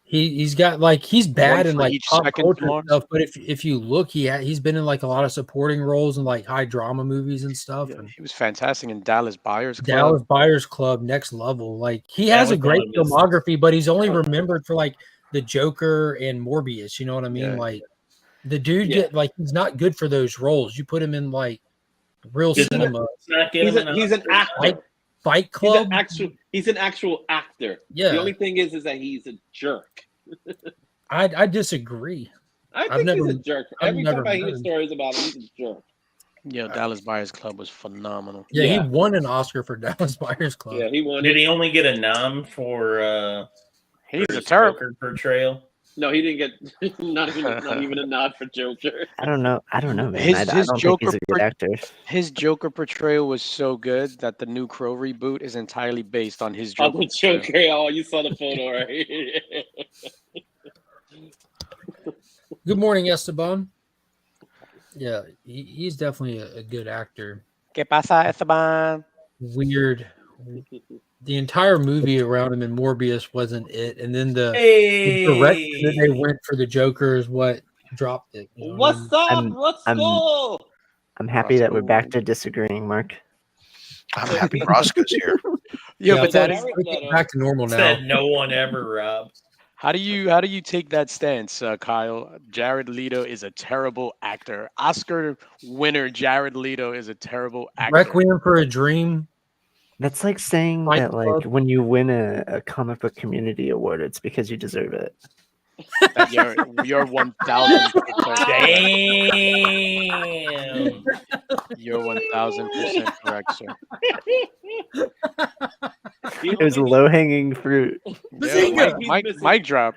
He's got he's bad in pop culture Mars. stuff, but if you look, he's been in a lot of supporting roles in high drama movies and stuff. Yeah, and he was fantastic in Dallas Buyers Club. Dallas Buyers Club, next level. He has a great filmography, but he's only remembered for the Joker and Morbius. You know what I mean? Yeah. The dude he's not good for those roles. You put him in real cinema. He's an actor. Fight Club. He's an actual actor. Yeah. The only thing is that he's a jerk. I disagree. I think he's a jerk. Every time I hear stories about him, he's a jerk. Yeah, Dallas Buyers Club was phenomenal. Yeah, he won an Oscar for Dallas Buyers Club. Yeah, he won. Did he only get a nom for he's a terrible portrayal? No, he didn't get not even a nod for Joker. I don't know, man. His I don't Joker think he's a good actor. His Joker portrayal was so good that the new Crow reboot is entirely based on his Joker. Oh, you saw the photo, right? Good morning, Esteban. Yeah, he's definitely a good actor. ¿Qué pasa, Esteban? Weird the entire movie around him in Morbius wasn't it, and then the direction that they Hey, went for the Joker is what dropped it. You know what I mean? What's up? I'm Let's I'm go. I'm happy that we're back to disagreeing, Mark. I'm happy Roscoe's here. Yeah, Yeah, but that is. we get back to normal now. said no one ever, Rob. How do you take that stance, Kyle? Jared Leto is a terrible actor. Oscar winner Jared Leto is a terrible actor. Requiem for a Dream. That's like saying Fight that, like, Club. when you win a comic book community award, it's because you deserve it. You're 1,000% Damn. You're 1,000% correct, sir. It was low hanging fruit. Yeah, mic drop.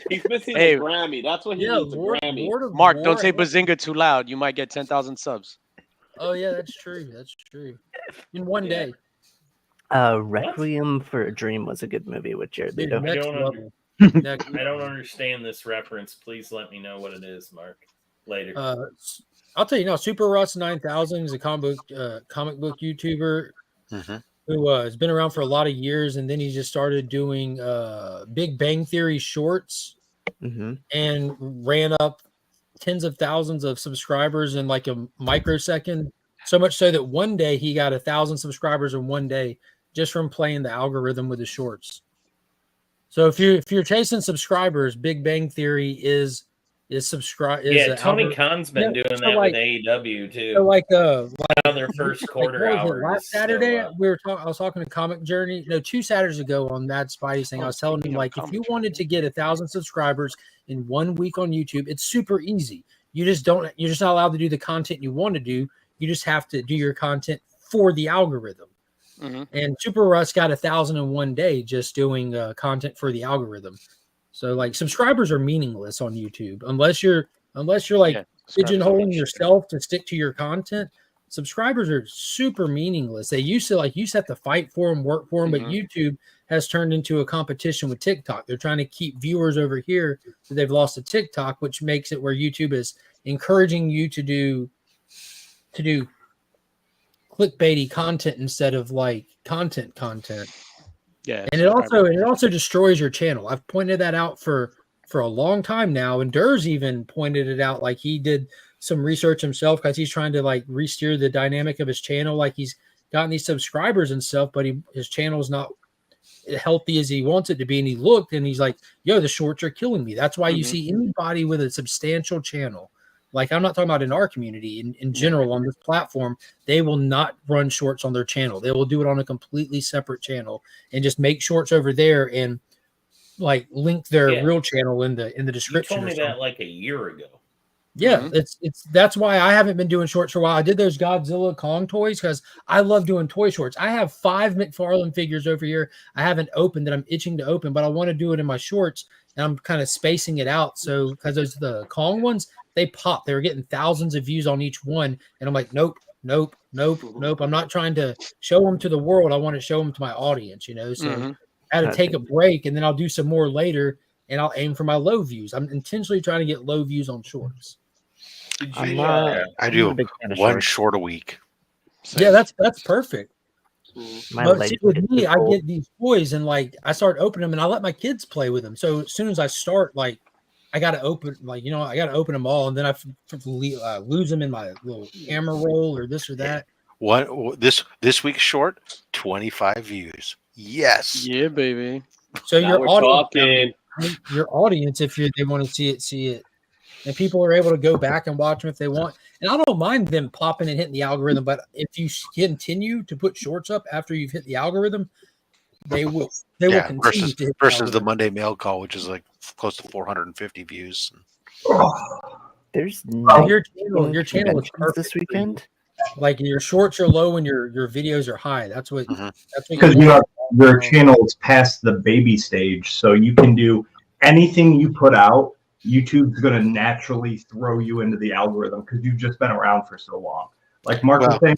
He's missing Hey. a Grammy. That's what he needs, a Grammy. Mark, don't say Bazinga too loud. You might get 10,000 subs. Oh yeah, that's true. That's true. In one day. Requiem for a Dream was a good movie with Jared Leto. I don't, Next I don't understand this reference. Please let me know what it is, Mark. Later. I'll tell you now. Super Russ 9000 is a comic book YouTuber who has been around for a lot of years, and then he just started doing Big Bang Theory shorts and ran up tens of thousands of subscribers in like a microsecond. So much so that one day he got 1,000 subscribers in one day just from playing the algorithm with the shorts. So if you're chasing subscribers, Big Bang Theory is subscribe. Yeah, Tony Khan's been doing that with AEW too. So like now their first quarter hour. Last Saturday I was talking to Comic Journey. No, 2 Saturdays ago on Mad Spidey's thing. I was telling him, like, if you wanted to get 1,000 subscribers in 1 week on YouTube, it's super easy. You're just not allowed to do the content you want to do. You just have to do your content for the algorithm. And Super Russ got 1,000 in 1 day just doing content for the algorithm. So like subscribers are meaningless on YouTube unless you're like pigeonholing yourself to stick to your content. Subscribers are super meaningless. They used to have to fight for them, work for them, but YouTube has turned into a competition with TikTok. They're trying to keep viewers over here that they've lost to TikTok, which makes it where YouTube is encouraging you to do clickbaity content instead of like content. Yeah, and it also destroys your channel. I've pointed that out for a long time now, and Durs even pointed it out. Like he did some research himself because he's trying to like re-steer the dynamic of his channel. Like he's gotten these subscribers and stuff, but his channel is not healthy as he wants it to be. And he looked and he's like, "Yo, the shorts are killing me." That's why you see anybody with a substantial channel. Like I'm not talking about in our community, in general on this platform, they will not run shorts on their channel. They will do it on a completely separate channel and just make shorts over there and like link their real channel in the description. You told me that like a year ago. Yeah, that's why I haven't been doing shorts for a while. I did those Godzilla Kong toys because I love doing toy shorts. I have 5 McFarlane figures over here. I haven't opened that I'm itching to open, but I want to do it in my shorts, and I'm kind of spacing it out. So because those the Kong ones, they pop. They were getting thousands of views on each one, and I'm like, nope. I'm not trying to show them to the world. I want to show them to my audience, So I had to take a break, and then I'll do some more later, and I'll aim for my low views. I'm intentionally trying to get low views on shorts. I do 1 short a week. Yeah, that's perfect. But see, with me, I get these toys and like I start opening them and I let my kids play with them. So as soon as I start, like I got to open, I got to open them all, and then I lose them in my little camera roll or this or that. This week's short, 25 views. Yes. Yeah, baby. So your audience, if they want to see it. And people are able to go back and watch them if they want. And I don't mind them popping and hitting the algorithm, but if you continue to put shorts up after you've hit the algorithm, they will continue to hit versus the Monday mail call, which is like close to 450 views. There's your channel is perfect this weekend. Like your shorts are low and your videos are high. That's what because your channel is past the baby stage, so you can do anything you put out. YouTube's going to naturally throw you into the algorithm because you've just been around for so long. Like Mark was saying,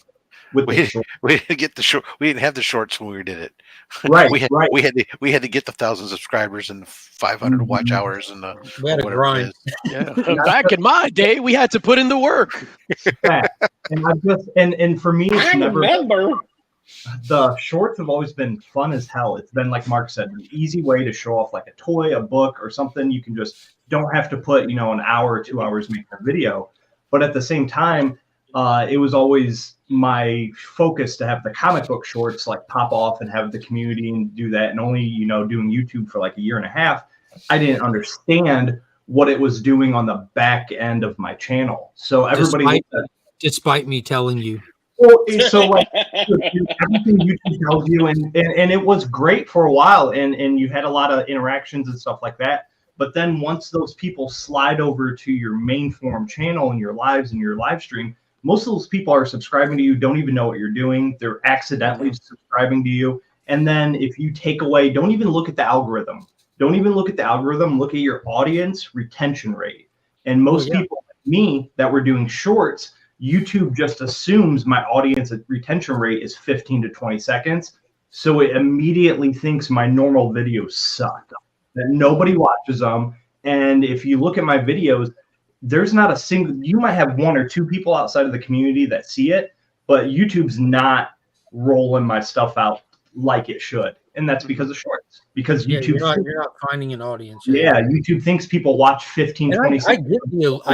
we didn't get the short. We didn't have the shorts when we did it. Right. We had to get the 1,000 subscribers and 500 watch hours and we had to grind. Yeah. Back in my day, we had to put in the work. And for me, it's the shorts have always been fun as hell. It's been, like Mark said, an easy way to show off like a toy, a book, or something. You can just don't have to put, an hour or 2 hours making a video. But at the same time, it was always my focus to have the comic book shorts like pop off and have the community and do that. And only, doing YouTube for like a year and a half, I didn't understand what it was doing on the back end of my channel. So everybody, despite me telling you. well, so like everything YouTube tells you, and it was great for a while, and you had a lot of interactions and stuff like that. But then once those people slide over to your main form channel and your lives and your live stream, most of those people are subscribing to you, don't even know what you're doing. They're accidentally subscribing to you. And then if you take away, don't even look at the algorithm. Don't even look at the algorithm. Look at your audience retention rate. And most people like me that were doing shorts, YouTube just assumes my audience retention rate is 15 to 20 seconds. So it immediately thinks my normal videos suck, that nobody watches them. And if you look at my videos, there's not a single, you might have 1 or 2 people outside of the community that see it, but YouTube's not rolling my stuff out like it should. And that's because of shorts. Because YouTube, you're not finding an audience. Yeah, YouTube thinks people watch 15, And 20 I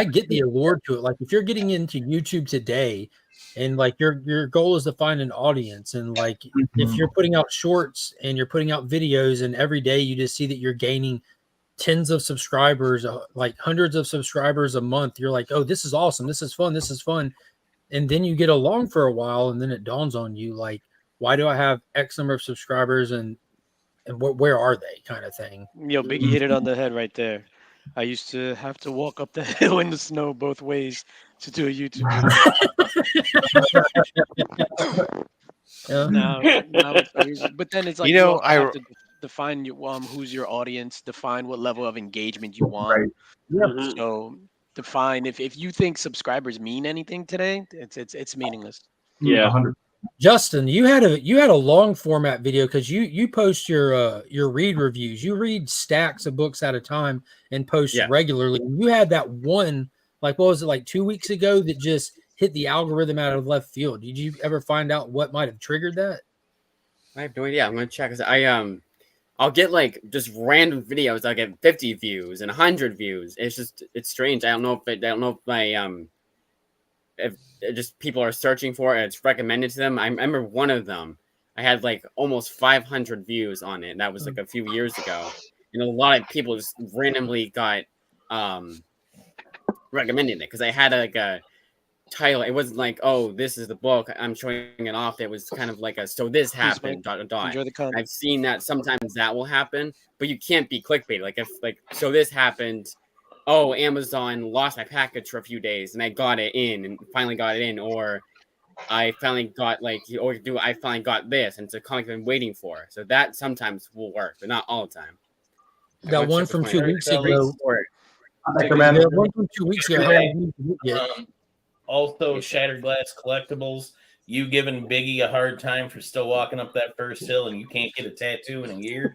get the allure to it. Like if you're getting into YouTube today and like your goal is to find an audience, and like if you're putting out shorts and you're putting out videos and every day you just see that you're gaining tens of subscribers, like hundreds of subscribers a month, you're like, oh, this is awesome. This is fun. And then you get along for a while and then it dawns on you like, why do I have X number of subscribers and where are they, kind of thing. Yo, Biggie hit it on the head right there. I used to have to walk up the hill in the snow both ways to do a YouTube video. Now it's, but then it's like I have to define who's your audience, define what level of engagement you want. Right. So define if you think subscribers mean anything today, it's meaningless. Yeah. 100%. Justin, you had a long format video because you post your read reviews. You read stacks of books at a time and post regularly. You had that one, like what was it, like 2 weeks ago, that just hit the algorithm out of left field. Did you ever find out what might have triggered that? I have no idea. I'm gonna check. I'll get like just random videos. I'll get 50 views and 100 views. It's strange. I don't know if my if just people are searching for it and it's recommended to them. I remember one of them, I had like almost 500 views on it. That was like a few years ago. And a lot of people just randomly got recommended it because I had like a title. It wasn't like, oh, this is the book, I'm showing it off. It was kind of like so this happened, ... Enjoy the content. I've seen that sometimes that will happen, but you can't be clickbait. Like if so this happened, oh, Amazon lost my package for a few days and I got it in and finally got it in, or I finally got I finally got this, and it's a comic I've been waiting for. So that sometimes will work, but not all the time. That one from 2 weeks ago. Recommend. One from 2 weeks ago. How many views did you get? Also, Shattered Glass Collectibles. You giving Biggie a hard time for still walking up that first hill and you can't get a tattoo in a year?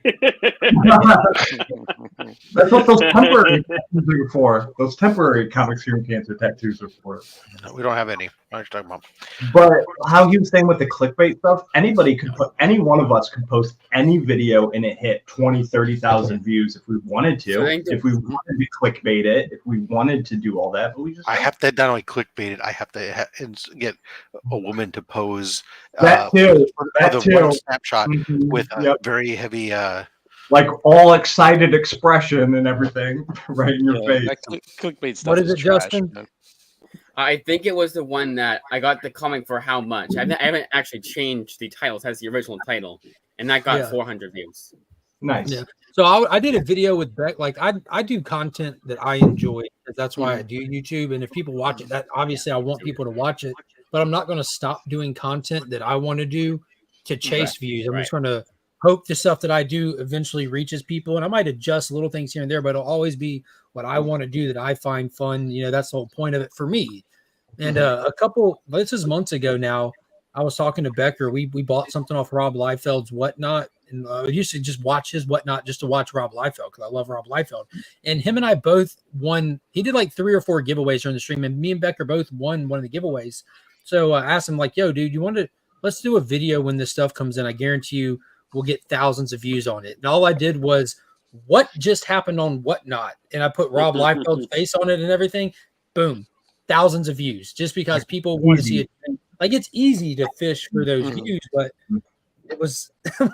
That's what those temporary tattoos are for. Those temporary comic serum cancer tattoos are for. No, we don't have any. What are you talking about? But how he was saying with the clickbait stuff, any one of us could post any video and it hit 20, 30,000 views if we wanted to. If we wanted to clickbait it, if we wanted to do all that, but we just I have to not only clickbait it, I have to get a woman to pose that too. One snapshot with a very heavy like all excited expression and everything right in your face. Clickbait stuff. What is it, trash, Justin? man. I think it was the one that I got the comic for how much. I haven't actually changed the title. It has the original title, and that got 400 views. Nice. Yeah. So I did a video with Beck. Like I do content that I enjoy, because that's why I do YouTube. And if people watch it, that obviously I want people to watch it. But I'm not going to stop doing content that I want to do to chase views. I'm just going to hope the stuff that I do eventually reaches people. And I might adjust little things here and there, but it'll always be what I want to do that I find fun. You know, that's the whole point of it for me. And this is months ago now, I was talking to Becker. We bought something off Rob Liefeld's Whatnot. And I used to just watch his Whatnot just to watch Rob Liefeld, because I love Rob Liefeld. And him and I both won. He did like 3 or 4 giveaways during the stream, and me and Becker both won one of the giveaways. So I asked him, like, yo, dude, you want to let's do a video when this stuff comes in. I guarantee you we'll get thousands of views on it. And all I did was, what just happened on Whatnot? And I put Rob Liefeld's face on it and everything. Boom. Thousands of views just because people want to see it. Like, it's easy to fish for those views, but it was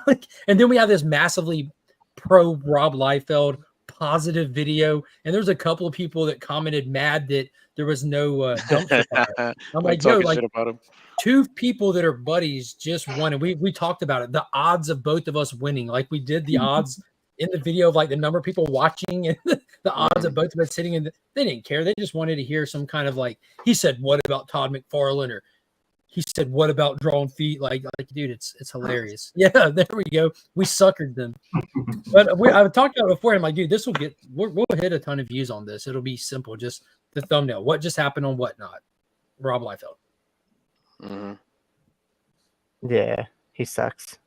like, and then we have this massively pro Rob Liefeld positive video. And there's a couple of people that commented mad that there was no dumpster fire. I'm like, yo, like, about him. two people that are buddies just won, and we talked about it. The odds of both of us winning, like we did the odds in the video of like the number of people watching and the odds of both of us sitting in. They didn't care. They just wanted to hear some kind of like, he said, "What about Todd McFarlane?" Or he said, "What about drawn feet?" Like dude, it's hilarious. Yeah, there we go. We suckered them. But I've talked about it before. I'm like, dude, this will get. We'll hit a ton of views on this. It'll be simple. Just the thumbnail. What just happened on Whatnot? Rob Liefeld. Yeah, he sucks.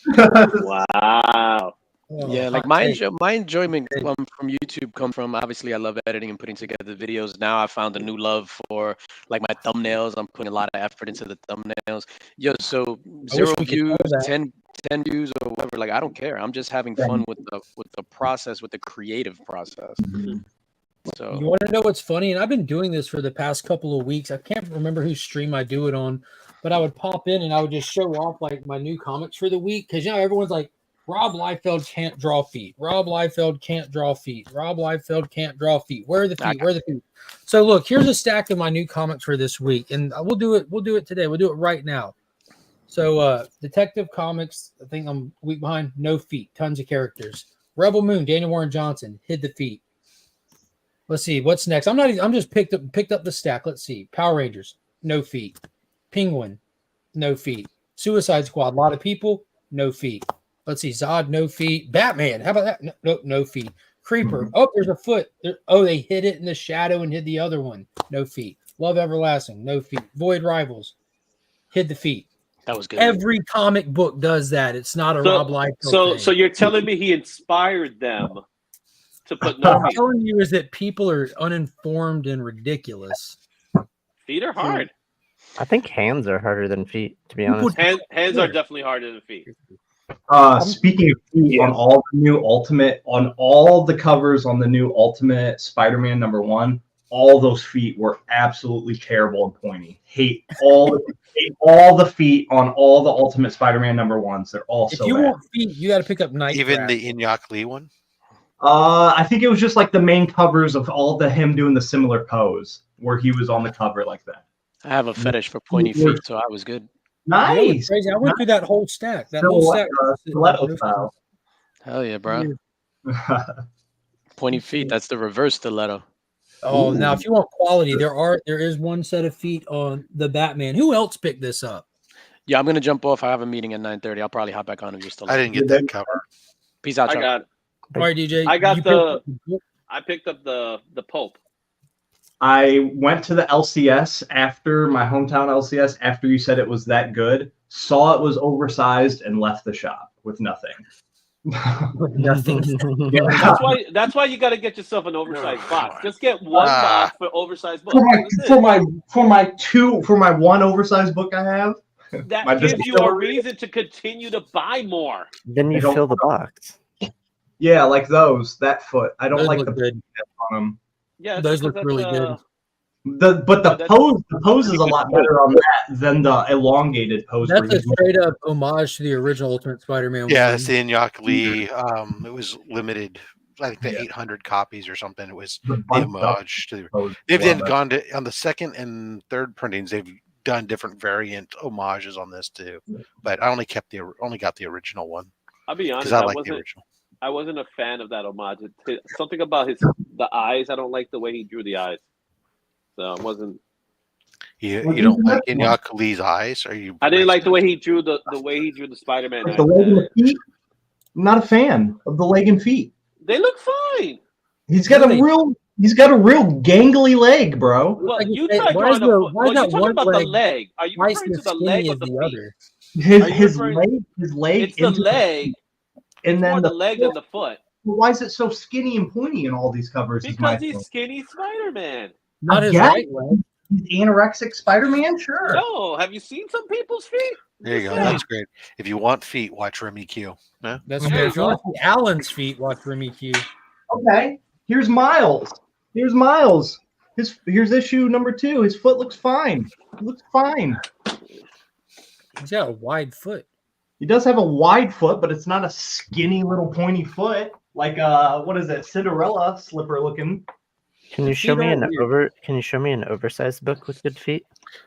Wow. Yeah, like my enjoyment from YouTube come from, obviously I love editing and putting together videos. Now I found a new love for like my thumbnails. I'm putting a lot of effort into the thumbnails. Yo, so 0 views, 10 views or whatever, like I don't care. I'm just having fun with the process, with the creative process. So you want to know what's funny? And I've been doing this for the past couple of weeks. I can't remember whose stream I do it on, but I would pop in and I would just show off like my new comics for the week, because everyone's like, Rob Liefeld can't draw feet. Rob Liefeld can't draw feet. Rob Liefeld can't draw feet. Where are the feet? Where are the feet? So look, here's a stack of my new comics for this week, and we'll do it. We'll do it today. We'll do it right now. So Detective Comics, I think I'm a week behind. No feet. Tons of characters. Rebel Moon, Daniel Warren Johnson, hid the feet. Let's see what's next. I'm just picked up the stack. Let's see. Power Rangers, no feet. Penguin, no feet. Suicide Squad, a lot of people, no feet. Let's see. Zod, no feet. Batman, how about that? No feet. Creeper, oh, there's a foot. They hid it in the shadow and hid the other one. No feet. Love Everlasting, no feet. Void Rivals, hid the feet. That was good. Every comic book does that. It's not a Rob Liefeld thing. So you're telling me he inspired them to put What no I'm feet? telling you is that people are uninformed and ridiculous. Feet are hard. I think hands are harder than feet, to be honest. Hands are definitely harder than feet. Speaking of feet, on all the new Ultimate, on all the covers on the new Ultimate Spider-Man #1, all those feet were absolutely terrible and pointy. Hate all the feet on all the Ultimate Spider-Man #1s. They're all If so you bad. want feet, you got to pick up Night. Even the Inyok Lee one. I think it was just like the main covers of all the him doing the similar pose where he was on the cover like that. I have a fetish for pointy feet, so I was good. Nice. Crazy. I went through that whole stack. Stiletto style. Hell yeah, bro. Pointy feet. That's the reverse stiletto. Oh, now if you want quality, there is one set of feet on the Batman. Who else picked this up? Yeah, I'm gonna jump off. I have a meeting at 9:30. I'll probably hop back on if you're still. I didn't get that cover. Peace out, I Chuck. got. All right, DJ. I got you I picked up the Pope. I went to the LCS after my hometown LCS after you said it was that good, saw it was oversized, and left the shop with nothing. Nothing. That's why you got to get yourself an oversized box. Just get one box for oversized books. For my one oversized book I have. That gives you a reason to continue to buy more. Then you fill the box. Yeah, like those. That foot. I don't Those like look the good. on them. Yeah, those look really good. The pose is a lot better on that than the elongated pose. That's a straight up homage to the original Ultimate Spider-Man. Yeah, it's the Inyok Lee. It was limited. I think the 800 copies or something. It was the homage to. They've then gone to on the second and third printings. They've done different variant homages on this too. But I only got the original one. I'll be honest. I like the original. I wasn't a fan of that homage. Something about the eyes. I don't like the way he drew the eyes. So I wasn't. You don't like Inyok Lee's eyes? Are you? I didn't like the way he drew the Spider-Man. The leg and the feet. I'm not a fan of the leg and feet. They look fine. He's got a real gangly leg, bro. Well, you tried drawing a foot. Well, you're talking about the leg. Are you referring to the leg or the feet? His leg. It's the leg. And then the leg and the foot. Why is it so skinny and pointy in all these covers? Because he's skinny Spider-Man. Not his right leg. He's anorexic Spider-Man? Sure. No, have you seen some people's feet? There you go. Just That's great. If you want feet, watch Remy Q. Yeah? That's There fair. you If you want go. to see Alan's feet, watch Remy Q. Okay. Here's Miles. Here's Miles. Here's issue number 2. His foot looks fine. He looks fine. He's got a wide foot. He does have a wide foot, but it's not a skinny little pointy foot like what is it, Cinderella slipper looking. Can you show me Can you show me an oversized book with good feet?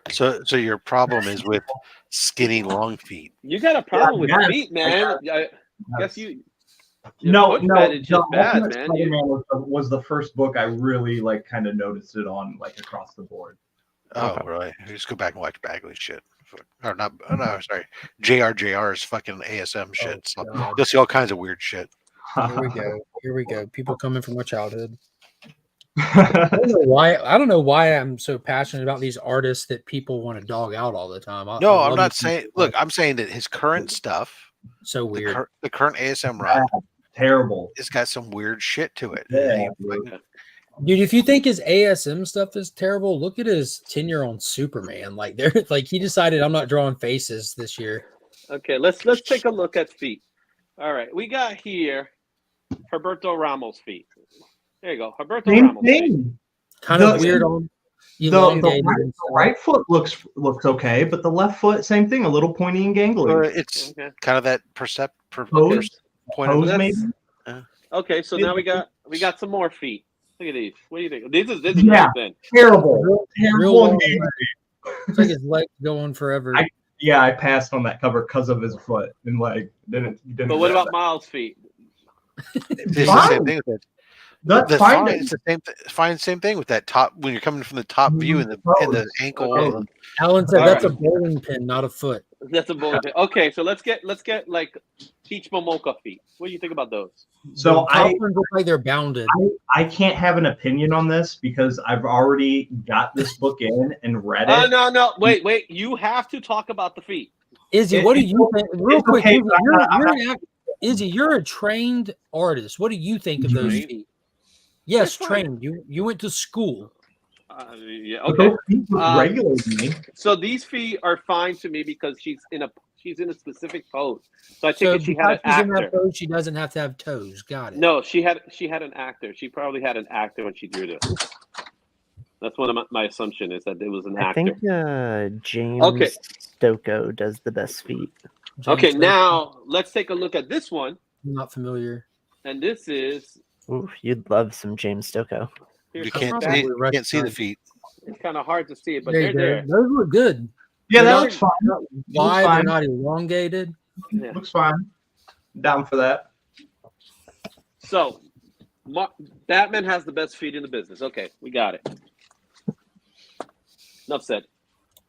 So your problem is with skinny long feet. You got a problem with yes. feet, man. I guess you. Your No, foot no, fetish is the bad, Ultimate man. Spider-Man was the first book I really like, kind of noticed it on like across the board. Oh, really? Just go back and watch Bagley shit. Or not? Oh, no, sorry. JRJR's fucking ASM shit. So God. you'll see all kinds of weird shit. Here we go. Here we go. People coming from my childhood. I don't know why I'm so passionate about these artists that people want to dog out all the time. No, I'm not saying. Look, I'm saying that his current stuff, so weird. The current ASM run, terrible. It's got some weird shit to it. Yeah, dude, if you think his ASM stuff is terrible, look at his tenure on Superman. Like they're like he decided I'm not drawing faces this year. Okay, let's take a look at feet. All right, we got here Humberto Ramos feet. There you go, Humberto Same Ramos feet. thing. Kind of weird on The right foot looks okay, but the left foot, same thing, a little pointy and gangly. It's kind of that Pose Let's- maybe. Okay, so now we got some more feet. Look at these. What do you think? This is Yeah, very thin. terrible. Real Terrible. long it's like his legs go on forever. I passed on that cover because of his foot and like didn't. But what about Miles' feet? It's the same thing with it. That's the fine. thigh, it's the same thing with that top when you're coming from the top view and the ankle. Okay. Alan said All that's right. a bowling pin, not a foot. That's a bowling pin. Okay, so let's get like Peach Momoka feet. What do you think about those? So The top ones look like they're bounded. I can't have an opinion on this because I've already got this book in and read it. No, wait. You have to talk about the feet. Izzy, what do you think? Real quick, okay, Izzy, you're a trained artist. What do you think of those feet? Yes, trained. You went to school. Yeah. But Okay. those feet look regular to me. So these feet are fine to me because she's in a specific pose. So I think she had an because she's in that actor. pose, she doesn't have to have toes. Got it. No, she had an actor. She probably had an actor when she drew this. That's one of my assumption is that it was an I actor. think James Okay. Stocco does the best feet. Okay, now let's take a look at this one. I'm not familiar. And this is Ooh, you'd love some James Stocco. You can't see the feet. It's kind of hard to see it, but There you they're go. there. Those look good. Yeah, They're that not- looks fine. not wide, they're not elongated. Yeah. Looks fine. Down for that. So, Batman has the best feet in the business. Okay, we got it. Enough said.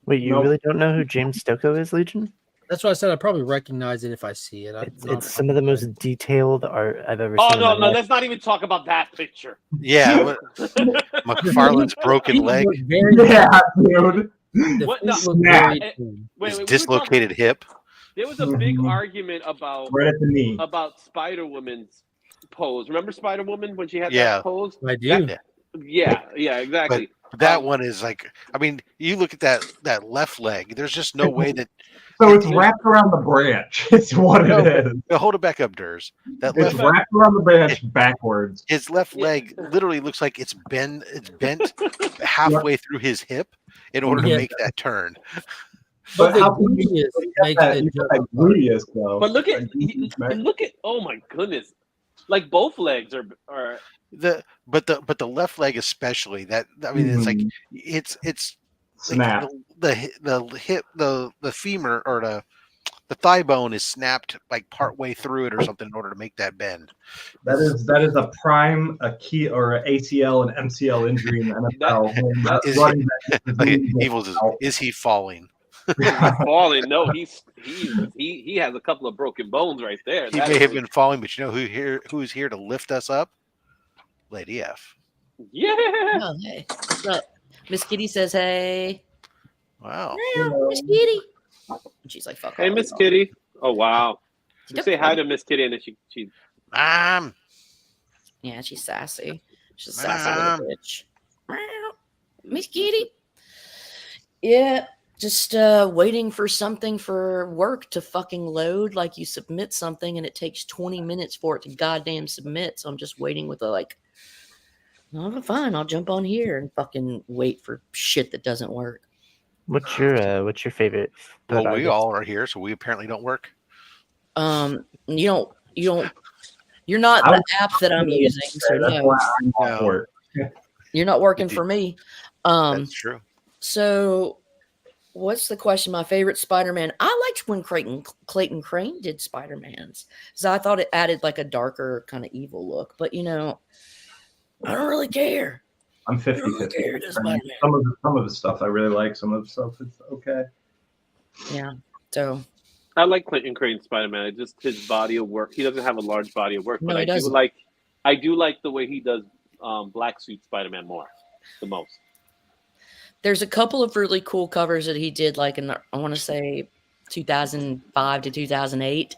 Wait, you really don't know who James Stocco is, Legion? That's why I said I probably recognize it if I see it. It's some of the most detailed art I've ever Oh seen. no, in my life. let's not even talk about that picture. Yeah, McFarlane's broken leg, Yeah, dude. What? No, Snap. his dislocated hip. There was a big argument about Right at the knee. about Spider Woman's pose. Remember Spider Woman when she had Yeah. that pose? I do. Yeah, exactly. But that one is like, I mean, you look at that left leg. There's just no way that. So it's wrapped around the branch. It's what it is. Hold it back up, Durs. That It's left wrapped around the branch backwards. his left leg literally looks like it's bent halfway through his hip in order to Yeah. make that turn. But the how can you gluteus get makes that, it you got that gluteus though? But look at That look at oh my goodness. Like both legs are But the left leg especially, that I mean, it's like it's like snap. the hip, the femur or the thigh bone is snapped like part way through it or something in order to make that bend. That is a key or an ACL and MCL injury in the NFL. When Is running back is Like, losing Evils is he falling? falling. No, he has a couple of broken bones right there. He That may is- have been falling, but you know who's here to lift us up? Lady F. Yeah. Oh, hey. What's up? Miss Kitty says, hey. Wow. Miss Kitty. And she's like, fuck Hey, off. Miss Kitty. Oh wow. She Say took hi one. to Miss Kitty, and then she Yeah, she's sassy. She's a sassy little bitch. Miss Kitty. Yeah, just waiting for something for work to fucking load. Like you submit something and it takes 20 minutes for it to goddamn submit. So I'm just waiting with oh, fine, I'll jump on here and fucking wait for shit that doesn't work. What's your favorite? Well, I we guess- all are here, so we apparently don't work. You don't. You're not the app that I'm using, so That's no. why I'm not No. work. You're not working for me. That's true. So what's the question? My favorite Spider-Man. I liked when Clayton Crane did Spider-Man's because I thought it added like a darker kind of evil look. But I don't really care. I'm 50-50. Some of the stuff I really like. Some of the stuff it's okay. Yeah. So I like Clinton Crane's Spider-Man. Just his body of work. He doesn't have a large body of work, No, but he doesn't. I do like the way he does black suit Spider-Man the most. there's a couple of really cool covers that he did, like in I want to say 2005 to 2008,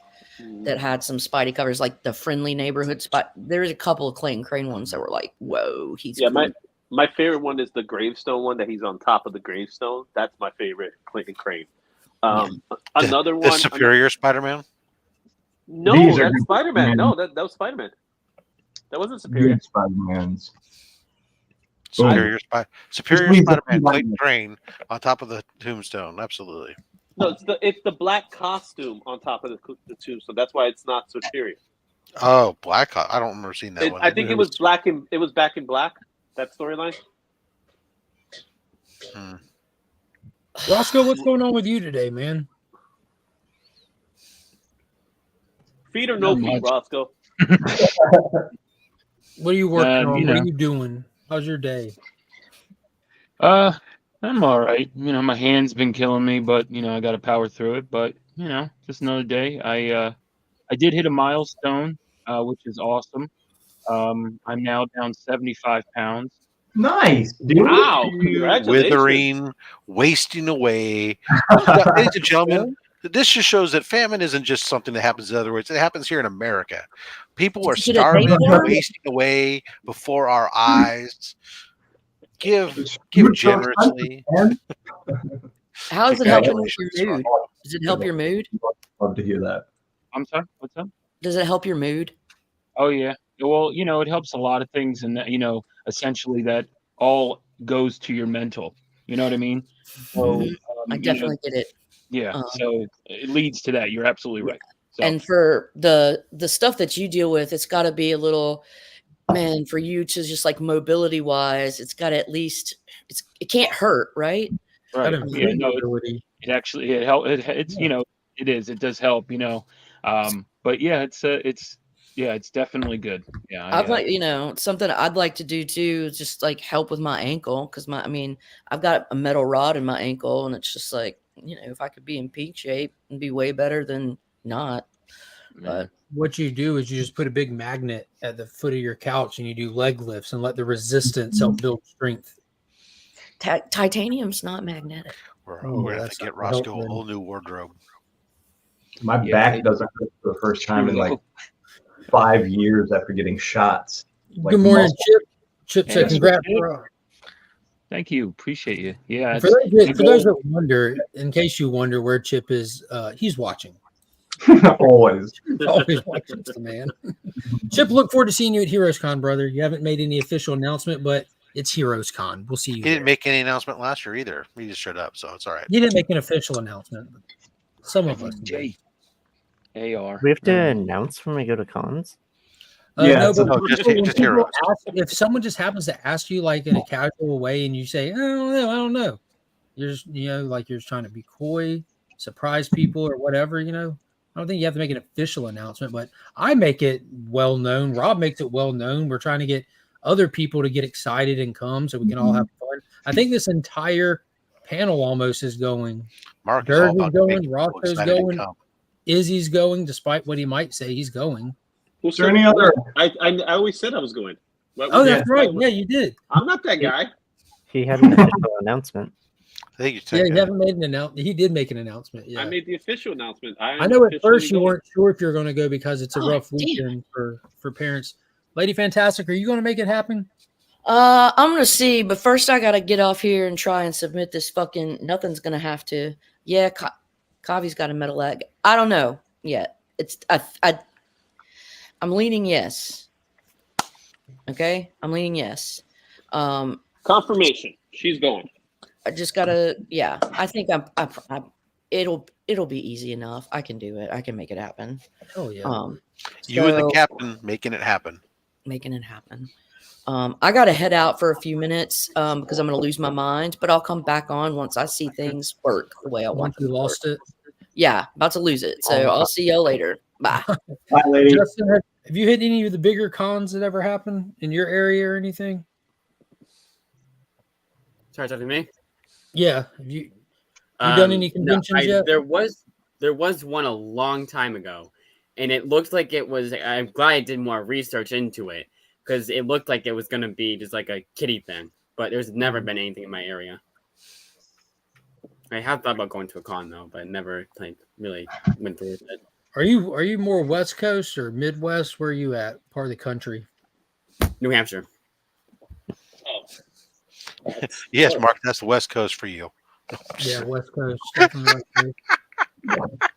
that had some Spidey covers, like the Friendly Neighborhood Spot. There's a couple of Clayton Crane ones that were like, whoa, he's cool. My favorite one is the gravestone one that he's on top of the gravestone. That's my favorite Clinton Crane. Another one, the Superior Spider-Man. No, that's Spider-Man. No, that was Spider-Man. That wasn't Superior. Good Spider-Mans. Superior Spider-Man, Clayton Crane on top of the tombstone. Absolutely. No, it's the black costume on top of the tombstone. That's why it's not Superior. Oh, Black. I don't remember seeing that one. I think it was Back in Black. That storyline. Roscoe, what's going on with you today, man? Feet or no feet, Roscoe? What are you working on? you What know. are you doing? How's your day? I'm all right. My hand's been killing me, but I got to power through it. But just another day. I did hit a milestone, which is awesome. I'm now down 75 pounds. Nice, dude. Wow, congratulations. Withering, wasting away. Ladies and gentlemen, this just shows that famine isn't just something that happens in other words. It happens here in America. People are starving and wasting away before our eyes. Give generously. How is it helping with your mood? Does it help your mood? Love to hear that. I'm sorry. What's up? Does it help your mood? Oh yeah. Well, it helps a lot of things, and essentially that all goes to your mental. You know what I mean? So I definitely get it. Yeah. So it leads to that. You're absolutely right. So. And for the stuff that you deal with, it's got to be a little, man, for you to just like mobility wise, it's got to at least it can't hurt, right? Right. Yeah, no, it actually it help. It's it is. It does help. But yeah, it's definitely good. Yeah. I'd like something I'd like to do too is just like help with my ankle because I've got a metal rod in my ankle and it's just like if I could be in peak shape and be way better than not. But what you do is you just put a big magnet at the foot of your couch and you do leg lifts and let the resistance help build strength. Titanium's not magnetic. We're going to have to get Roscoe a whole new wardrobe. My back doesn't hurt for the first time in like 5 years after getting shots. Like Good morning, Chip. Chip said, "Congrats, bro." Thank you. Appreciate you. Yeah. For those that wonder, in case you wonder where Chip is, he's watching. Always watching the man. Chip, look forward to seeing you at Heroes Con, brother. You haven't made any official announcement, but it's Heroes Con. We'll see you. He didn't make any announcement last year either. He just showed up, so it's all right. He didn't make an official announcement. But some of us did. AR. We have to announce when we go to cons. No, but just when Heroes. people ask, if someone just happens to ask you like in a casual way, and you say, "I don't know," you're just like you're just trying to be coy, surprise people, or whatever. I don't think you have to make an official announcement, but I make it well known. Rob makes it well known. We're trying to get other people to get excited and come so we can all have fun. I think this entire panel almost is going. Mark Dirk is is going. Roscoe's going. Izzy's going, despite what he might say. He's going. Is there any other? I always said I was going. That's right. Yeah, you did. I'm not that guy. He had an official announcement. I think he haven't made an announcement. He did make an announcement. Yeah, I made the official announcement. I know at first you weren't sure if you're going to go because it's a rough weekend for parents. Lady Fantastic, are you going to make it happen? I'm gonna see, but first I gotta get off here and try and submit this fucking. Nothing's gonna have to. Yeah, Kavi's got a metal egg. I don't know yet. I'm leaning yes. Okay, I'm leaning yes. Confirmation. She's going. I just gotta. Yeah, I think it'll be easy enough. I can do it. I can make it happen. Oh yeah. You and the So- captain making it happen. Making it happen. I got to head out for a few minutes because I'm going to lose my mind, but I'll come back on once I see things work the way I want Once them you to lost work. it. Yeah, about to lose it. So I'll see y'all later. Bye. Bye, lady. Justin, have you hit any of the bigger cons that ever happened in your area or anything? Sorry, talking to me. Yeah. Have you done any conventions yet? There was one a long time ago, and it looked like it was. I'm glad I did more research into it because it looked like it was going to be just like a kiddie thing. But there's never been anything in my area. I have thought about going to a con though, but never like really went through with it. Are you more West Coast or Midwest? Where are you at? Part of the country? New Hampshire. Yes, Mark, that's the West Coast for you. Yeah, West Coast. Definitely West Coast.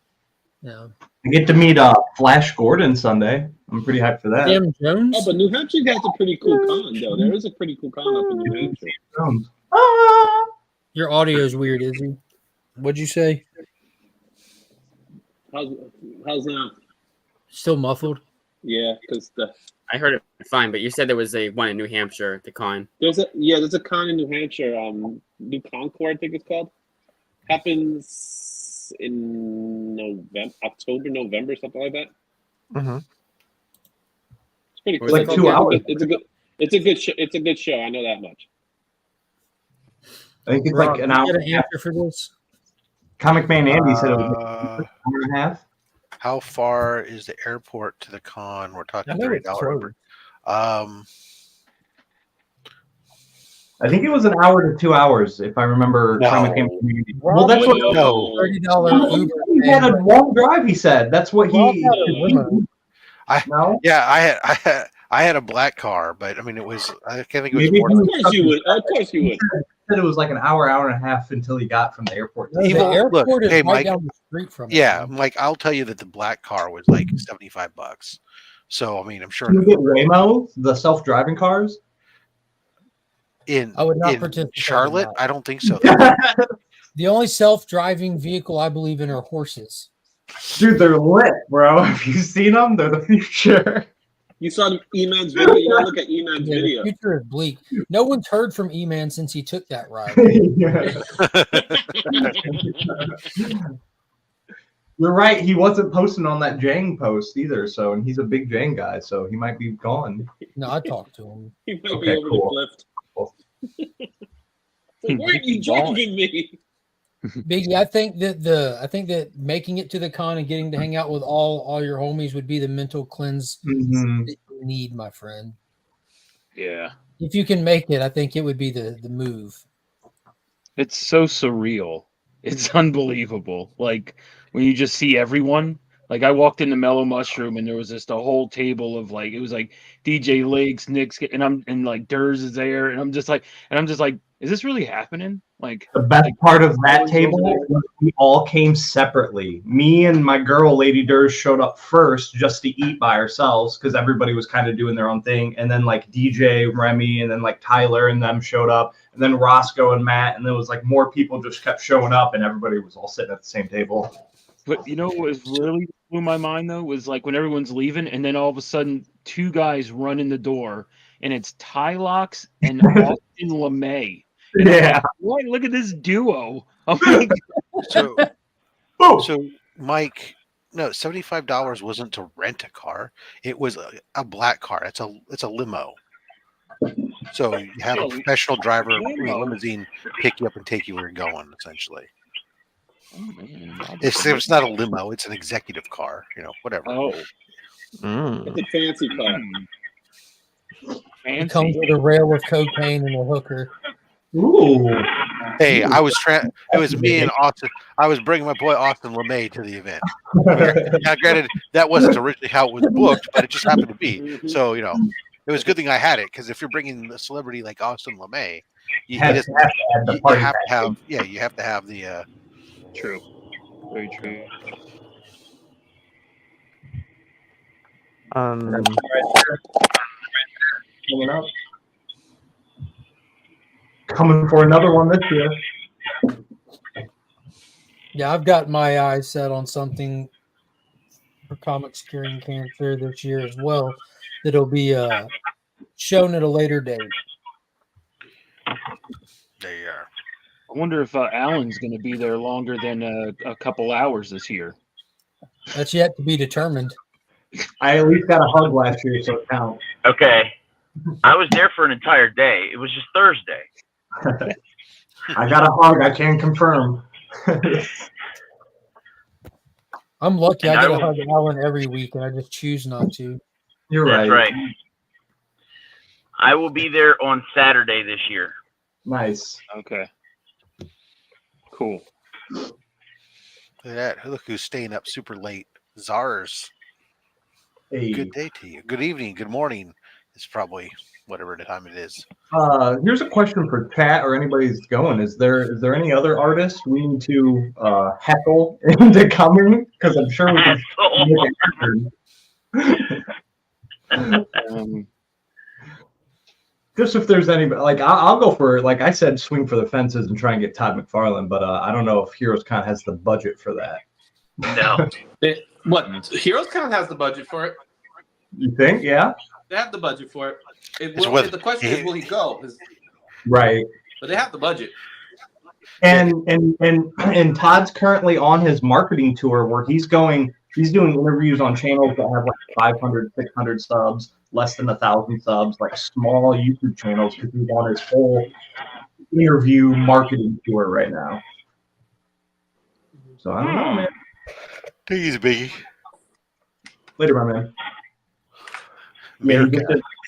Yeah. I get to meet Flash Gordon Sunday. I'm pretty hyped for that. Jim Jones. Oh, but New Hampshire has a pretty cool con, though. There is a pretty cool con up in New Hampshire. Jones. Your audio is weird, Izzy. What'd you say? How's that? Still muffled. Yeah, because I heard it fine, but you said there was a one in New Hampshire, the con. there's a con in New Hampshire. New Concord, I think it's called. Happens in October, November, something like that. Mm-hmm. It's pretty cool. Like 2 hours. It's a good show. It's a good show. I know that much. I think it's Rob, like an you hour. got an answer for this? Comic Man Andy said it was like an hour and a half. How far is the airport to the con? We're talking I know it's $30. I think it was an hour to 2 hours, if I remember. No. Comic Man Community. Well, that's what. No. $30 Uber. He had a long drive. He said that's what Rob he. had a limo. No. Yeah, I had a black car, but I mean it was. I think it was Maybe more. he Of course you would. Of course you would. said it was like an hour and a half until he got from the airport. No, the Evil- airport look, is hey, right Mike. down the street from it. Yeah, Mike, I'll tell you that the black car was like $75. So I mean, I'm sure Can you get Waymo, the self-driving cars? in I would not in participate in Charlotte, that. I don't think so. The only self-driving vehicle I believe in are horses. Dude, they're lit, bro. Have you seen them? They're the future. You saw Eman's video. You gotta look at Eman's Yeah, the video. future is bleak. No one's heard from E-Man since he took that ride. You're right. He wasn't posting on that Jang post either. So, and he's a big Jang guy, so he might be gone. No, I talked to him. He might Okay, be over cool. the cliff. So why are you joking me? Biggie, I think that making it to the con and getting to hang out with all your homies would be the mental cleanse Mhm. that you need, my friend. Yeah. If you can make it, I think it would be the move. It's so surreal. It's unbelievable. Like when you just see everyone. Like I walked into Mellow Mushroom and there was just a whole table of like it was like DJ Legs, Nick's, and like Durs is there, and I'm just like, is this really happening? Like The best part of that always table over there. was we all came separately. Me and my girl, Lady Durs, showed up first just to eat by ourselves because everybody was kind of doing their own thing. And then like DJ, Remy, and then like Tyler and them showed up. And then Roscoe and Matt. And there was like more people just kept showing up and everybody was all sitting at the same table. But you know what was really blew my mind though was like when everyone's leaving, and then all of a sudden two guys run in the door, and it's Tylox and Austin LeMay. And I'm Yeah. like, what? Look at this duo. I'm like, So, so Mike, no, $75 wasn't to rent a car. It was a black car. It's a limo. So you have a professional driver in a limousine pick you up and take you where you're going, essentially. oh, man, It's not a limo. It's an executive car. You know, whatever. oh, It's a fancy car. It comes with a rail of cocaine and a hooker. Ooh. Hey, it was me and Austin. I was bringing my boy Austin LeMay to the event. Now, granted, that wasn't originally how it was booked, but it just happened to be. So, you know, It was a good thing I had it because if you're bringing a celebrity like Austin LeMay, you Have just to add the you party have to pack. have you have to have the True. Very true. Coming up. Coming for another one this year. Yeah, I've got my eyes set on something for comics curing cancer this year as well. That'll be shown at a later date. There you are. I wonder if Alan's going to be there longer than a couple hours this year. That's yet to be determined. I at least got a hug last year, so it counts. Okay. I was there for an entire day. It was just Thursday. I got a hug. I can confirm. I'm lucky. And I I get a will- hug Alan every week, and I just choose not to. You're That's right. right. I will be there on Saturday this year. Nice. Okay. Cool. Look at that. Look who's staying up super late. Zars. Hey. Good day to you. Good evening. Good morning. It's probably whatever the time it is. Here's a question for chat or anybody who's going. Is there any other artists we need to heckle into coming? Because I'm sure we can make it happen. Just if there's any, like, I'll go for, like I said, swing for the fences and try and get Todd McFarlane, but I don't know if HeroesCon has the budget for that. No. What? HeroesCon has the budget for it. You think? Yeah. They have the budget for it. The question is, will he go? Right. But they have the budget. And Todd's currently on his marketing tour where he's doing interviews on channels that have like 500, 600 subs, less than 1,000 subs, like small YouTube channels, because he's on his whole interview marketing tour right now. So I don't know, man. Take it easy, Biggie. Later, my man. Miracle.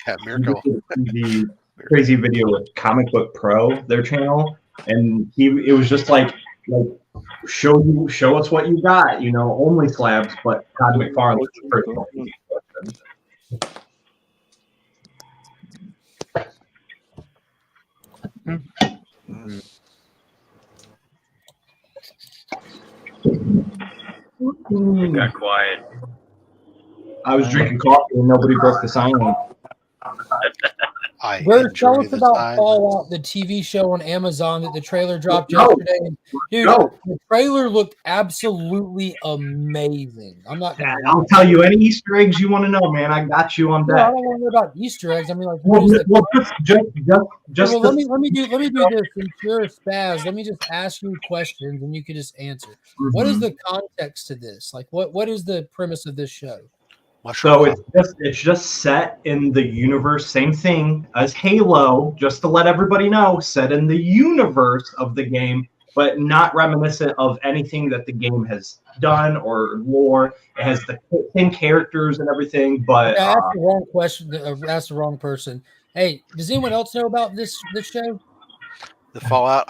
Yeah, Miracle. The crazy video with Comic Book Pro, their channel, and it was just like show us what you got, only slabs, but Todd McFarlane's personal. It got quiet. I was drinking coffee and nobody broke the silence. Bert, tell us about Fallout, the TV show on Amazon that the trailer dropped yesterday. Dude, the trailer looked absolutely amazing. I'm not gonna I'll tell you any Easter eggs you want to know, man. I got you on No, that. I don't want to know about Easter eggs. I mean, like, what is it? Let me do this. Since you're a spaz, let me just ask you questions and you can just answer. What is the context to this? Like, what is the premise of this show? So it's just set in the universe, same thing as Halo, just to let everybody know, set in the universe of the game, but not reminiscent of anything that the game has done or lore. It has the same characters and everything, but I asked the wrong question. Asked the wrong person. Hey, does anyone else know about this show? The Fallout.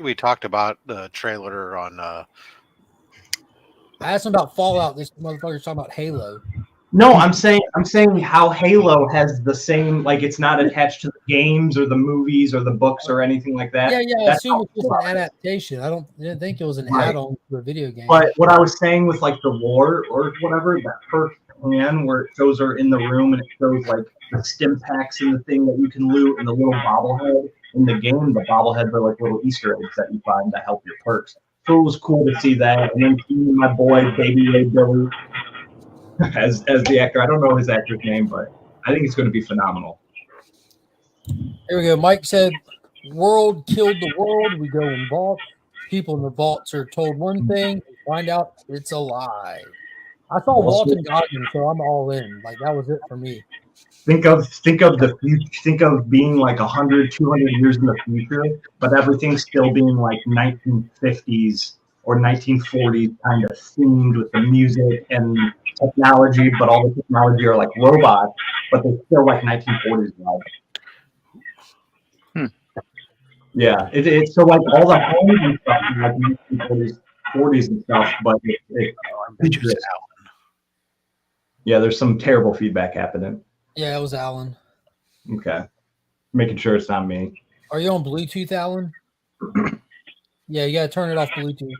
We talked about the trailer on. I asked him about Fallout. This motherfucker's talking about Halo. no, I'm saying how Halo has the same, like it's not attached to the games or the movies or the books or anything like that. Yeah, I That's assume how it's just an adaptation. I didn't think it was an Right. add-on to a video game. But what I was saying with like the lore or whatever, that first pan where it shows her in the room and it shows like the stim packs and the thing that you can loot and the little bobblehead in the game, the bobbleheads are like little Easter eggs that you find that help your perks. So it was cool to see that. And then seeing my boy Baby Ray Billy as the actor. I don't know his actor's name, but I think it's going to be phenomenal. Here we go. Mike said, "World killed the world. We go in vaults. People in the vaults are told one thing, and find out it's a lie." I saw Walton Goggins, so I'm all in. Like that was it for me. Think of the future. Think of being like 100, 200 years in the future, but everything still being like 1950s or 1940s kind of themed with the music and technology, but all the technology are like robots, but they're still like 1940s vibe. Yeah, it's so like all the homes and stuff in like 1940s, 40s and stuff, but yeah, there's some terrible feedback happening. Yeah, it was Alan. Okay. Making sure it's not me. Are you on Bluetooth, Alan? Yeah, you gotta turn it off Bluetooth.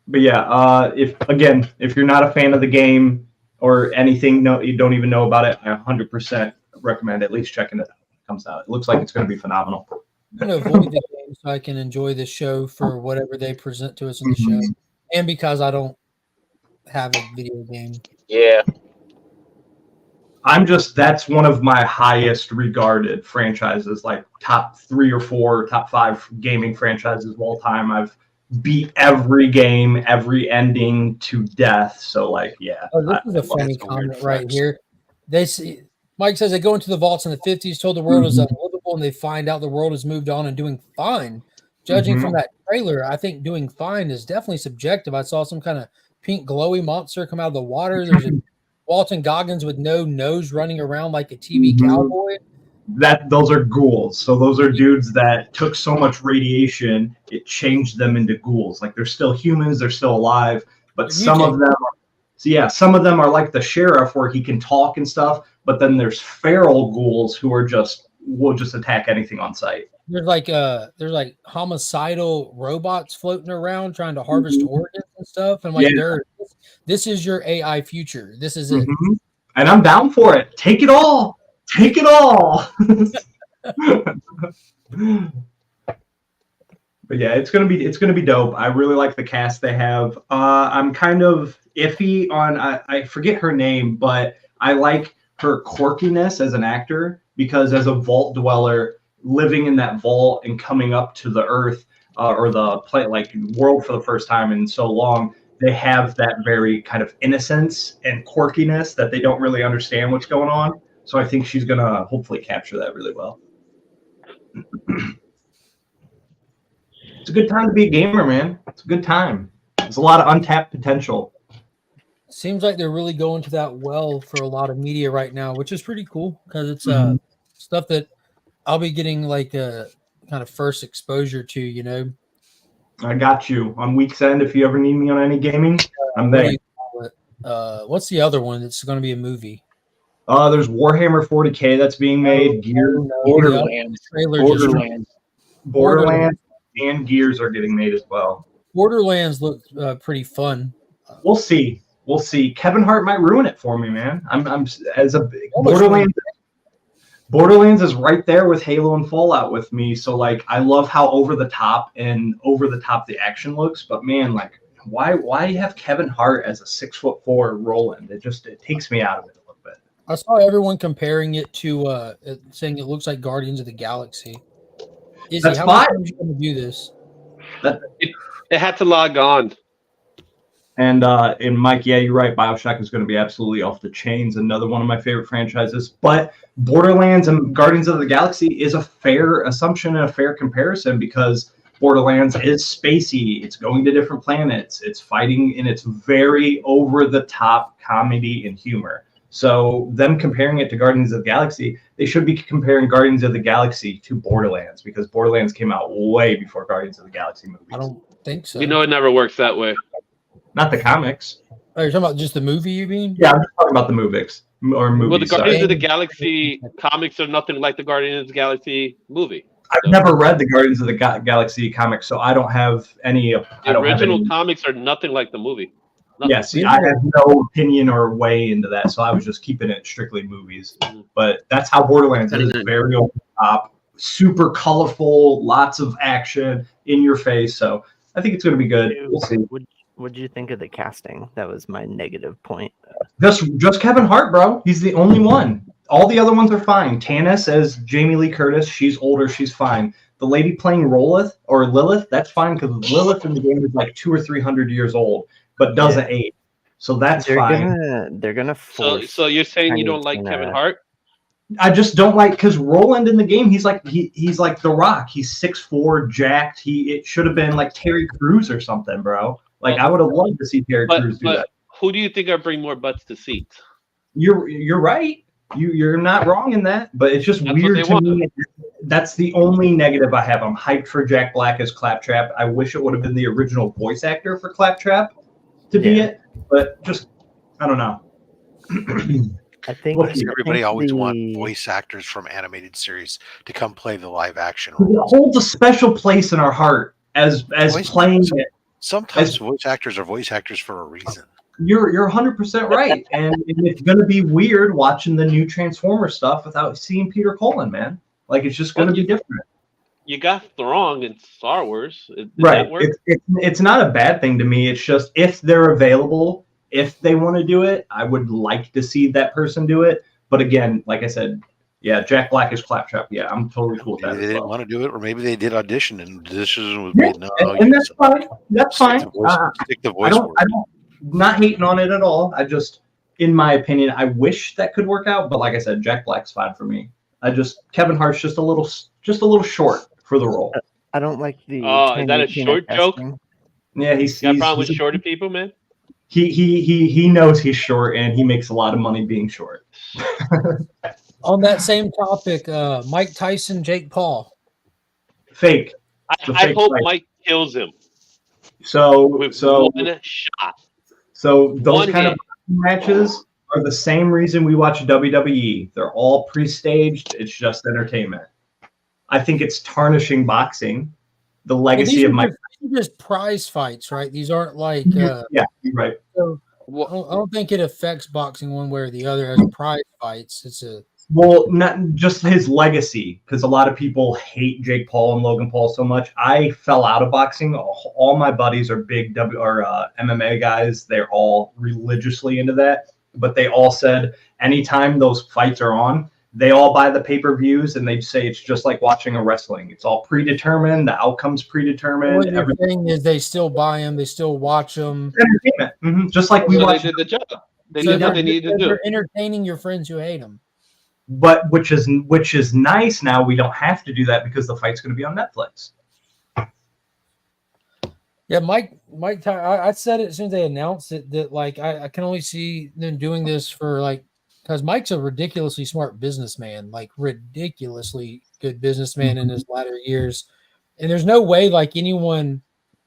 But yeah, if you're not a fan of the game or anything, no, you don't even know about it, I 100% recommend at least checking it out when it comes out. It looks like it's going to be phenomenal. I'm gonna avoid the game so I can enjoy the show for whatever they present to us in the show, and because I don't have a video game. Yeah. That's one of my highest regarded franchises, like top 3 or 4, top 5 gaming franchises of all time. I've beat every game, every ending to death. So like, yeah. Oh, this is a funny comment right here. They see Mike says they go into the vaults in the 50s, told the world is unlivable, and they find out the world has moved on and doing fine. Judging from that trailer, I think doing fine is definitely subjective. I saw some kind of pink glowy monster come out of the water. There's a Walton Goggins with no nose running around like a TV cowboy. Those are ghouls. So those are dudes that took so much radiation, it changed them into ghouls. Like they're still humans, they're still alive, but some of them are like the sheriff where he can talk and stuff, but then there's feral ghouls who will just attack anything on sight. There's like homicidal robots floating around trying to harvest organs and stuff. And like this is your AI future. This is it. And I'm down for it. Take it all. Take it all. But yeah, it's gonna be dope. I really like the cast they have. I'm kind of iffy on I forget her name, but I like her quirkiness as an actor because as a vault dweller living in that vault and coming up to the earth or the world for the first time in so long, they have that very kind of innocence and quirkiness that they don't really understand what's going on. So I think she's gonna hopefully capture that really well. It's a good time to be a gamer, man. It's a good time. There's a lot of untapped potential. Seems like they're really going to that well for a lot of media right now, which is pretty cool because it's stuff that I'll be getting like a kind of first exposure to, you know. I got you on week's end. If you ever need me on any gaming, I'm there. What's the other one that's going to be a movie? There's Warhammer 40K that's being made. Borderlands and Gears are getting made as well. Borderlands look pretty fun. We'll see. Kevin Hart might ruin it for me, man. I'm as a big Borderlands is right there with Halo and Fallout with me. So like, I love how over the top the action looks. But man, like, why have Kevin Hart as a 6'4" Roland? It takes me out of it a little bit. I saw everyone comparing it to saying it looks like Guardians of the Galaxy. That's how fine. are you going to do this? It had to log on. And Mike, yeah, you're right. BioShock is going to be absolutely off the chains. Another one of my favorite franchises. But Borderlands and Guardians of the Galaxy is a fair assumption and a fair comparison because Borderlands is spacey. It's going to different planets. It's fighting, and it's very over-the-top comedy and humor. So them comparing it to Guardians of the Galaxy, they should be comparing Guardians of the Galaxy to Borderlands because Borderlands came out way before Guardians of the Galaxy movies. I don't think so. You know, it never works that way. Not the comics. Oh, you're talking about just the movie, you mean? Yeah, I'm just talking about the movies. Or movies. Well, the Guardians of the Galaxy comics are nothing like the Guardians of the Galaxy movie. I've never read the Guardians of the Galaxy comics, so I don't have any. The original comics are nothing like the movie. Nothing. Yeah, see, I have no opinion or way into that, so I was just keeping it strictly movies. But that's how Borderlands is. Very over the top, super colorful, lots of action, in your face. So I think it's going to be good. We'll see. What did you think of the casting? That was my negative point. Just Kevin Hart, bro. He's the only one. All the other ones are fine. Tanis as Jamie Lee Curtis, she's older, she's fine. The lady playing Lilith, that's fine because Lilith in the game is like 200 or 300 years old, but doesn't age. So that's fine. They're gonna force. So you're saying you don't like Kevin Hart? I just don't like because Roland in the game, he's like The Rock. He's 6'4", jacked. It should have been like Terry Crews or something, bro. Like I would have loved to see Terry Crews do that. Who do you think are bring more butts to seats? You're right. You're not wrong in that, but it's just weird to me. That's the only negative I have. I'm hyped for Jack Black as Claptrap. I wish it would have been the original voice actor for Claptrap to be it, but just I don't know. I think Look, Everybody always wants voice actors from animated series to come play the live action it roles. holds a special place in our heart as playing it. Sometimes voice actors are voice actors for a reason. You're 100% right, and it's gonna be weird watching the new Transformer stuff without seeing Peter Cullen, man. Like it's just gonna be different. You got Throng in Star Wars. Did Right. that work? It's not a bad thing to me. It's just if they're available, if they want to do it, I would like to see that person do it. But again, like I said, yeah, Jack Black is Claptrap. Yeah, I'm totally cool with that. Maybe they as didn't well. want to do it, or maybe they did audition and the decision was Yeah, made. No, and that's fine. That's fine. Stick to voice work. I don't not hating on it at all. I just, in my opinion, I wish that could work out. But like I said, Jack Black's fine for me. Kevin Hart's just a little short for the role. I don't like the. Is that a short joke? Yeah, he's got a problem with shorter people, man. He knows he's short and he makes a lot of money being short. On that same topic, Mike Tyson, Jake Paul. Fake. I hope Mike kills him. With one shot. So those One kind hit. of matches are the same reason we watch WWE. They're all pre-staged. It's just entertainment. I think it's tarnishing boxing, the legacy of Mike. These are just prize fights, right? These aren't like Yeah, you're right. So I don't think it affects boxing one way or the other as prize fights. It's a Well, not just his legacy, because a lot of people hate Jake Paul and Logan Paul so much. I fell out of boxing. All my buddies are big MMA guys. They're all religiously into that. But they all said anytime those fights are on, they all buy the pay-per-views and they say it's just like watching a wrestling. It's all predetermined. The outcome's predetermined. what you're saying is they still buy them, they still watch them. Entertainment. Just like we So watch. they did the job. They did what they needed to do. They're entertaining your friends who hate them. But which is nice now. We don't have to do that because the fight's going to be on Netflix. Yeah, Mike, I said it as soon as they announced it that like I can only see them doing this for like because Mike's a ridiculously smart businessman, like ridiculously good businessman in his latter years, and there's no way like anyone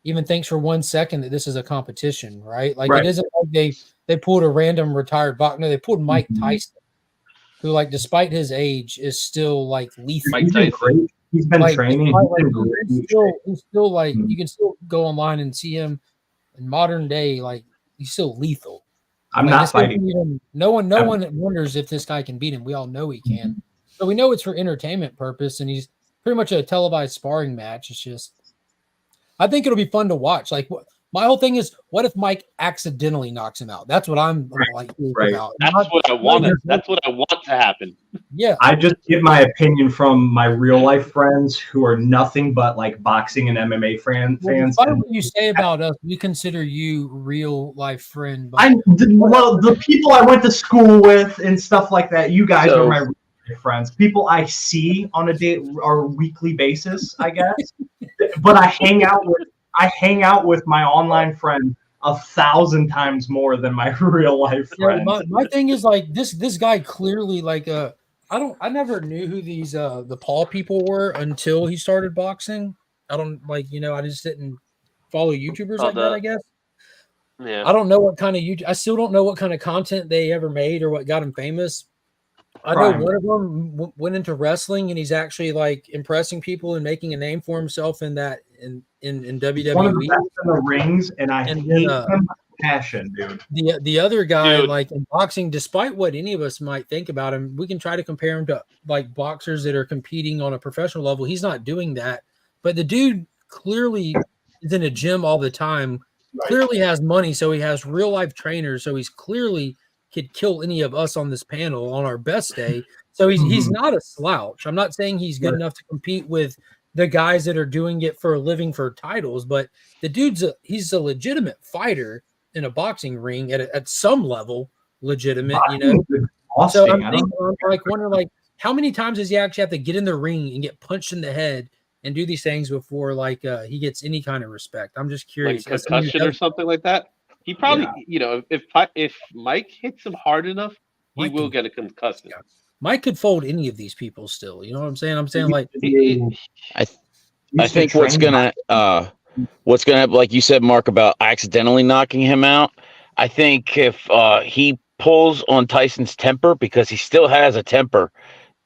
even thinks for 1 second that this is a competition, right? Like it isn't like they pulled a random retired boxer. No, they pulled Mike Tyson, who like despite his age is still like lethal. Mike Tyson. He's been training. He's still like you can still go online and see him in modern day. Like he's still lethal. I'm not fighting. No one wonders if this guy can beat him. We all know he can. So we know it's for entertainment purpose, and he's pretty much a televised sparring match. It's just, I think it'll be fun to watch. Like my whole thing is, what if Mike accidentally knocks him out? That's what I'm like about. That's what I wanted. That's what I want to happen. Yeah. I just give my opinion from my real life friends who are nothing but like boxing and MMA fans. Despite what you say about us, we consider you real life friend. The people I went to school with and stuff like that. You guys are my real life friends. People I see on a weekly basis, I guess. But I hang out with my online friend 1,000 times more than my real life friends. My thing is like this guy clearly like I never knew who these the Paul people were until he started boxing. I don't like I just didn't follow YouTubers like that, I guess. Yeah. I don't know what kind of I still don't know what kind of content they ever made or what got him famous. I know one of them went into wrestling and he's actually like impressing people and making a name for himself in that in WWE. One of the best in the rings, and I hate him with passion, dude. The other guy, like in boxing, despite what any of us might think about him, we can try to compare him to like boxers that are competing on a professional level. He's not doing that, but the dude clearly is in a gym all the time. Clearly has money, so he has real life trainers. So he's clearly could kill any of us on this panel on our best day. So he's not a slouch. I'm not saying he's good enough to compete with the guys that are doing it for a living for titles, but the dude's he's a legitimate fighter in a boxing ring at some level, legitimate, So I'm wondering like how many times does he actually have to get in the ring and get punched in the head and do these things before like he gets any kind of respect? I'm just curious. Like concussion or something like that. He probably, if Mike hits him hard enough, he will get a concussion. Mike could fold any of these people still. You know what I'm saying? I'm saying like I think what's gonna like you said, Mark, about accidentally knocking him out. I think if he pulls on Tyson's temper, because he still has a temper,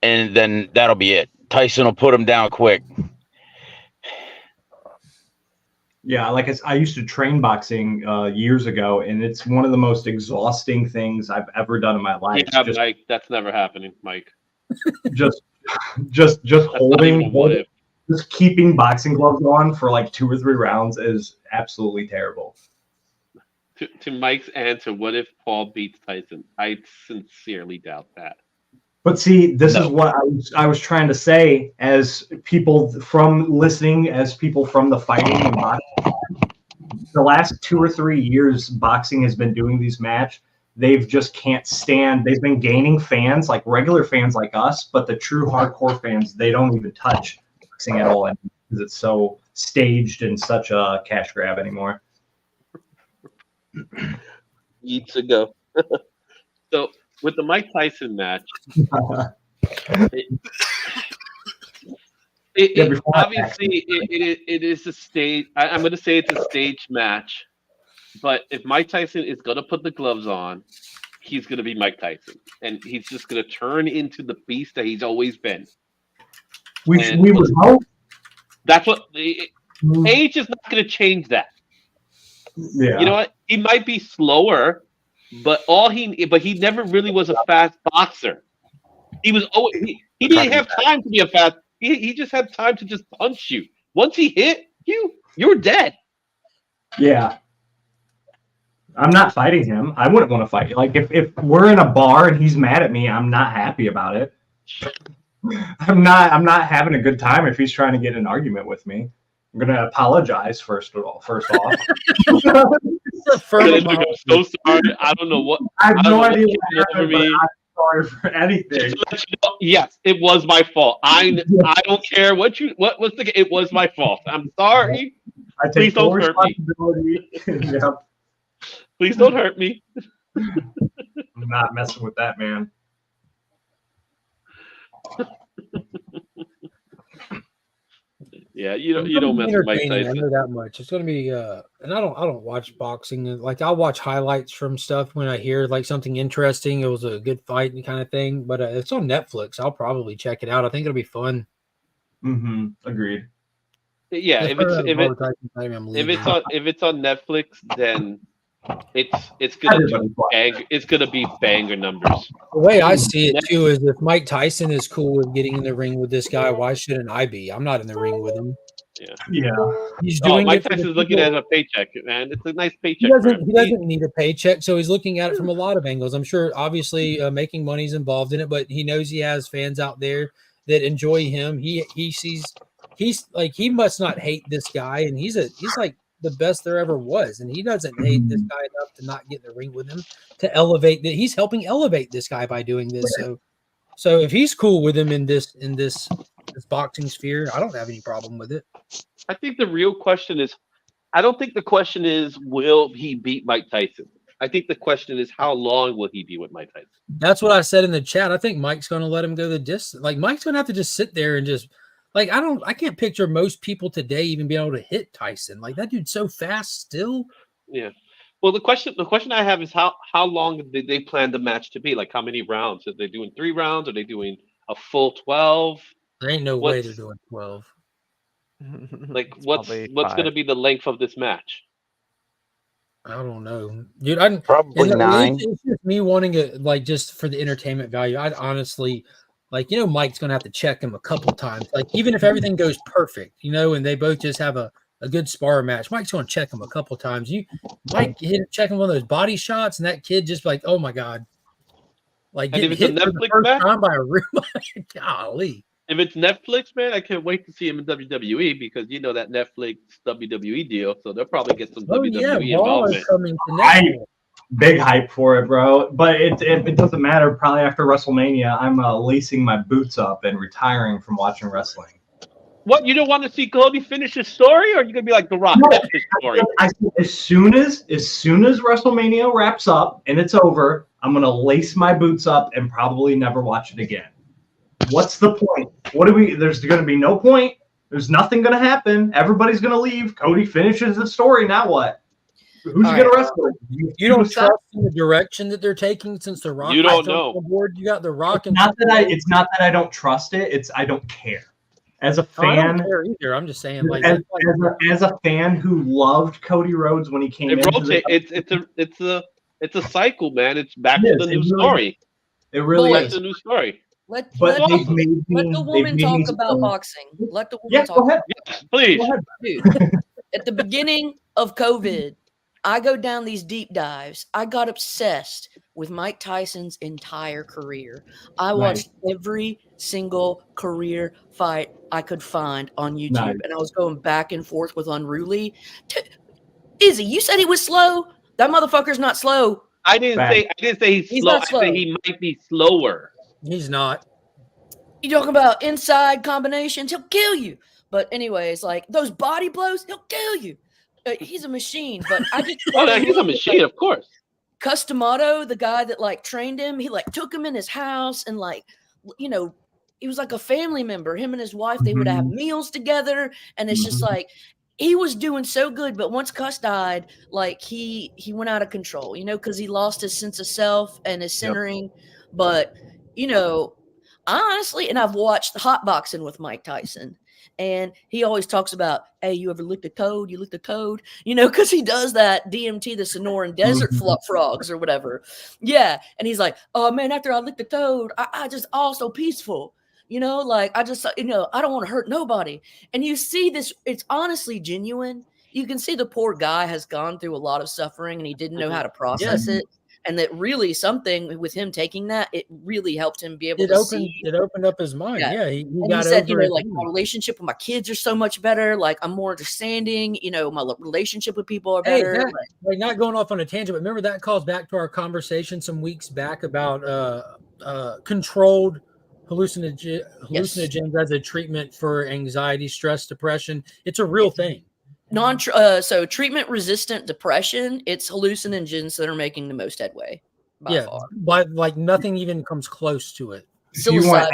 and then that'll be it. Tyson will put him down quick. Yeah, like I used to train boxing years ago, and it's one of the most exhausting things I've ever done in my life. Yeah, Mike, that's never happening, Mike. Just That's not even a holding, what if. just keeping boxing gloves on for like 2 or 3 rounds is absolutely terrible. To Mike's answer, what if Paul beats Tyson? I sincerely doubt that. But see, this is what I was trying to say as people from listening, as people from the fighting and boxing. The last 2 or 3 years, boxing has been doing these matches. They've just can't stand. They've been gaining fans, like regular fans like us, but the true hardcore fans, they don't even touch boxing at all because it's so staged and such a cash grab anymore. Yeets ago. So with the Mike Tyson match, obviously it is a stage. I'm going to say it's a staged match, but if Mike Tyson is going to put the gloves on, he's going to be Mike Tyson, and he's just going to turn into the beast that he's always been. We would hope. That's what age is not going to change that. Yeah. You know what? He might be slower, but he never really was a fast boxer. He was always he didn't have time to be a fast. He just had time to just punch you. Once he hit you, you're dead. Yeah. I'm not fighting him. I wouldn't want to fight. Like if we're in a bar and he's mad at me, I'm not happy about it. I'm not having a good time if he's trying to get an argument with me. I'm gonna apologize first off. I'm so sorry. I don't know what. I have no idea what happened, but I'm sorry for anything. Yes, it was my fault. I don't care what was the. It was my fault. I'm sorry. I take Please don't hurt me. Yep. Please don't hurt me. I'm not messing with that man. Yeah, you don't mess with Mike I Tyson. know that much. It's gonna be and I don't watch boxing. Like I'll watch highlights from stuff when I hear like something interesting. It was a good fight and kind of thing. But it's on Netflix. I'll probably check it out. I think it'll be fun. Mm-hmm. Agreed. Yeah, if it's on Netflix, then it's gonna be banger numbers. The way I see it too is if Mike Tyson is cool with getting in the ring with this guy, why shouldn't I be? I'm not in the ring with him. Yeah. He's doing Mike it for the Tyson's looking people. at a paycheck, man. It's a nice paycheck. He for him. doesn't need a paycheck, so he's looking at it from a lot of angles. I'm sure, obviously, making money is involved in it, but he knows he has fans out there that enjoy him. He sees he must not hate this guy, and he's like the best there ever was, and he doesn't hate this guy enough to not get in the ring with him to elevate that. He's helping elevate this guy by doing this. So if he's cool with him in this boxing sphere, I don't have any problem with it. I think the real question is, I don't think the question is, will he beat Mike Tyson? I think the question is, how long will he be with Mike Tyson? That's what I said in the chat. I think Mike's going to let him go the distance. Like Mike's going to have to just sit there and just I can't picture most people today even being able to hit Tyson. Like that dude's so fast still. Yeah. Well, the question I have is how long did they plan the match to be? Like how many rounds? Are they doing 3 rounds? Are they doing a full 12? There ain't no way they're doing 12. Like what's going to be the length of this match? I don't know, dude. Probably 9. It's just me wanting it, like just for the entertainment value. I'd honestly, Mike's gonna have to check him a couple times. Like even if everything goes perfect, and they both just have a good spar match, Mike's gonna check him a couple times. Mike check him one of those body shots, and that kid just like, oh my god, like getting hit for the first time by a real golly. If it's Netflix, man, I can't wait to see him in WWE because that Netflix WWE deal, so they'll probably get some WWE involvement. Coming to big hype for it, bro. But it doesn't matter. Probably after WrestleMania, I'm lacing my boots up and retiring from watching wrestling. What, you don't want to see Cody finish his story, or are you gonna be like The Rock? No, That's his story. As soon as WrestleMania wraps up and it's over, I'm gonna lace my boots up and probably never watch it again. What's the point? There's going to be no point. There's nothing going to happen. Everybody's going to leave. Cody finishes the story. Now what? Who's All gonna right. wrestle? You don't trust in the direction that they're taking since the Rock. You don't is on know. board. You got the Rock and It's not that I don't trust it. It's I don't care. As a I don't fan, care either. I'm just saying, like, as a fan who loved Cody Rhodes when he came It into the rotates. It's a cycle, man. It's back It to is. the new It really story. It really Back is. to the new story. Let But let, they've made let me. the They've woman made me talk about so. boxing. Let the Yeah, woman go talk. ahead. Yes, please. Go ahead. Dude, at the beginning of COVID, I go down these deep dives. I got obsessed with Mike Tyson's entire career. I watched every single career fight I could find on YouTube, Nice. and I was going back and forth with Unruly. Izzy, you said he was slow. That motherfucker's not slow. I didn't say he's slow. not I slow. said he might be slower. He's not. You talking about inside combinations? He'll kill you. But anyways, like those body blows, he'll kill you. He's a machine. But I just Oh, yeah, he's a machine, of course. Customato, the guy that like trained him, he like took him in his house and like, you know, he was like a family member. Him and his wife, they would have meals together, and it's just like he was doing so good. But once Cuss died, like he went out of control, you know, because he lost his sense of self and his centering. But you know, honestly, and I've watched hot boxing with Mike Tyson, and he always talks about, hey, you ever licked a toad? You licked a toad, you know, because he does that DMT, the Sonoran Desert frogs or whatever. Yeah. And he's like, oh man, after I licked a toad, I just all so peaceful, you know, like I just, you know, I don't want to hurt nobody. And you see this, it's honestly genuine. You can see the poor guy has gone through a lot of suffering and he didn't know how to process it. And that really something with him taking that, it really helped him be able to see. It opened up his mind. Yeah, he and got he said, you over know, it. like my relationship with my kids are so much better. Like I'm more understanding. You know, my relationship with people are Hey, better. that, like not going off on a tangent, but remember that calls back to our conversation some weeks back about controlled hallucinogens as a treatment for anxiety, stress, depression. It's a real thing. So treatment resistant depression, it's hallucinogens that are making the most headway by far. But like nothing even comes close to it. If you want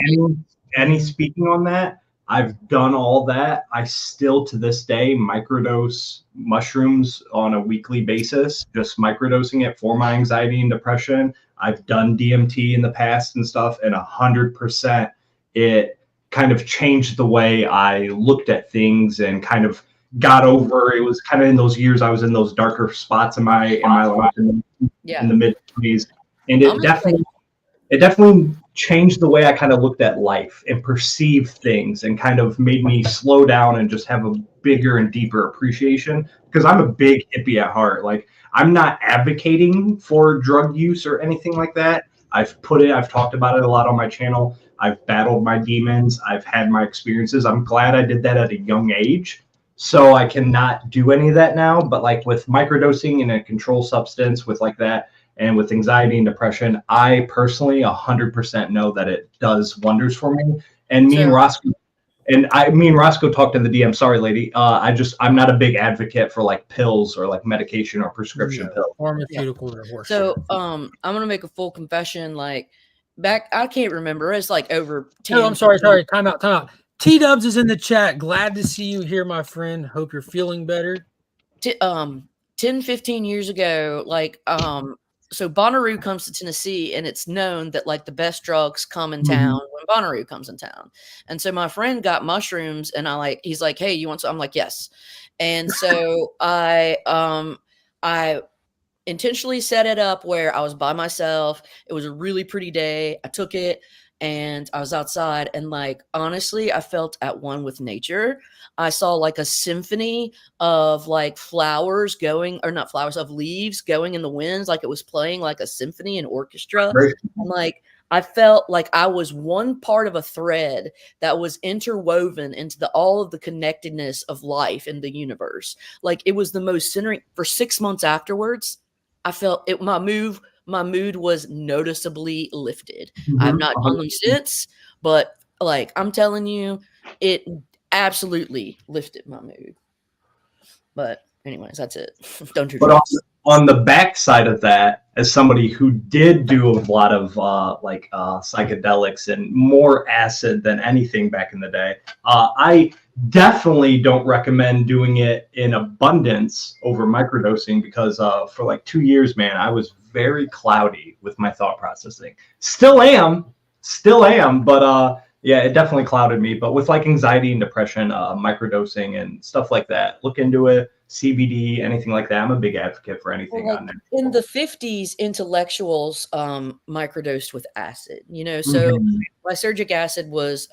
any speaking on that, I've done all that. I still to this day microdose mushrooms on a weekly basis, just microdosing it for my anxiety and depression. I've done DMT in the past and stuff, and 100% it kind of changed the way I looked at things and kind of got over. It was kind of in those years I was in those darker spots in my life in the mid 20s, and it definitely changed the way I kind of looked at life and perceived things, and kind of made me slow down and just have a bigger and deeper appreciation, because I'm a big hippie at heart. Like I'm not advocating for drug use or anything like that. I've talked about it a lot on my channel. I've battled my demons. I've had my experiences. I'm glad I did that at a young age, so I cannot do any of that now. But like with microdosing and a control substance with like that, and with anxiety and depression, I personally 100% know that it does wonders for me. And me and Roscoe talked in the DM. Sorry, lady. I'm not a big advocate for like pills or like medication or prescription pills. Pharmaceutical divorce. So I'm gonna make a full confession. Like back, I can't remember. It's like over 10. Oh, I'm sorry. Time out. T-Dubs is in the chat. Glad to see you here, my friend. Hope you're feeling better. 10, 15 years ago, like so Bonnaroo comes to Tennessee, and it's known that like the best drugs come in town when Bonnaroo comes in town. And so my friend got mushrooms, and he's like, hey, you want some? I'm like, yes. And so I intentionally set it up where I was by myself. It was a really pretty day. I took it and I was outside, and like honestly, I felt at one with nature. I saw like a symphony of like flowers going, or not flowers, of leaves going in the winds, like it was playing like a symphony, an orchestra. And like I felt like I was one part of a thread that was interwoven into all of the connectedness of life in the universe. Like it was the most centering. For 6 months afterwards, I felt it. My mood was noticeably lifted. I've not done them since, but like I'm telling you, it absolutely lifted my mood. But anyways, that's it. Don't do drugs. on the backside of that, as somebody who did do a lot of psychedelics and more acid than anything back in the day, I definitely don't recommend doing it in abundance over microdosing because for like 2 years, man, I was very cloudy with my thought processing. Still am, but yeah, it definitely clouded me. But with like anxiety and depression, microdosing and stuff like that, look into it. CBD, anything like that. I'm a big advocate for anything on there. In the 50s, intellectuals microdosed with acid, so lysergic acid was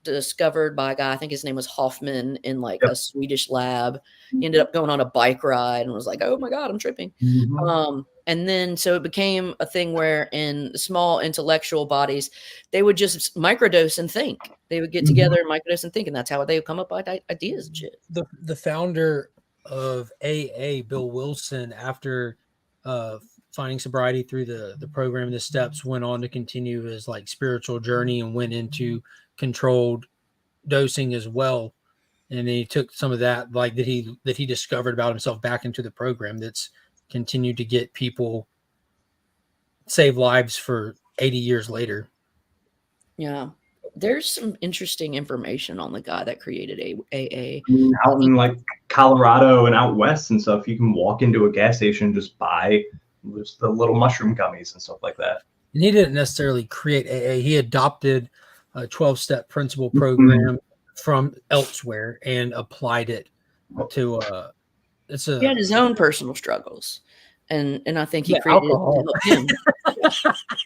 discovered by a guy, I think his name was Hoffman, in like a Swedish lab. He ended up going on a bike ride and was like, oh my God, I'm tripping. And then so it became a thing where in small intellectual bodies, they would just microdose and think. They would get together and microdose and think, and that's how they would come up with ideas and shit. The founder of AA, Bill Wilson, after finding sobriety through the program, the steps, went on to continue his like spiritual journey and went into controlled dosing as well. And then he took some of that like that he discovered about himself back into the program that's continued to get people save lives for 80 years later. Yeah. There's some interesting information on the guy that created AA. Out in like Colorado and out west and stuff, you can walk into a gas station and just buy just the little mushroom gummies and stuff like that. And he didn't necessarily create AA. He adopted a 12-step principle program from elsewhere and applied it to he had his own personal struggles. And I think he created alcohol. it to help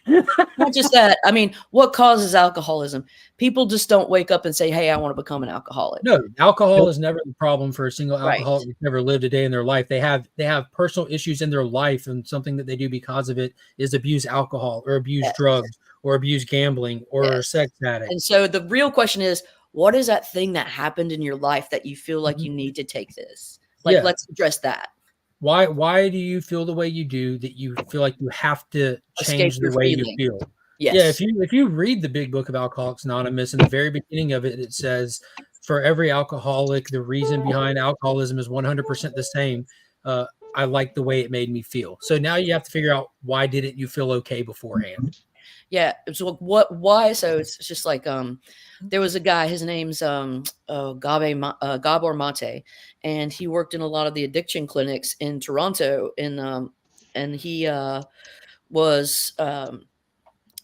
him. Not just that. I mean, what causes alcoholism? People just don't wake up and say, hey, I want to become an alcoholic. No, alcohol is never the problem for a single alcoholic who's never lived a day in their life. They have personal issues in their life, and something that they do because of it is abuse alcohol or abuse drugs or abuse gambling or sex addict. And so the real question is, what is that thing that happened in your life that you feel like you need to take this? Like, let's address that. Why do you feel the way you do, that you feel like you have to change the way you feel? Yes. Yeah, if you read the big book of Alcoholics Anonymous, in the very beginning of it, it says for every alcoholic, the reason behind alcoholism is 100% the same. I like the way it made me feel. So now you have to figure out, why didn't you feel okay beforehand? Yeah. So why? So it's just like, there was a guy, his name's Gabor Mate, and he worked in a lot of the addiction clinics in Toronto. And he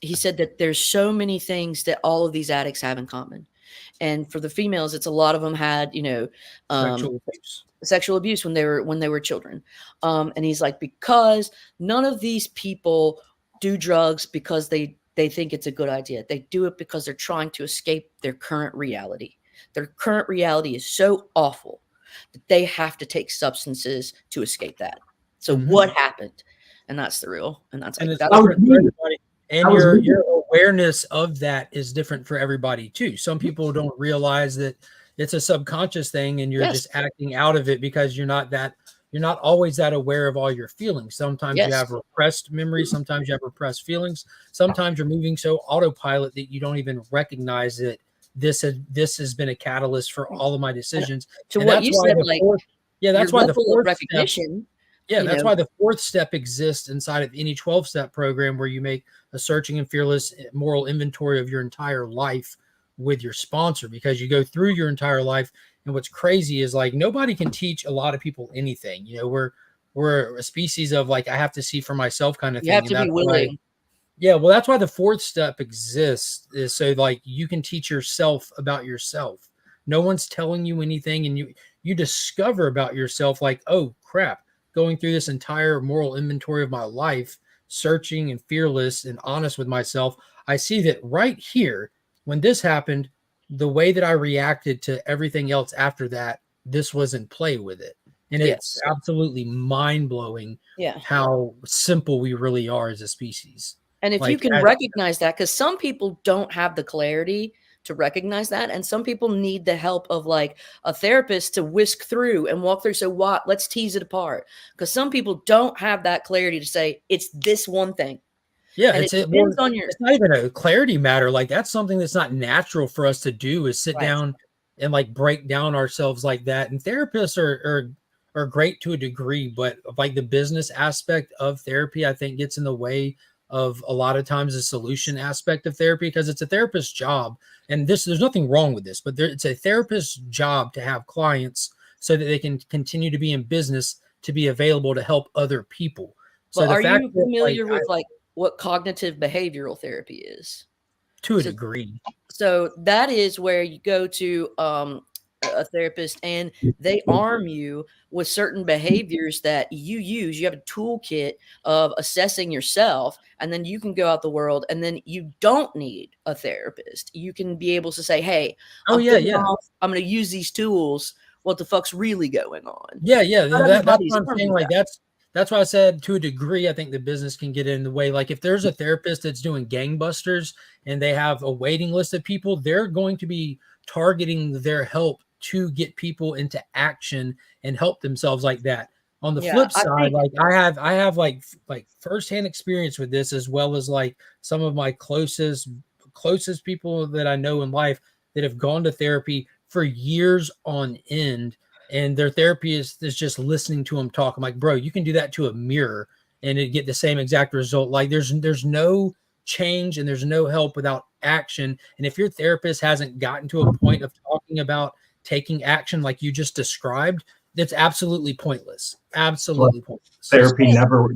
he said that there's so many things that all of these addicts have in common. And for the females, it's a lot of them had, sexual abuse when they were children. And he's like, because none of these people do drugs because they think it's a good idea. They do it because they're trying to escape their current reality. Their current reality is so awful that they have to take substances to escape that. So what happened? And that's the real, and that's like, that's for everybody. And your awareness of that is different for everybody too. Some people don't realize that it's a subconscious thing, and you're just acting out of it because you're not always that aware of all your feelings. Sometimes you have repressed memories. Sometimes you have repressed feelings. Sometimes you're moving so autopilot that you don't even recognize that this has been a catalyst for all of my decisions. To what you said, like, that's why the fourth recognition. That's why the fourth step exists inside of any 12-step program, where you make a searching and fearless moral inventory of your entire life with your sponsor, because you go through your entire life. And what's crazy is, like, nobody can teach a lot of people anything. We're a species of, like, I have to see for myself kind of thing. You have to be willing. That's why the fourth step exists, is so, like, you can teach yourself about yourself. No one's telling you anything, and you discover about yourself, like, oh crap, going through this entire moral inventory of my life, searching and fearless and honest with myself, I see that right here, when this happened, the way that I reacted to everything else after that, this was in play with it. And it's absolutely mind-blowing how simple we really are as a species. And if you can recognize that, because some people don't have the clarity to recognize that, and some people need the help of, like, a therapist to whisk through and walk through. So let's tease it apart, because some people don't have that clarity to say it's this one thing. Yeah, and it's not even a clarity matter. Like, that's something that's not natural for us to do, is sit down and, like, break down ourselves like that. And therapists are great to a degree, but like the business aspect of therapy, I think gets in the way of a lot of times the solution aspect of therapy, because it's a therapist's job. And there's nothing wrong with this, but it's a therapist's job to have clients so that they can continue to be in business, to be available to help other people. So But the are fact you that familiar with like what cognitive behavioral therapy is? to a degree. So that is where you go to a therapist and they arm you with certain behaviors that you use. You have a toolkit of assessing yourself, and then you can go out the world, and then you don't need a therapist. You can be able to say, "Hey, Oh, I'm yeah, putting yeah. off. I'm going to use these tools. What the fuck's really going on?" Yeah, yeah. Not That's everybody's what I'm armed saying. with Like that. that's why I said to a degree, I think the business can get in the way. Like if there's a therapist that's doing gangbusters and they have a waiting list of people, they're going to be targeting their help to get people into action and help themselves like that. On the Yeah, flip I side, think like I have like firsthand experience with this, as well as like some of my closest people that I know in life that have gone to therapy for years on end, and their therapy is just listening to them talk. I'm like, bro, you can do that to a mirror and it get the same exact result. Like there's no change and there's no help without action. And if your therapist hasn't gotten to a point of talking about taking action like you just described, that's absolutely pointless. Absolutely pointless. Therapy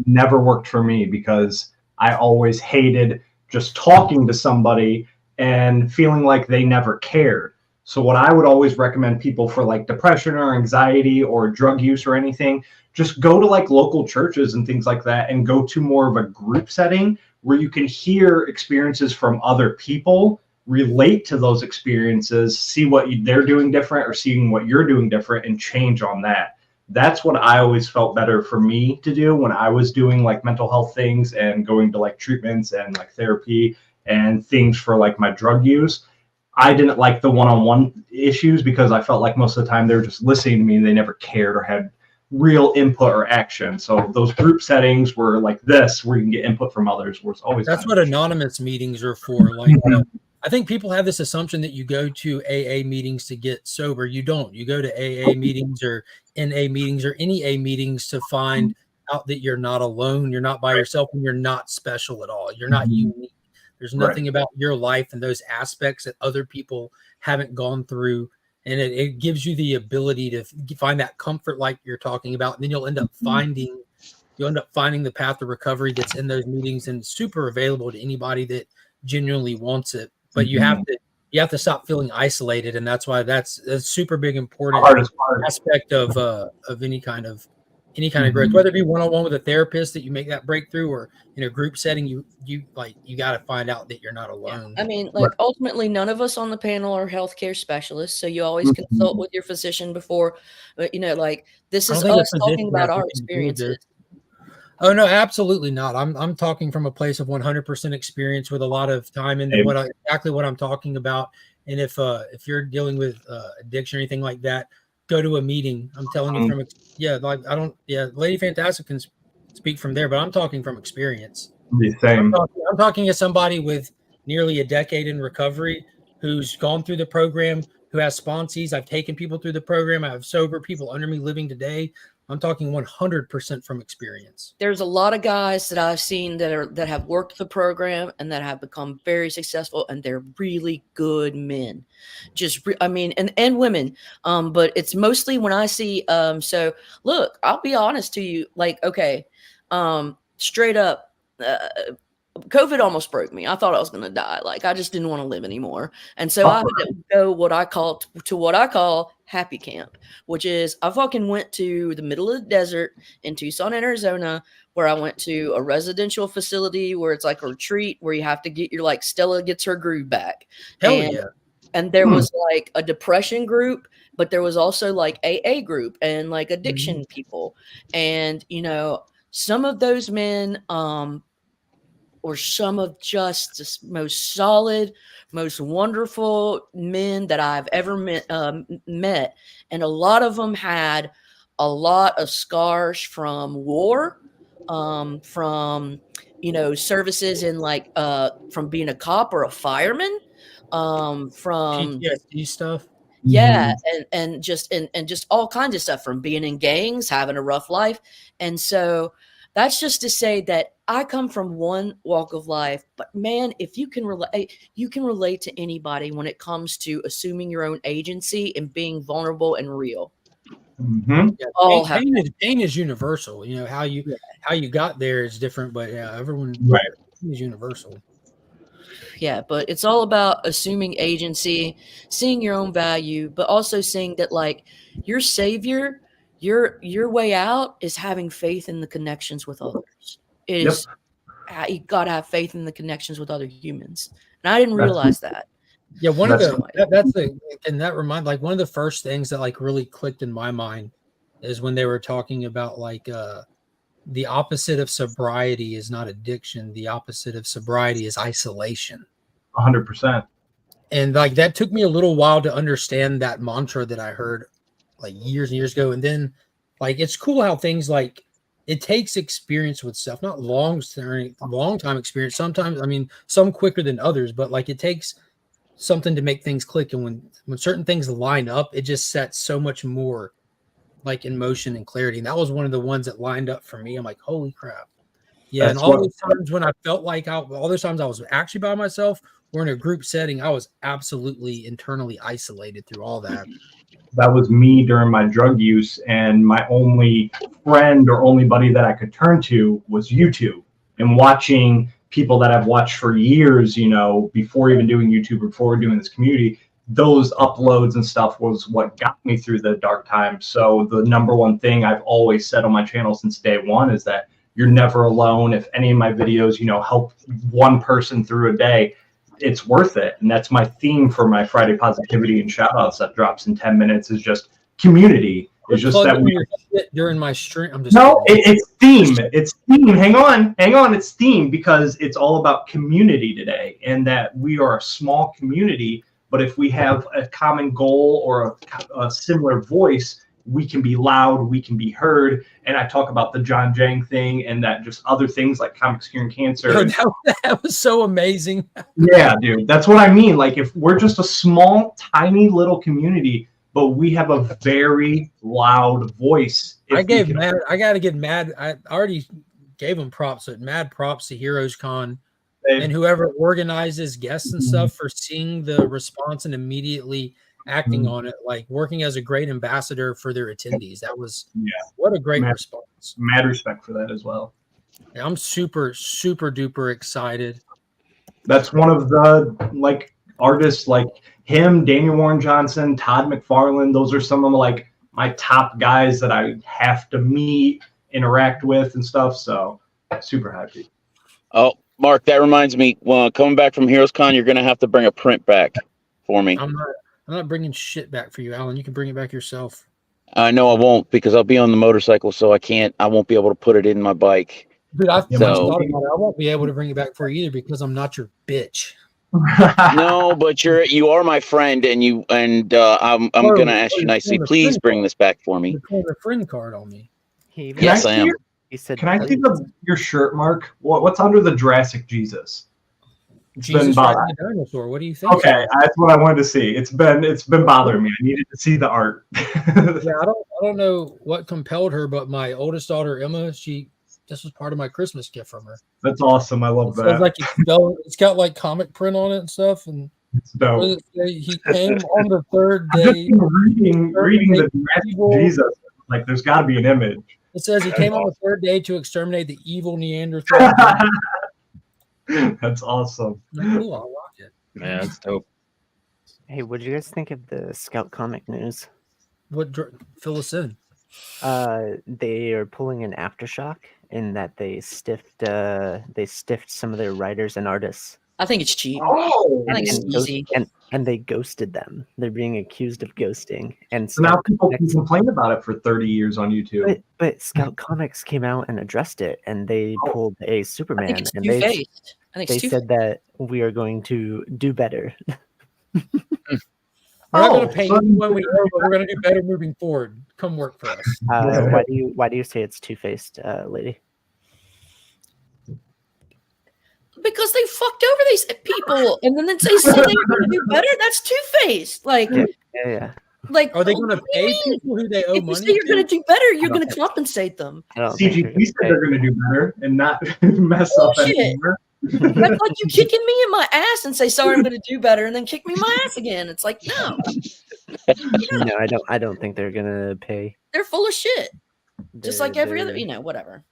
never worked for me because I always hated just talking to somebody and feeling like they never cared. So what I would always recommend people for like depression or anxiety or drug use or anything, just go to like local churches and things like that and go to more of a group setting where you can hear experiences from other people, relate to those experiences, see what they're doing different or seeing what you're doing different and change on that. That's what I always felt better for me to do when I was doing like mental health things and going to like treatments and like therapy and things for like my drug use. I didn't like the one-on-one issues because I felt like most of the time they were just listening to me and they never cared or had real input or action. So those group settings were like this, where you can get input from others, was always That's what anonymous meetings are for. Like, I think people have this assumption that you go to AA meetings to get sober. You don't. You go to AA meetings or NA meetings or any A meetings to find out that you're not alone, you're not by yourself, and you're not special at all. You're not unique. There's nothing about your life and those aspects that other people haven't gone through. And it gives you the ability to find that comfort like you're talking about. And then you'll end up finding the path to recovery that's in those meetings and super available to anybody that genuinely wants it. But you have to stop feeling isolated, and that's why that's a super big important aspect of any kind of growth, whether it be one-on-one with a therapist that you make that breakthrough, or in a group setting. You got to find out that you're not alone. I mean, like ultimately, none of us on the panel are healthcare specialists, so you always consult with your physician before. Like this I is don't think a us physician talking about has our anything to do with this. experiences. Oh no, absolutely not. I'm talking from a place of 100% experience with a lot of time into exactly what I'm talking about. And if you're dealing with addiction or anything like that, go to a meeting. I'm telling you Lady Fantastic can speak from there, but I'm talking from experience. The same. I'm talking to somebody with nearly a decade in recovery who's gone through the program, who has sponsees. I've taken people through the program. I have sober people under me living today. I'm talking 100% from experience. There's a lot of guys that I've seen that have worked the program and that have become very successful, and they're really good men. And women. But it's mostly when I see. So look, I'll be honest to you. Like, okay, straight up. COVID almost broke me. I thought I was going to die. Like I just didn't want to live anymore. And so I had to go what I call happy camp, which is I fucking went to the middle of the desert in Tucson, Arizona, where I went to a residential facility where it's like a retreat where you have to get your, like, Stella gets her groove back. And there was like a depression group, but there was also like AA group and like addiction people. And, some of those men, or some of just the most solid, most wonderful men that I've ever met. And a lot of them had a lot of scars from war, from, services in like, from being a cop or a fireman, from PTSD stuff. Yeah, and just all kinds of stuff, from being in gangs, having a rough life. And so that's just to say that I come from one walk of life, but man, if you can relate to anybody when it comes to assuming your own agency and being vulnerable and real. Mm-hmm. Yeah, All pain is universal. You know, how you got there is different, but yeah, everyone is universal. Yeah, but it's all about assuming agency, seeing your own value, but also seeing that like your savior, your way out is having faith in the connections with others. It is you gotta have faith in the connections with other humans, and I didn't realize that. Yeah, one of the and that remind like one of the first things that like really clicked in my mind is when they were talking about like the opposite of sobriety is not addiction. The opposite of sobriety is isolation. 100%. And like that took me a little while to understand that mantra that I heard like years and years ago. And then like it's cool how things like it takes experience with stuff, not long time experience. Sometimes, I mean, some quicker than others, but like it takes something to make things click. And when certain things line up, it just sets so much more like in motion and clarity. And that was one of the ones that lined up for me. I'm like, holy crap. Yeah. And all those times when I felt like all those times I was actually by myself or in a group setting, I was absolutely internally isolated through all that. That was me during my drug use, and my only friend or only buddy that I could turn to was YouTube. And watching people that I've watched for years, you know, before even doing YouTube, before doing this community, those uploads and stuff was what got me through the dark times. So the number one thing I've always said on my channel since day one is that you're never alone. If any of my videos, you know, help one person through a day, it's worth it. And that's my theme for my Friday positivity and shout outs that drops in 10 minutes is just community. It's just that we during my stream. I'm just it's theme. It's theme. Hang on. It's theme because it's all about community today, and that we are a small community. But if we have a common goal or a similar voice, we can be loud, we can be heard. And I talk about the John Jang thing and that just other things like Comics Curing Cancer. That was so amazing. Yeah, dude, that's what I mean. Like if we're just a small, tiny little community, but we have a very loud voice. I got to give Mad. I already gave him props, but mad props to Heroes Con and whoever organizes guests and stuff for seeing the response and immediately acting on it, like working as a great ambassador for their attendees. That was what a great response. Mad respect for that as well. Yeah, I'm super duper excited. That's one of the like artists like him, Daniel Warren Johnson, Todd McFarlane. Those are some of like my top guys that I have to meet, interact with, and stuff. So super happy. Oh, Mark, that reminds me. Well, coming back from Heroes Con, you're gonna have to bring a print back for me. I'm not bringing shit back for you, Alan. You can bring it back yourself. I know I won't because I'll be on the motorcycle, so I won't be able to put it in my bike. Dude, I thought about it. I won't be able to bring it back for you either because I'm not your bitch. No, but you are my friend, and I'm gonna ask you nicely. Please bring this back for me. You're pulling a friend card on me. Yes, I am. He said, "Can I see your shirt, Mark? What's under the Jurassic Jesus?" Jesus riding a dinosaur. What do you think? Okay, that's what I wanted to see. It's been bothering me. I needed to see the art. Yeah, I don't know what compelled her, but my oldest daughter Emma, this was part of my Christmas gift from her. That's awesome. I love that. Like it's got like comic print on it and stuff, and it's dope. He came on the third day. Reading the Jurassic Jesus, like there's got to be an image. It says he came on the third day to exterminate the evil Neanderthal. That's awesome. Cool, I like it. Man, that's dope. Hey, what did you guys think of the Scout comic news? What fill us in? They are pulling an aftershock in that they stiffed some of their writers and artists. I think it's cheap. Oh, I think it's easy. And they ghosted them. They're being accused of ghosting. And so now people can complain about it for 30 years on YouTube. But Scout Comics came out and addressed it, and they pulled a Superman. I think it's and two-faced. they said that we are going to do better. We're not going to pay you when we know, but we're going to do better moving forward. Come work for us. Why do you say it's two-faced, lady? Because they fucked over these people, and then they say they're going to do better. That's two-faced. Like, Yeah. like, Are they what going to do you pay mean? people who they owe If you money say you're going to? to do better, you're going to compensate them. I don't think they're CGP gonna said pay. they're going to do better and not mess up Bullshit. anymore. That's like you kicking me in my ass and say, sorry, I'm going to do better, and then kick me in my ass again. It's like, no, No, I don't think they're gonna pay. they're full of shit. Just like every other, They're- whatever.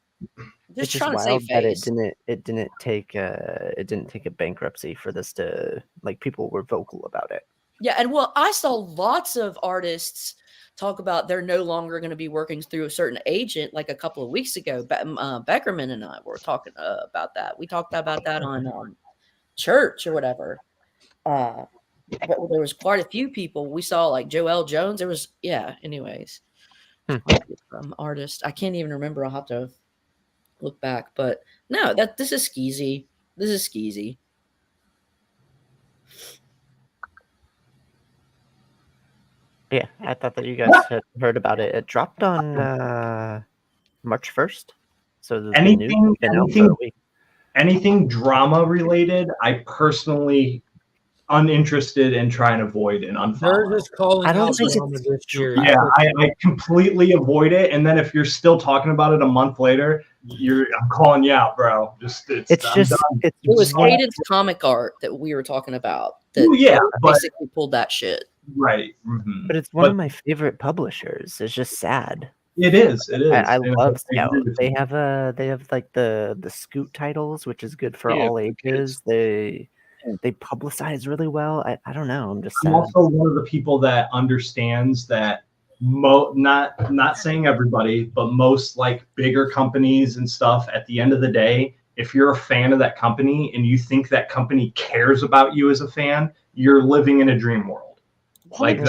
It's Just trying to save wild that face. it didn't take a bankruptcy for this to, like, people were vocal about it. Yeah, and well, I saw lots of artists talk about they're no longer going to be working through a certain agent. Like a couple of weeks ago, Beckerman and I were talking about that. We talked about that on Church or whatever. But there was quite a few people. We saw like Joel Jones. There was, anyways. Artist. I can't even remember. I'll have to look back. But no, this is skeezy. This is skeezy. Yeah, I thought that you guys had heard about it. It dropped on March 1st. So the news has been out for a week. Anything drama related, I personally uninterested in trying to avoid and unfollow. They're just calling I don't out think drama this year. Yeah, I completely avoid it. And then if you're still talking about it a month later, I'm calling you out, bro. I'm done. It was Caden's comic art that we were talking about. That basically pulled that shit. Right. But it's one of my favorite publishers. It's just sad. It is. It is. I And love I Scout. agree with They you. have like the Scoot titles, which is good for Yeah, all ages. They publicize really well. I don't know. I'm just I'm sad. also one of the people that understands that not saying everybody, but most like bigger companies and stuff, at the end of the day, if you're a fan of that company and you think that company cares about you as a fan, you're living in a dream world. Like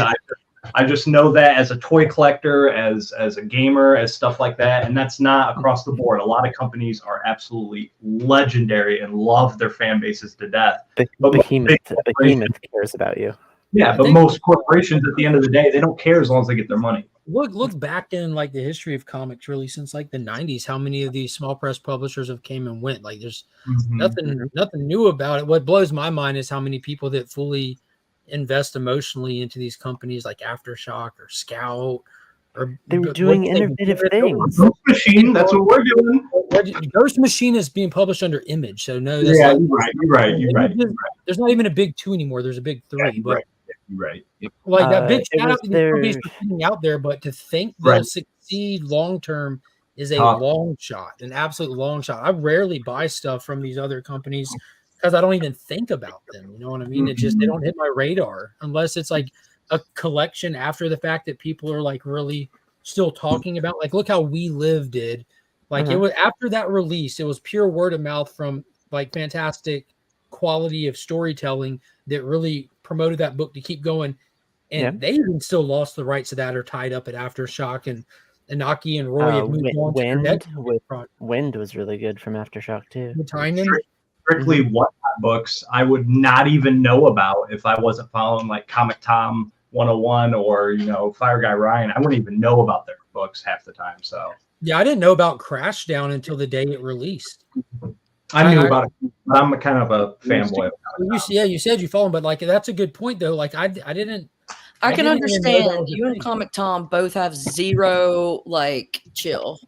I just know that as a toy collector, as a gamer, as stuff like that, and that's not across the board. A lot of companies are absolutely legendary and love their fan bases to death. Behemoth cares about you. Yeah, but most corporations, at the end of the day, they don't care as long as they get their money. Look back in like the history of comics, really since like the 90s, how many of these small press publishers have came and went. Like there's nothing new about it. What blows my mind is how many people that fully invest emotionally into these companies like Aftershock or Scout, or they were doing innovative things. Ghost Machine, that's what we're doing. Ghost Machine is being published under Image, so no, that's Yeah, like, you're right. There's not even a big 2 anymore. There's a big 3. But you're right. like that big it shout was out to these their- companies for getting out there, but to think they'll succeed long term is a long shot, an absolute long shot. I rarely buy stuff from these other companies because I don't even think about them. You know what I mean? It just, they don't hit my radar unless it's like a collection after the fact that people are like really still talking about. Like, look how We Live did. Like it was after that release, it was pure word of mouth from like fantastic quality of storytelling that really promoted that book to keep going. And they even still lost the rights to that, or tied up at Aftershock, and Inaki and Roy have moved on to their next Wind was really good from Aftershock too. Strictly what books I would not even know about if I wasn't following like Comic Tom 101 or Fire Guy Ryan. I wouldn't even know about their books half the time. So yeah, I didn't know about Crashdown until the day it released. I knew about it, but I'm kind of a fanboy. You said you follow him, but like that's a good point though. Like I didn't. I can didn't even know that understand was a you and thing. Comic Tom both have zero like chill.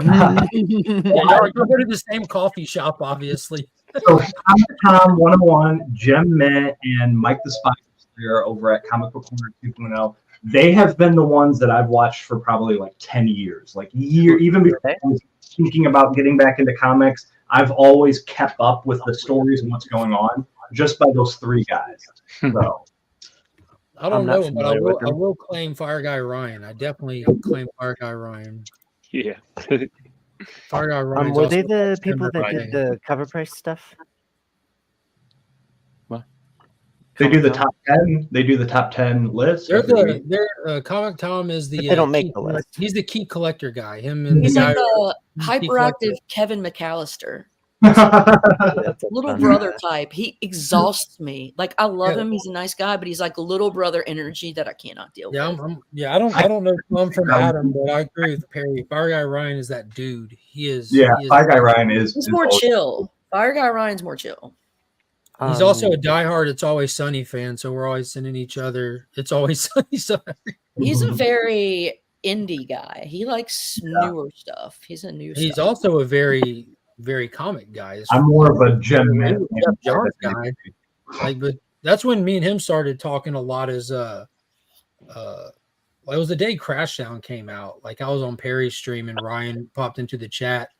Yeah, y'all go to the same coffee shop, obviously. So Comic Tom 101, Gem Mint, and Mike the Spy Slayer over at Comic Book Corner 2.0. They have been the ones that I've watched for probably like 10 years. Like even before I was thinking about getting back into comics, I've always kept up with the stories and what's going on just by those 3 guys. So I don't know him, but I will claim Fire Guy Ryan. I definitely claim Fire Guy Ryan. Yeah. Fire Guy Ryan. Were they the people that did the cover price stuff? they do the top 10. They do the top 10 list. They're Comic Tom is the. But they don't make the list. He's the key collector guy. Him and He's the like guy. a key hyperactive collector. Kevin McAllister. Little brother type. He exhausts me. Like I love him. He's a nice guy, but he's like little brother energy that I cannot deal with. I don't know Tom from Adam, but I agree with Perry. Fire Guy Ryan is that dude. He is. Yeah, he is, Fire Guy Ryan is. He's more chill. Fire Guy Ryan's more chill. He's also a diehard It's Always Sunny fan, so we're always sending each other It's Always Sunny stuff. He's a very indie guy. He likes newer stuff. He's a new. He's stuff. also a very, very comic guy. I'm more of a Jim He Man. was Jeff Johns guy. Like, but that's when me and him started talking a lot. As it was the day Crashdown came out. Like, I was on Perry's stream and Ryan popped into the chat,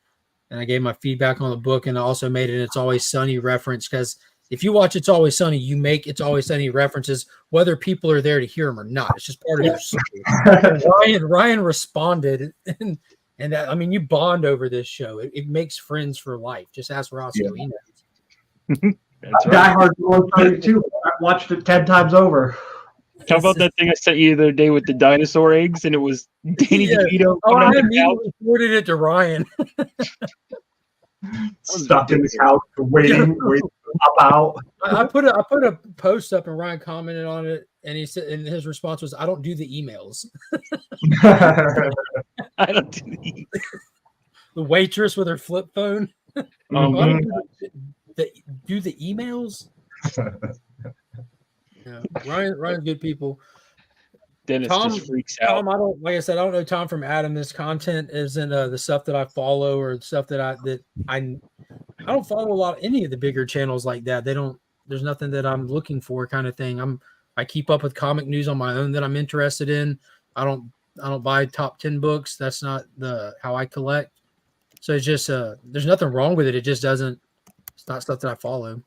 and I gave my feedback on the book, and I also made an It's Always Sunny reference, because if you watch It's Always Sunny, you make It's Always Sunny references whether people are there to hear them or not. It's just part of your story. Ryan responded, and that, I mean, you bond over this show. It makes friends for life. Just ask Rossio. He knows. That's Die right. Hard 132. I watched it 10 times over. How about that thing I sent you the other day with the dinosaur eggs, and it was Danny DeVito Oh, coming I out the couch? immediately forwarded it to Ryan. Stuck in the couch, waiting to pop out. I put a post up and Ryan commented on it, and he said, and his response was, "I don't do the emails." I don't do the emails. The waitress with her flip phone. Oh, I don't my do the emails. Yeah, Ryan's good people. Dennis Tom just freaks out. Tom, I don't, like I said, I don't know Tom from Adam. This content isn't the stuff that I follow or the stuff that I don't follow a lot of any of the bigger channels like that. They don't. There's nothing that I'm looking for, kind of thing. I keep up with comic news on my own that I'm interested in. I don't buy top 10 books. That's not how I collect. So it's just there's nothing wrong with it. It just doesn't. It's not stuff that I follow.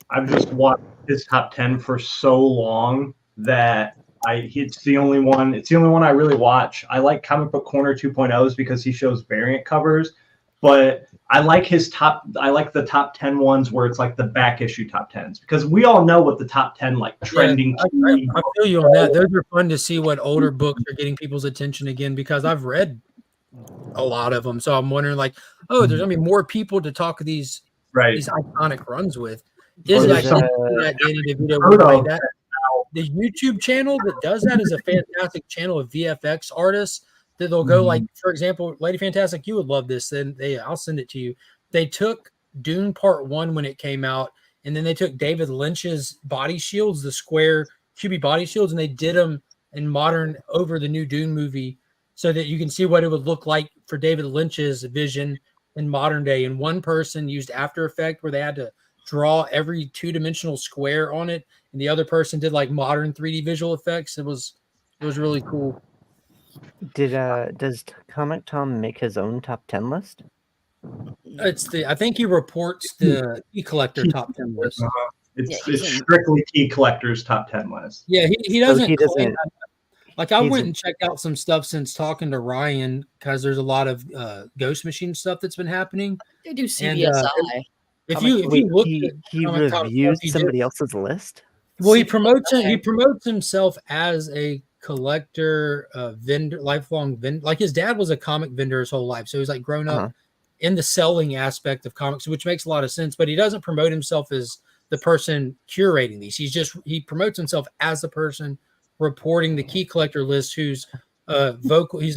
I've just watched his top 10 for so long that it's the only one. It's the only one I really watch. I like Comic Book Corner 2.0s because he shows variant covers, but I like the top 10 ones where it's like the back issue top 10s, because we all know what the top 10 like trending. Yeah, I feel you on that. Those are fun to see what older books are getting people's attention again, because I've read a lot of them. So I'm wondering, like, there's gonna be more people to talk these iconic runs with. The YouTube channel that does that is a fantastic channel of VFX artists that they'll go, like, for example, Lady Fantastic, you would love this. Then I'll send it to you. They took Dune Part 1 when it came out, and then they took David Lynch's body shields, the square QB body shields, and they did them in modern over the new Dune movie, so that you can see what it would look like for David Lynch's vision in modern day. And one person used After Effects where they had to draw every two-dimensional square on it, and the other person did like modern 3D visual effects. It was really cool. Does Comic Tom make his own top 10 list? I think he reports the key collector top 10 list. It's strictly key collectors top 10 list. Yeah, he doesn't. So he doesn't. Like, I went and checked out some stuff since talking to Ryan, because there's a lot of Ghost Machine stuff that's been happening. They do CBSI. If you look, he at reviews somebody else's list. Well, he promotes himself as a collector, vendor, lifelong vendor. Like, his dad was a comic vendor his whole life, so he's like grown up in the selling aspect of comics, which makes a lot of sense. But he doesn't promote himself as the person curating these. He promotes himself as the person reporting the key collector list, who's vocal. He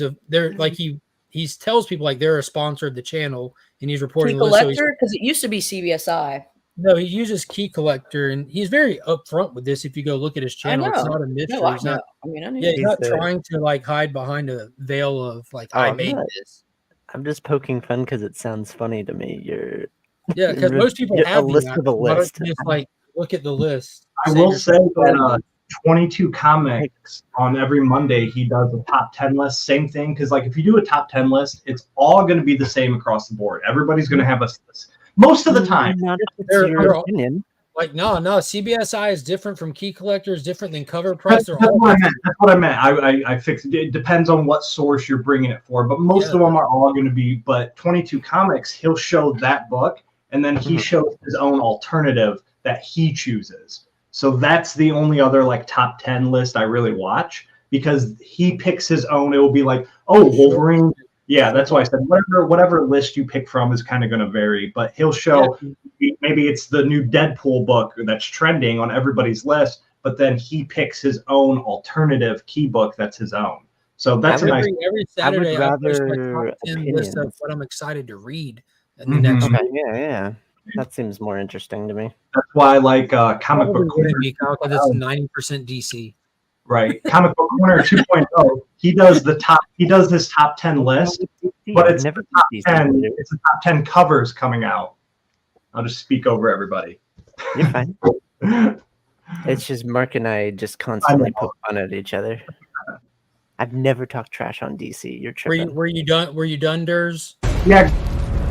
tells people like they're a sponsor of the channel, and he's reporting Key collector, because it used to be CBSI. No, he uses key collector, and he's very upfront with this. If you go look at his channel, it's not a mystery. No, he's not. I mean, I knew He's not trying to like hide behind a veil of like I made this. I'm just poking fun because it sounds funny to me. Because most people have a list of a list. Just like look at the list. I will say that 22 Comics on every Monday he does a top 10 list. Same thing, because like if you do a top 10 list, it's all going to be the same across the board. Everybody's going to have a list most of the time. Not if it's your opinion. Like no, CBSI is different from Key Collectors, different than Cover Press. That's what I meant. I fixed it. It depends on what source you're bringing it for, but most of them are all going to be. But 22 Comics, he'll show that book, and then he shows his own alternative that he chooses. So that's the only other like top 10 list I really watch, because he picks his own. It will be like, Wolverine. Yeah, that's why I said whatever list you pick from is kind of going to vary, but he'll show maybe it's the new Deadpool book that's trending on everybody's list, but then he picks his own alternative key book that's his own. So that's every Saturday I post my top 10 list of what I'm excited to read in the next week. Yeah. That seems more interesting to me. That's why I like Comic Probably Book wouldn't Corner. be comic because it's 90% DC. Right. Comic Book Corner 2.0. He does his top 10 list, but it's never the top DC 10. either. It's the top 10 covers coming out. I'll just speak over everybody. You're fine. It's just Mark and I just constantly poke fun at each other. I've never talked trash on DC. You're tripping. Were you done? Were you done, Durs? Yeah.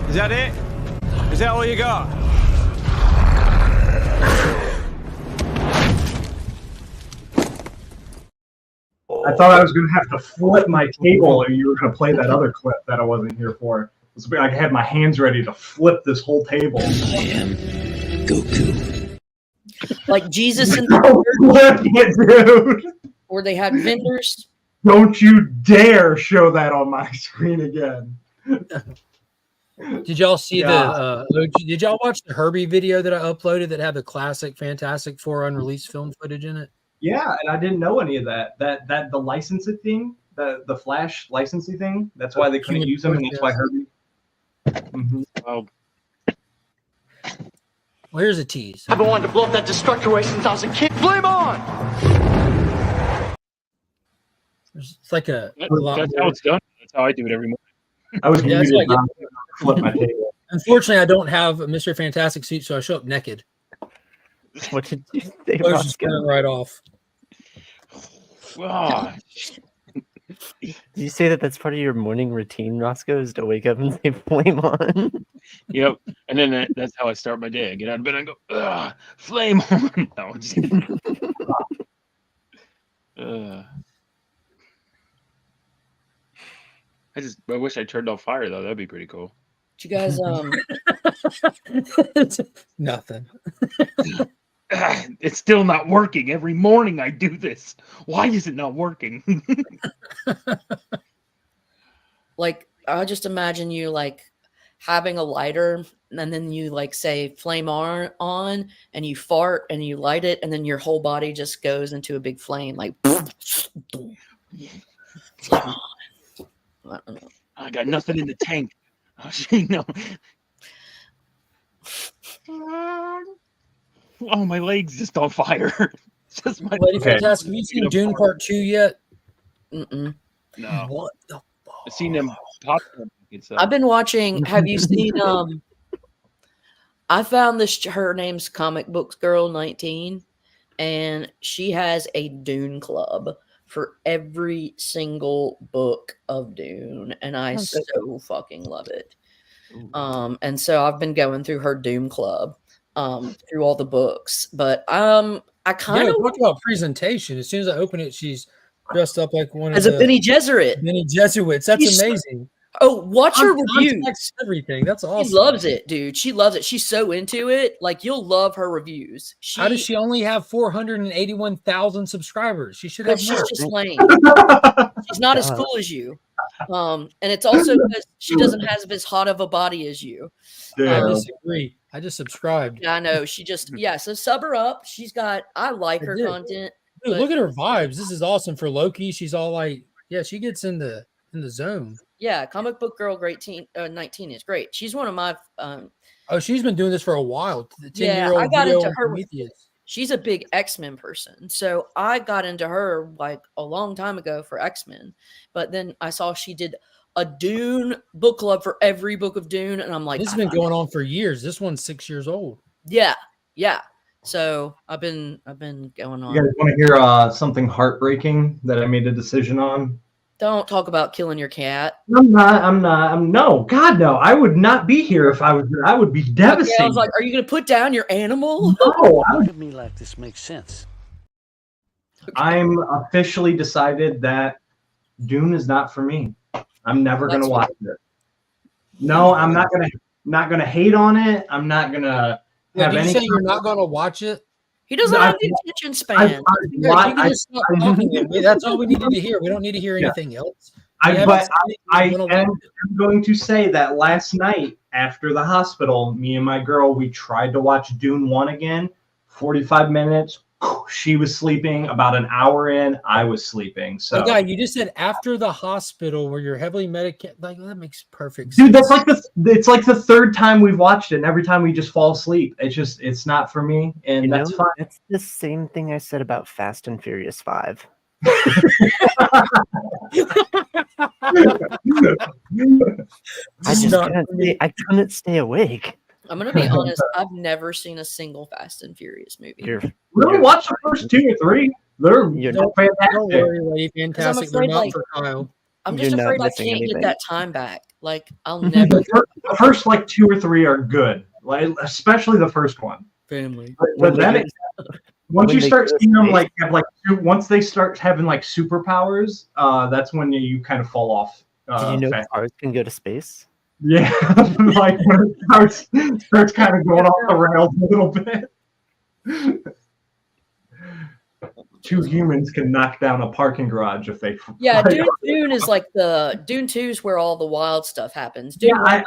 Is that it? Is that all you got? I thought I was going to have to flip my table, or you were going to play that other clip that I wasn't here for. I had my hands ready to flip this whole table. I am Goku. Like Jesus and Flip it, dude. where they had vendors. Don't you dare show that on my screen again. Did y'all see did y'all watch the Herbie video that I uploaded that had the classic Fantastic Four unreleased film footage in it? Yeah, and I didn't know any of that. That the licensing thing, the Flash licensing thing. That's why they couldn't use them, and that's why Herbie. Mm-hmm. Well, here's a tease. I've been wanting to blow up that destructor way since I was a kid. Flame on! It's like a That's lot how more. it's done. That's how I do it every morning. I was Yeah, muted. that's like- Flip my table. Unfortunately, I don't have a Mr. Fantastic suit, so I show up naked. What did you say, Clothes just Roscoe? coming right off. Oh, Did you say that that's part of your morning routine, Roscoe, is to wake up and say flame on? yep. And then that's how I start my day. I get out of bed and I go, ugh, flame on. No, I'm just I wish I turned off fire though. That'd be pretty cool. Did you guys Nothing. It's still not working. Every morning I do this. Why is it not working? like I just imagine you like having a lighter and then you like say flame on and you fart and you light it and then your whole body just goes into a big flame like I don't know. I got nothing in the tank. No. Oh, my leg's just on fire. Just my Lady Fantastic, have you seen Dune Part 2 yet? Mm-mm. No. What the I've seen them pop. I've been watching. Have you seen? I found this. Her name's Comic Books Girl 19, and she has a Dune club for every single book of Dune, and I so fucking love it. And so I've been going through her Dune club, through all the books, but I kind of talk about presentation. As soon as I open it, she's dressed up like one as of a the Bene Gesserit. Bene Gesserits. That's She's- amazing. Oh, watch her reviews. Context, everything. That's awesome. She loves it, dude. She loves it. She's so into it. Like you'll love her reviews. How does she only have 481,000 subscribers? She should have She's more. just lame. She's not as cool as you. And it's also because she doesn't have as hot of a body as you. I disagree. I just subscribed. Yeah, I know. She just so sub her up. She's got. I like her content. Dude, but- look at her vibes. This is awesome for Loki. She's all like, yeah, she gets in the zone. Yeah, Comic Book Girl 19 is great. She's one of my. Oh, she's been doing this for a while. The 10-year-old I got video into on her. Prometheus. She's a big X-Men person, so I got into her like a long time ago for X-Men. But then I saw she did a Dune book club for every book of Dune, and I'm like, This has been going on for years. This one's 6 years old. yeah. So I've been going on. You guys want to hear something heartbreaking that I made a decision on? Don't talk about killing your cat. I'm not. No, God, no. I would not be here if I was here. I would be devastated. Yeah, I was like, are you going to put down your animal? No, I would. Look at me like this makes sense. I'm officially decided that Dune is not for me. I'm never going to watch it. No, I'm not going to hate on it. I'm not going to have Did you any. say you're not going to watch it? He doesn't have the attention span. You can just stop talking. That's all we needed to hear. We don't need to hear anything else. I am going to say that last night after the hospital, me and my girl, we tried to watch Dune 1 again. 45 minutes, she was sleeping. About an hour in, I was sleeping. So, Hey, guy, you just said after the hospital where you're heavily medicated. Like that makes perfect sense. dude, it's like the third time we've watched it, and every time we just fall asleep. It's not for me, and that's fine. That's the same thing I said about Fast and Furious 5. I couldn't stay awake. I'm gonna be honest. I've never seen a single Fast and Furious movie. Really watch the first 2 or 3. They're fantastic. Don't worry, lady, fantastic. They're afraid, not like, for Kyle. I'm just You're not afraid I missing can't anything. get that time back. Like I'll never. The first like 2 or 3 are good, like especially the first one. Family. But then once you start seeing them like once they start having like superpowers, that's when you kind of fall off. Did you know cars can go to space? Yeah, like when it starts kind of going off the rails a little bit. 2 humans can knock down a parking garage if they. Yeah, Dune is like Dune 2 is where all the wild stuff happens. Dune Yeah,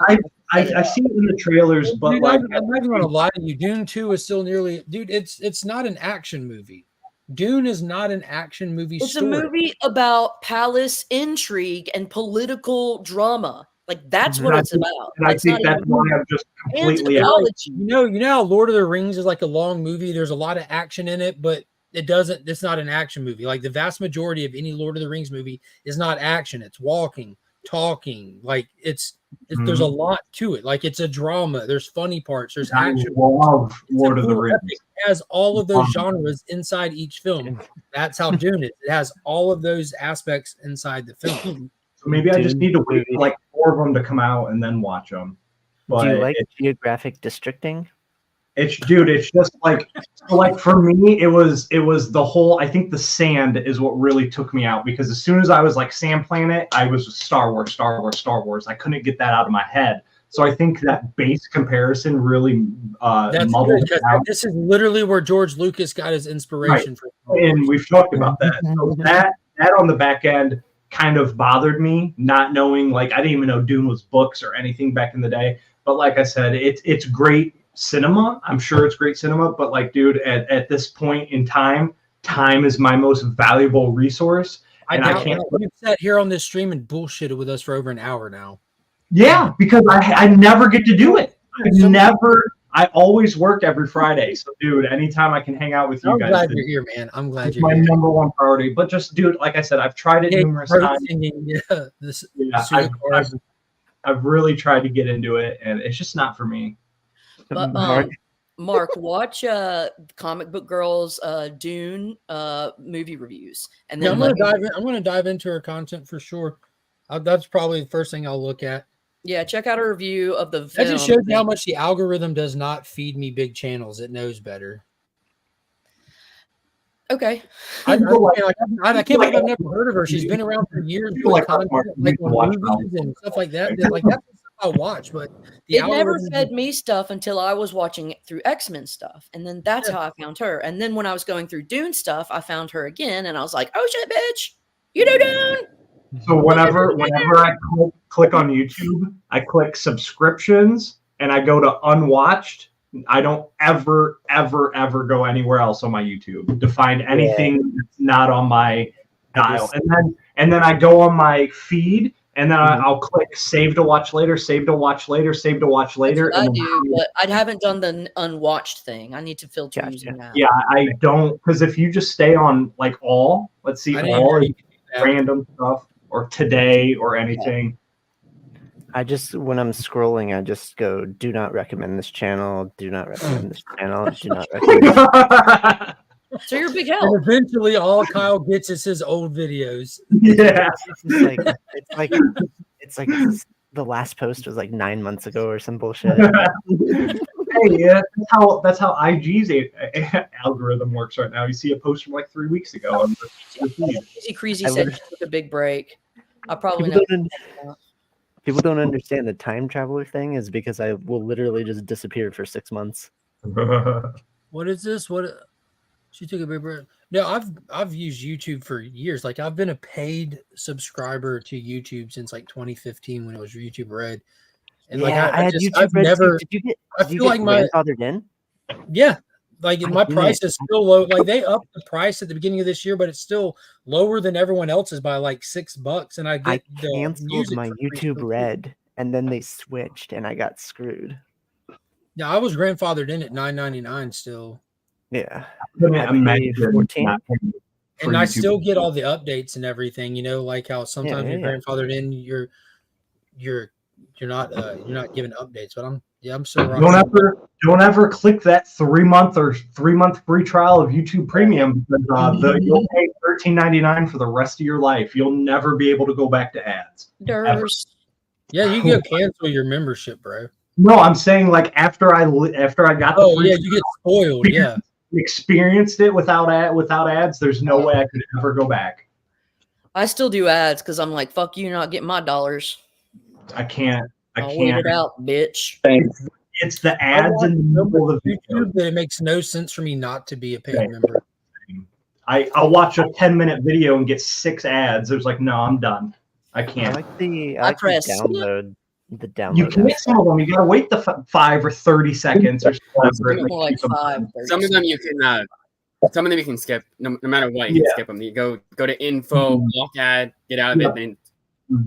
I see it in the trailers, but Dude, like I'm not even gonna lie to you. Dune 2 is still nearly, dude. It's not an action movie. Dune is not an action movie. It's story. a movie about palace intrigue and political drama. Like that's what it's about. And I think that's why I'm just completely out. You know how Lord of the Rings is like a long movie. There's a lot of action in it, but it's not an action movie. Like the vast majority of any Lord of the Rings movie is not action. It's walking, talking. Like there's a lot to it. Like it's a drama. There's funny parts. There's action. I love Lord of the Rings. It has all of those genres inside each film. That's how Dune is. It has all of those aspects inside the film. So maybe I just need to wait for like 4 of them to come out and then watch them. But do you like geographic districting? It's just like for me, it was the whole. I think the sand is what really took me out, because as soon as I was like Sand Planet, I was Star Wars. I couldn't get that out of my head. So I think that base comparison really muddled it out. This is literally where George Lucas got his inspiration from. And we've talked about that. So that on the back end kind of bothered me, not knowing, like, I didn't even know Dune was books or anything back in the day. But like I said, it's great cinema. I'm sure it's great cinema, but like, dude, at this point in time is my most valuable resource. I can't. You've sat here on this stream and bullshitted with us for over an hour now. Yeah, because I never get to do it. I always work every Friday. So, dude, anytime I can hang out with you guys. I'm glad you're here, man. I'm glad you're my here. number one priority. But just, dude, like I said, I've tried it numerous times. I've really tried to get into it, and it's just not for me. But Mark, watch Comic Book Girls Dune movie reviews, and then I'm gonna dive into her content for sure. That's probably the first thing I'll look at. Yeah, check out a review of the That film. just shows you how much the algorithm does not feed me big channels. It knows better. Okay. I can't believe I've never heard of her. She's been around for years doing content, like on movies and stuff like that. Like that's stuff I watch, but it never fed me stuff until I was watching it through X-Men stuff, and then that's how I found her. And then when I was going through Dune stuff, I found her again, and I was like, "Oh shit, bitch, you know Dune." So whenever I click on YouTube, I click subscriptions and I go to unwatched. I don't ever go anywhere else on my YouTube to find anything that's not on my dial. And then I go on my feed and then I'll click save to watch later, save to watch later, save to watch later. I do, but I haven't done the unwatched thing. I need to filter using that. Yeah, I don't, because if you just stay on like all, let's see, all random stuff or today or anything. When I'm scrolling, I just go, do not recommend this channel, do not recommend this channel, do not recommend. So you're a big help. And eventually all Kyle gets is his old videos. Yeah. It's like the last post was like 9 months ago or some bullshit. Hey, yeah, that's how IG's algorithm works right now. You see a post from like 3 weeks ago. Easy Creasy said she took a big break. I probably know. People don't understand the time traveler thing is because I will literally just disappear for 6 months. What is this? She took a big break. No, I've used YouTube for years. Like I've been a paid subscriber to YouTube since like 2015 when it was YouTube Red. And I had YouTube I've Red never. too. Did you get grandfathered in? Yeah, Like my price is still low. Like they upped the price at the beginning of this year, but it's still lower than everyone else's by like $6. And I I get the canceled music my for free YouTube still, too. Red, and then they switched, and I got screwed. Yeah, I was grandfathered in at $9.99 still. Yeah, couldn't I paid imagine 14. not paying for And I YouTube. still get all the updates and everything, you know, like how sometimes yeah, you're yeah. grandfathered in, you're not giving updates, but I'm still rocking. Don't ever click that 3-month free trial of YouTube Premium because you'll pay $13.99 for the rest of your life. You'll never be able to go back to ads. Ever. Yeah, you can cancel your membership, bro. No, I'm saying like after I got the free you get spoiled. Yeah, experienced it without ads. There's no way I could ever go back. I still do ads because I'm like, fuck you, you're not getting my dollars. I can't. I'll wait it out, bitch. It's the ads in the middle of the video. YouTube that it makes no sense for me not to be a paid member. I'll watch a 10-minute video and get 6 ads. It's like, no, I'm done. I can't. I like to download the download. You can make some of them. You gotta wait the 5 or 30 seconds or Some of them you can. Some of them you can skip. No matter what, you can skip them. You go to info, block ad, get out of it, then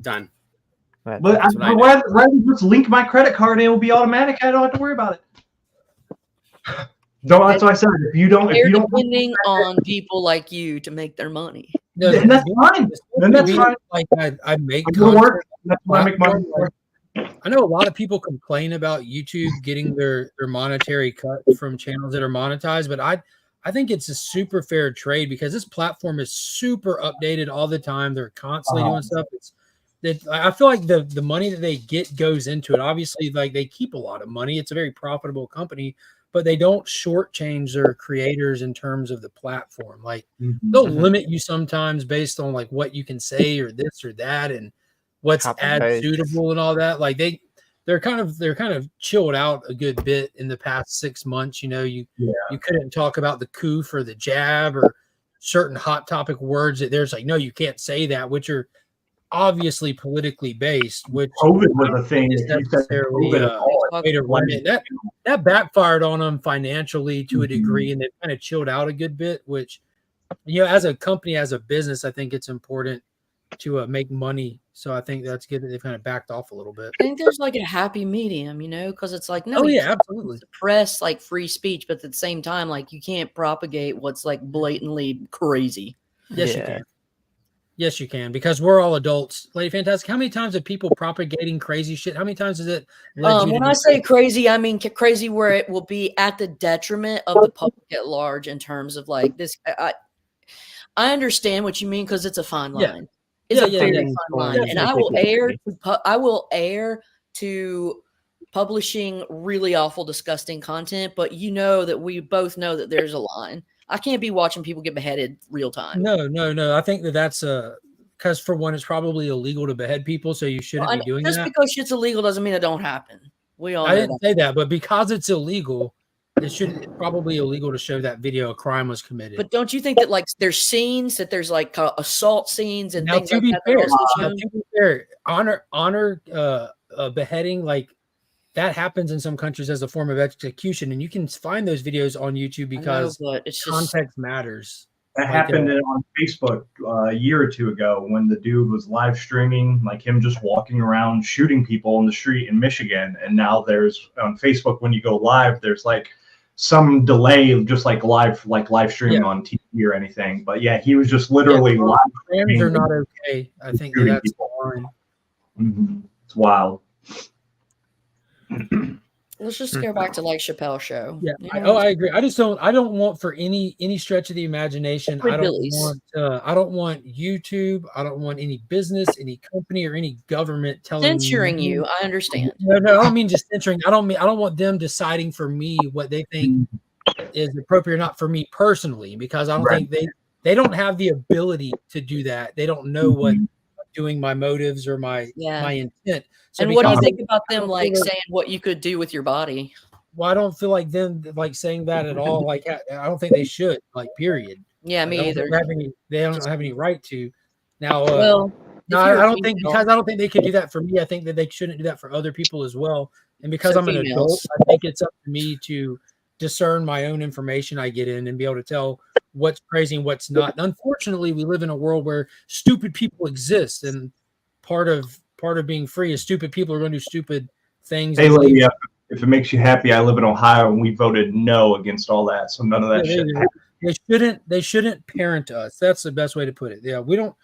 done. But I'd rather just link my credit card and it will be automatic. I don't have to worry about it. That's what I said. If you don't depending on people like you to make their money. Then that's fine. Then that's fine. Like I make content. That's why I make money. I know a lot of people complain about YouTube getting their monetary cut from channels that are monetized, but I think it's a super fair trade because this platform is super updated all the time. They're constantly doing stuff. I feel like the money that they get goes into it. Obviously, like they keep a lot of money. It's a very profitable company, but they don't shortchange their creators in terms of the platform. Like they'll limit you sometimes based on like what you can say or this or that and what's ad suitable and all that. Like they're kind of chilled out a good bit in the past 6 months. You know, you couldn't talk about the coup for the jab or certain hot topic words that there's like, no, you can't say that, which are obviously politically based, which COVID was a thing. That backfired on them financially to a degree, and they've kind of chilled out a good bit, which, you know, as a company, as a business, I think it's important to make money. So I think that's good that they've kind of backed off a little bit. I think there's like a happy medium, you know, because it's like, no, absolutely suppress like free speech, but at the same time, like you can't propagate what's like blatantly crazy. Yes, you can. Yes, you can, because we're all adults. Lady Fantastic, how many times have people propagating crazy shit? How many times is it? When I say crazy, I mean crazy where it will be at the detriment of the public at large in terms of like this. I understand what you mean because it's a fine line. It's a very fine line, and I will err to publishing really awful, disgusting content. But you know that we both know that there's a line. I can't be watching people get beheaded real time. No. I think that's because for one, it's probably illegal to behead people, so you shouldn't be doing that. Just because shit's illegal doesn't mean it don't happen. I didn't say that, but because it's illegal, it's probably illegal to show that video a crime was committed. But don't you think that like there's scenes that there's like assault scenes and things like that? To be fair, honor beheading like. That happens in some countries as a form of execution, and you can find those videos on YouTube because context matters. That happened on Facebook a year or two ago when the dude was live streaming, like him just walking around shooting people in the street in Michigan. And now there's on Facebook when you go live, there's like some delay of just like live streaming on TV or anything. But yeah, he was just literally live. Trans are not okay. I think that's fine. It's wild. Let's just go back to like Chappelle's show. Yeah. I agree. I don't want for any stretch of the imagination. I don't want YouTube. I don't want any business, any company, or any government censoring you. I understand. No, I don't mean just censoring. I don't want them deciding for me what they think is appropriate or not for me personally, because I don't think they don't have the ability to do that. They don't know what doing my motives or my intent. So and what do you think about them like saying what you could do with your body? Well, I don't feel like them like saying that at all. Like I don't think they should. Like period. Yeah, me either. They don't have any right to. Now, I don't think they could do that for me. I think that they shouldn't do that for other people as well. And because I'm an adult, I think it's up to me to discern my own information I get in and be able to tell what's crazy and what's not. And unfortunately, we live in a world where stupid people exist, and part of being free is stupid people are going to do stupid things. Hey, lady, if it makes you happy, I live in Ohio and we voted no against all that, so none of that shit happened. They shouldn't parent us. That's the best way to put it. Yeah, we don't.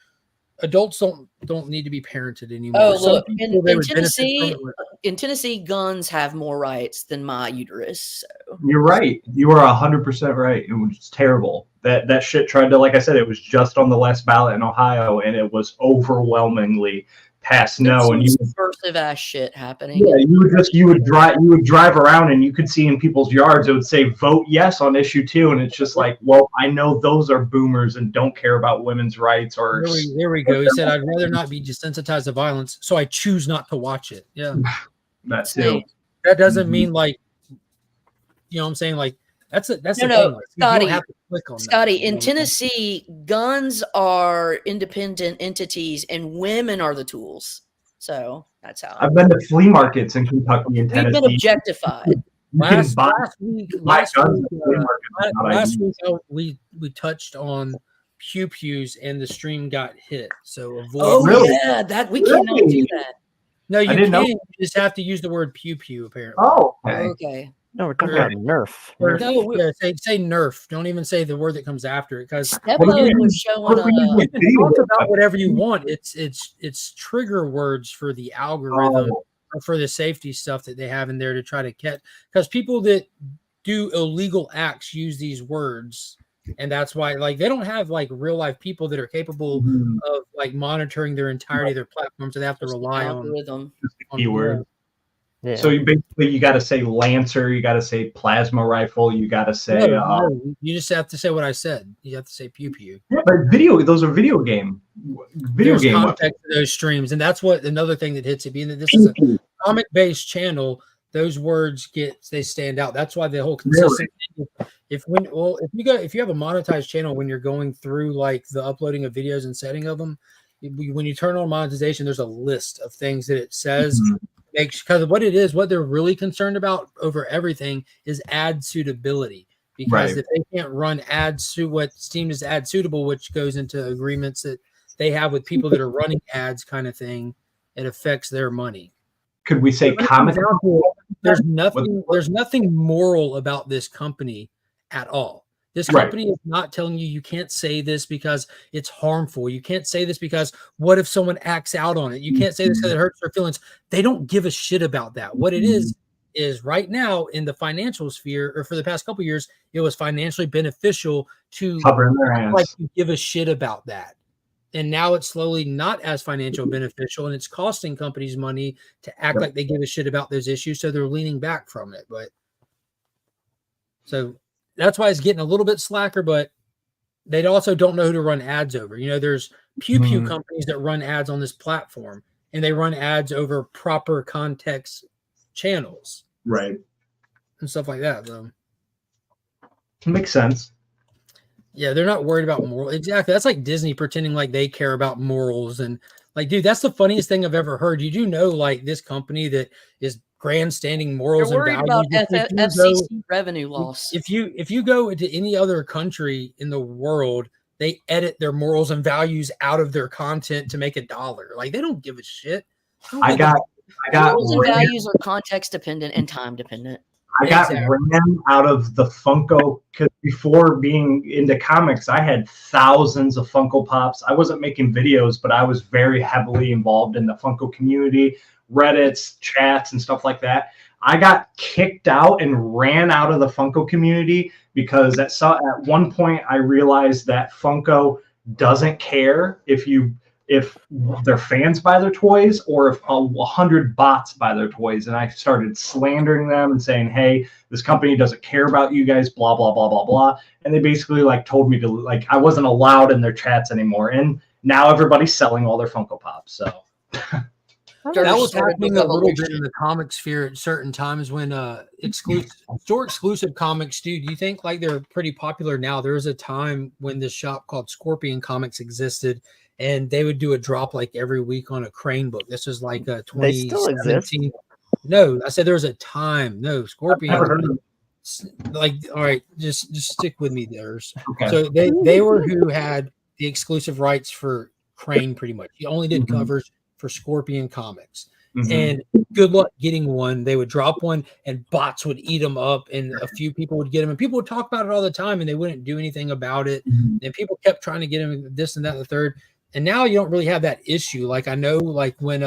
Adults don't need to be parented anymore. Oh, Some look, people, they in would benefit Tennessee, from it. in Tennessee, guns have more rights than my uterus. So. You're right. You are 100% right. It was terrible. That shit tried to, like I said, it was just on the last ballot in Ohio, and it was overwhelmingly passed no. And you subversive ass shit happening. Yeah, you would drive around and you could see in people's yards it would say vote yes on issue 2, and it's just like, well, I know those are boomers and don't care about women's rights or. There we go. He said, "I'd rather not be desensitized to violence, so I choose not to watch it." Yeah, that too. That doesn't mean like, you know what I'm saying? Like that's the thing. Like, you Scotty. don't have to click on Scotty, that. in Tennessee, guns are independent entities and women are the tools. So that's how. I've been to flea markets in Kentucky and We've Tennessee. been objectified. Last week, we touched on pew pews and the stream got hit. So avoid. Oh yeah, that we cannot do that. No, you didn't can. know. You just have to use the word pew pew. Apparently. Oh, okay. No, we're talking about Nerf. Or, yeah, say Nerf. Don't even say the word that comes after it, because Steplo was showing you can talk about whatever you want. It's trigger words for the algorithm or for the safety stuff that they have in there to try to catch. Because people that do illegal acts use these words, and that's why like they don't have like real life people that are capable of like monitoring their entirety of their platform, so they have to rely on keyword. Yeah. So you got to say Lancer, you got to say plasma rifle, you got to say. No, you just have to say what I said. You have to say pew pew. Yeah, but those are video game. There's context to those streams, and that's what another thing that hits it. Being that this is a comic based channel, those words they stand out. That's why the whole consistent. If you have a monetized channel, when you're going through like the uploading of videos and setting of them, when you turn on monetization, there's a list of things that it says. Because what they're really concerned about over everything is ad suitability. Because if they can't run ads to what Steam is ad suitable, which goes into agreements that they have with people that are running ads, kind of thing, it affects their money. Could we say comic? There's nothing moral about this company at all. This company is not telling you can't say this because it's harmful. You can't say this because what if someone acts out on it? You can't say this because it hurts their feelings. They don't give a shit about that. What it is right now in the financial sphere, or for the past couple of years, it was financially beneficial to like you give a shit about that. And now it's slowly not as financial beneficial, and it's costing companies money to act like they give a shit about those issues. So they're leaning back from it. But so that's why it's getting a little bit slacker, but they also don't know who to run ads over. You know, there's pew pew companies that run ads on this platform, and they run ads over proper context channels. Right. And stuff like that, though. Makes sense. Yeah, they're not worried about moral. Exactly. That's like Disney pretending like they care about morals. And like, dude, that's the funniest thing I've ever heard. You do know, like, this company that is grandstanding morals They're and worried values. about FCC revenue loss. If you go into any other country in the world, they edit their morals and values out of their content to make $1. Like, they don't give a shit. I got morals and values are context dependent and time dependent. I got ran out of the Funko because before being into comics, I had thousands of Funko Pops. I wasn't making videos, but I was very heavily involved in the Funko community, Reddits, chats, and stuff like that. I got kicked out and ran out of the Funko community because at one point I realized that Funko doesn't care if their fans buy their toys or if 100 bots buy their toys. And I started slandering them and saying, hey, this company doesn't care about you guys, blah, blah, blah, blah, blah. And they basically like told me to, like, I wasn't allowed in their chats anymore. And now everybody's selling all their Funko Pops. So that was happening a little bit in the comic sphere at certain times when exclusive comics, dude. You think like they're pretty popular now? There was a time when this shop called Scorpion Comics existed, and they would do a drop like every week on a Crane book. This was like 2017. No, I said there was a time. No, Scorpion like, all right, just stick with me there. Okay. So they were who had the exclusive rights for Crane, pretty much. He only did covers for Scorpion Comics. And good luck getting one. They would drop one and bots would eat them up, and a few people would get them, and people would talk about it all the time, and they wouldn't do anything about it. And people kept trying to get them, this and that and the third. And now you don't really have that issue. Like, I know, like when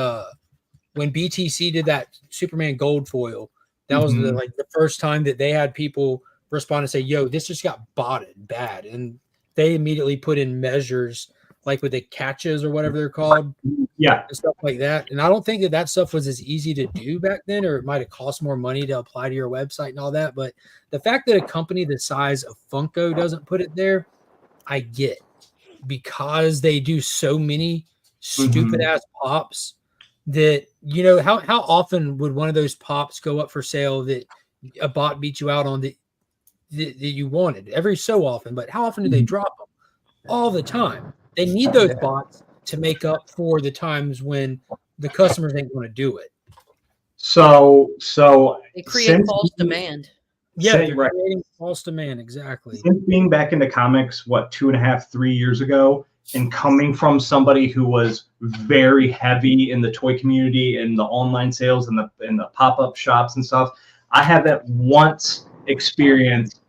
BTC did that Superman gold foil, that was the first time that they had people respond and say, yo, this just got botted bad. And they immediately put in measures like with the catches or whatever they're called. Yeah. And stuff like that. And I don't think that stuff was as easy to do back then, or it might have cost more money to apply to your website and all that. But the fact that a company the size of Funko doesn't put it there, I get, because they do so many stupid ass pops that, you know, how often would one of those pops go up for sale that a bot beat you out on that you wanted? Every so often. But how often do they drop them? All the time. They need those bots to make up for the times when the customers ain't going to do it. So They create false demand. Yeah, Say- they're right. creating false demand. Exactly. Since being back into comics, 2.5, 3 years ago, and coming from somebody who was very heavy in the toy community and the online sales and the pop-up shops and stuff, I haven't once experienced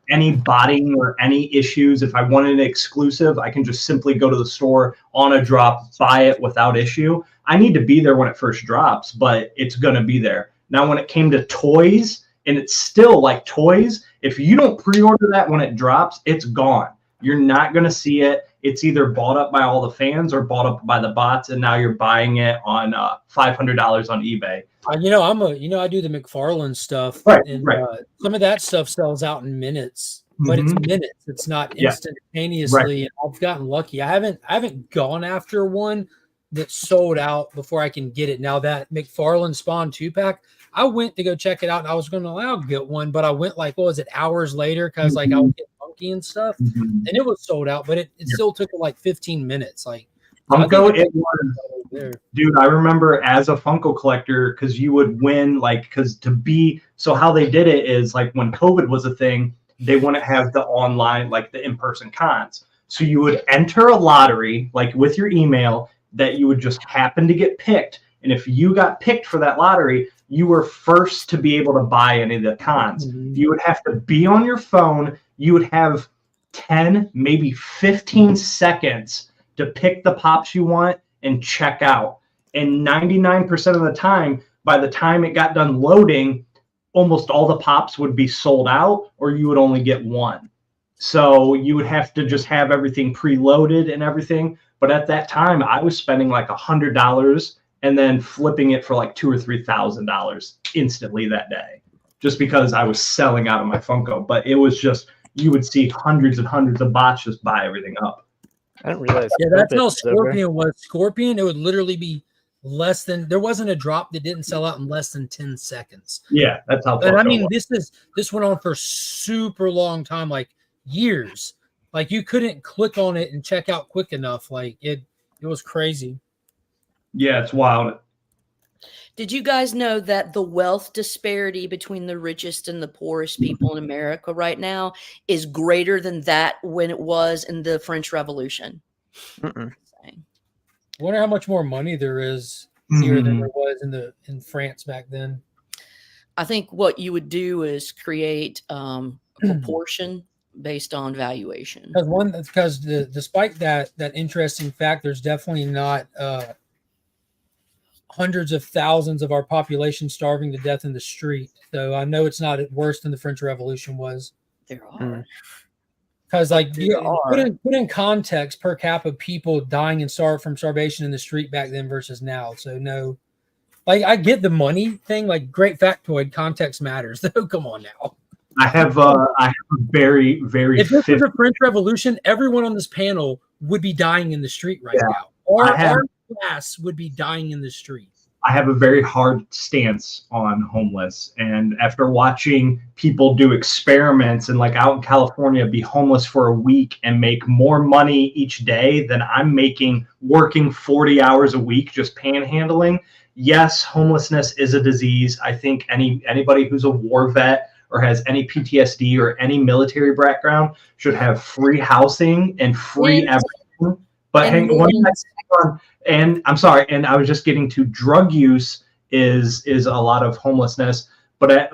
any botting or any issues. If I wanted an exclusive, I can just simply go to the store on a drop, buy it without issue. I need to be there when it first drops, but it's going to be there. Now, when it came to toys, and it's still like toys, if you don't pre-order that when it drops, it's gone. You're not going to see it. It's either bought up by all the fans or bought up by the bots, and now you're buying it on $500 on eBay. I do the McFarlane stuff, Right, and right. Some of that stuff sells out in minutes, but it's minutes. It's not Yeah. instantaneously. And I've gotten lucky. I haven't gone after one that sold out before I can get it. Now that McFarlane Spawn 2-pack, I went to go check it out, and I was going to allow get one, but I went like, what was it, hours later, because like I was getting funky and stuff, and it was sold out, but it still took like 15 minutes. Like Funko, it was, dude, I remember as a Funko collector, because you would win, so how they did it is, like, when COVID was a thing, they wouldn't have the online, like the in-person cons. So you would enter a lottery, like with your email, that you would just happen to get picked. And if you got picked for that lottery, you were first to be able to buy any of the cons. You would have to be on your phone. You would have 10, maybe 15 seconds to pick the pops you want and check out. And 99% of the time, by the time it got done loading, almost all the pops would be sold out, or you would only get one. So you would have to just have everything preloaded and everything. But at that time, I was spending like $100 and then flipping it for like $2,000 or $3,000 instantly that day, just because I was selling out of my Funko. But it was just, you would see hundreds and hundreds of bots just buy everything up. I didn't realize. Yeah, that's how Scorpion was. Scorpion, it would literally be less than, there wasn't a drop that didn't sell out in less than 10 seconds. Yeah, that's how. But I mean, this went on for super long time, like years. Like you couldn't click on it and check out quick enough. Like it was crazy. Yeah, it's wild. Did you guys know that the wealth disparity between the richest and the poorest people in America right now is greater than that when it was in the French Revolution? Wonder how much more money there is here than there was in France back then. I think what you would do is create a proportion based on valuation. Because despite that interesting fact, there's definitely not hundreds of thousands of our population starving to death in the street. So I know it's not worse than the French Revolution was. There are. Because put in context, per capita people dying and from starvation in the street back then versus now. So no, like I get the money thing, like great factoid, context matters. Though, come on now. I have a very, very. If this was a French Revolution, everyone on this panel would be dying in the street right now. Our class would be dying in the street. I have a very hard stance on homeless. And after watching people do experiments and like out in California be homeless for a week and make more money each day than I'm making working 40 hours a week just panhandling. Yes, homelessness is a disease. I think anybody who's a war vet or has any PTSD or any military background should have free housing and free everything. But hang on, and I'm sorry, and I was just getting to drug use is a lot of homelessness, but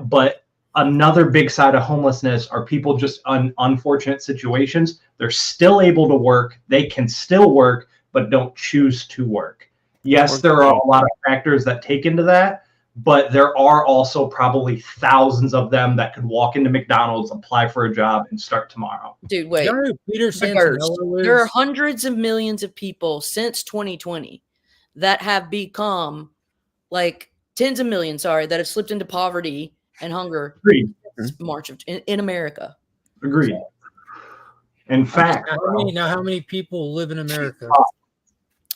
another big side of homelessness are people just in unfortunate situations. They're still able to work, they can still work, but don't choose to work. Yes, there are a lot of factors that take into that, but there are also probably thousands of them that could walk into McDonald's, apply for a job, and start tomorrow. Dude, wait. Peter Santinello There are hundreds of millions of people since 2020 that have become like tens of millions, that have slipped into poverty and hunger. Agreed. March of in America. Agreed. In fact, how many people live in America?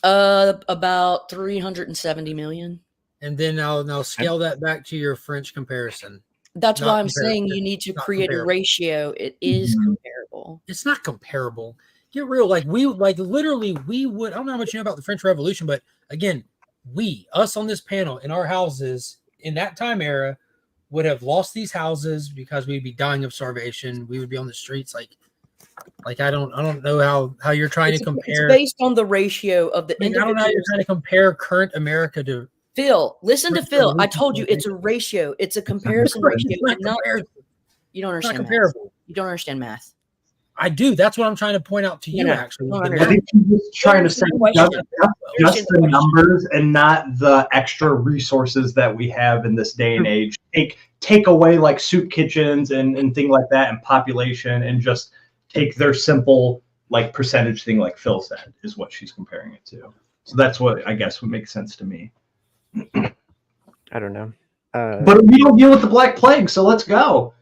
About 370 million. And then now scale that back to your French comparison. That's why I'm saying you need to create a ratio. It is comparable. It's not comparable. Get real. Literally, we would. I don't know how much you know about the French Revolution, but again, us on this panel in our houses in that time era would have lost these houses because we'd be dying of starvation. We would be on the streets. I don't know how you're trying to compare. It's based on the ratio of the individuals. I don't know how you're trying to compare current America to. Phil, listen to Phil. I told you it's a ratio. It's a comparison ratio. You don't understand. It's not comparable. Math. You don't understand math. I do. That's what I'm trying to point out to you. Actually, I think you're just trying to say just the numbers and not the extra resources that we have in this day and age. Take away like soup kitchens and things like that and population, and just take their simple like percentage thing, like Phil said, is what she's comparing it to. So that's what I guess would make sense to me. I don't know. But we don't deal with the Black Plague, so let's go.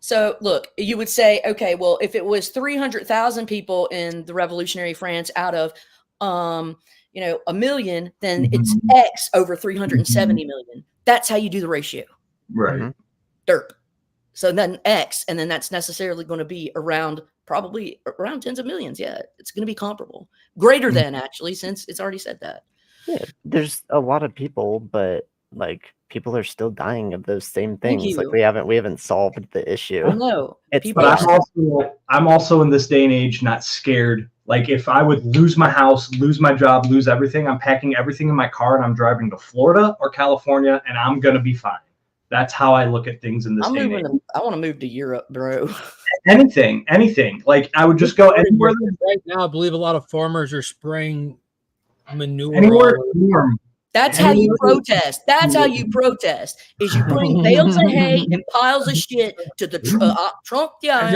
So look, you would say, okay, well, if it was 300,000 people in the Revolutionary France out of, a million, then it's X over 370 million. That's how you do the ratio. Right. Derp. So then X, and then that's necessarily going to be probably around tens of millions. Yeah, it's going to be comparable. Greater than, actually, since it's already said that. Yeah, there's a lot of people, but people are still dying of those same things. Like we haven't solved the issue. I know. I'm also in this day and age not scared. Like if I would lose my house, lose my job, lose everything, I'm packing everything in my car and I'm driving to Florida or California, and I'm gonna be fine. That's how I look at things in this day and age. I want to move to Europe, bro. Anything. Like I would just go anywhere. Right now, I believe a lot of farmers are spraying manure. Anywhere warm. That's how you protest. That's how you protest. Is you bring bales of hay and piles of shit to the trunk. Yeah.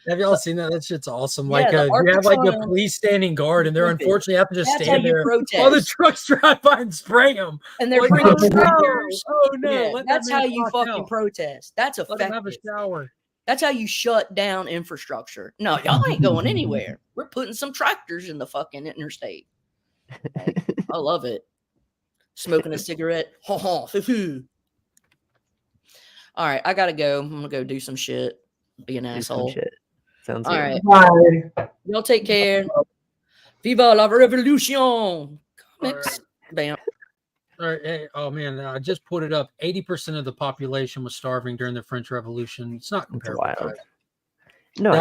Have y'all seen that? That shit's awesome. You have the police standing guard, and they're unfortunately have to just stand there while the trucks drive by and spray them. And they're bringing tractors. Oh no! Yeah, that's how you fucking protest. That's effective. Let them have a shower. That's how you shut down infrastructure. No, y'all ain't going anywhere. We're putting some tractors in the fucking interstate. I love it. Smoking a cigarette. All right, I gotta go. I'm gonna go do some shit. Be an asshole. Sounds all good. right. Bye. Y'all take care. Viva la revolution. Comics. Bam. All right. Hey, oh man, I just put it up. 80% of the population was starving during the French Revolution. It's not comparable. Wild. No,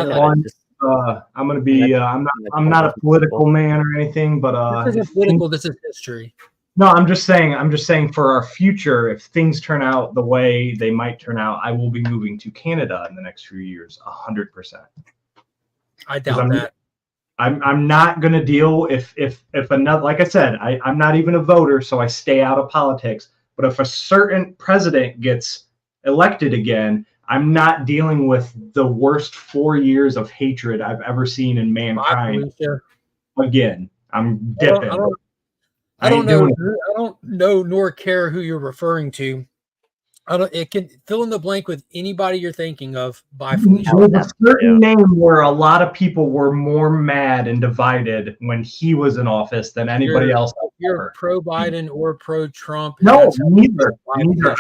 I'm gonna be. I'm not a political man or anything, but this isn't political. This is history. No, I'm just saying for our future, if things turn out the way they might turn out, I will be moving to Canada in the next few years, 100%. I doubt that. I'm not going to deal if another, like I said, I'm not even a voter, so I stay out of politics. But if a certain president gets elected again, I'm not dealing with the worst 4 years of hatred I've ever seen in mankind. Again, I'm dipping. I don't know nor care who you're referring to, I don't. It can fill in the blank with anybody you're thinking of. By There's Felicia. a certain name where a lot of people were more mad and divided when he was in office than anybody else. You're pro Biden or pro Trump. No, neither. Neither.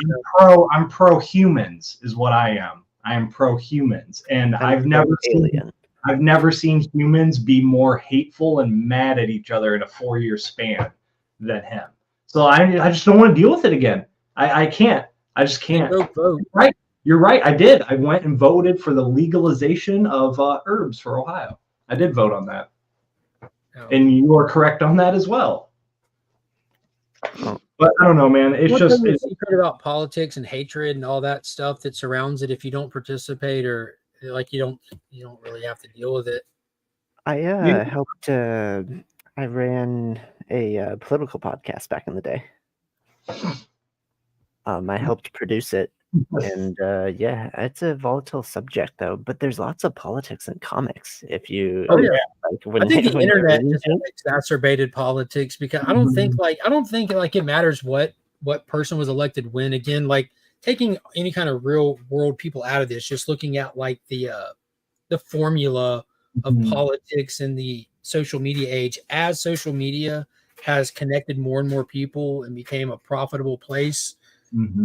I'm pro humans is what I am. I am pro humans, and I've never seen humans be more hateful and mad at each other in a 4-year span than him. So I just don't want to deal with it again. I can't. I just can't. Go vote. Right. You're right. I did. I went and voted for the legalization of herbs for Ohio. I did vote on that. And you are correct on that as well. But I don't know, man. It's just the secret about politics and hatred and all that stuff that surrounds it. If you don't participate or like you don't really have to deal with it. I helped. I ran a political podcast back in the day. I helped produce it, and yeah, it's a volatile subject though. But there's lots of politics in comics. If you, I think the internet just exacerbated politics because I don't think it matters what person was elected when. Again, like taking any kind of real world people out of this, just looking at like the formula of politics in the social media age. As social media has connected more and more people and became a profitable place.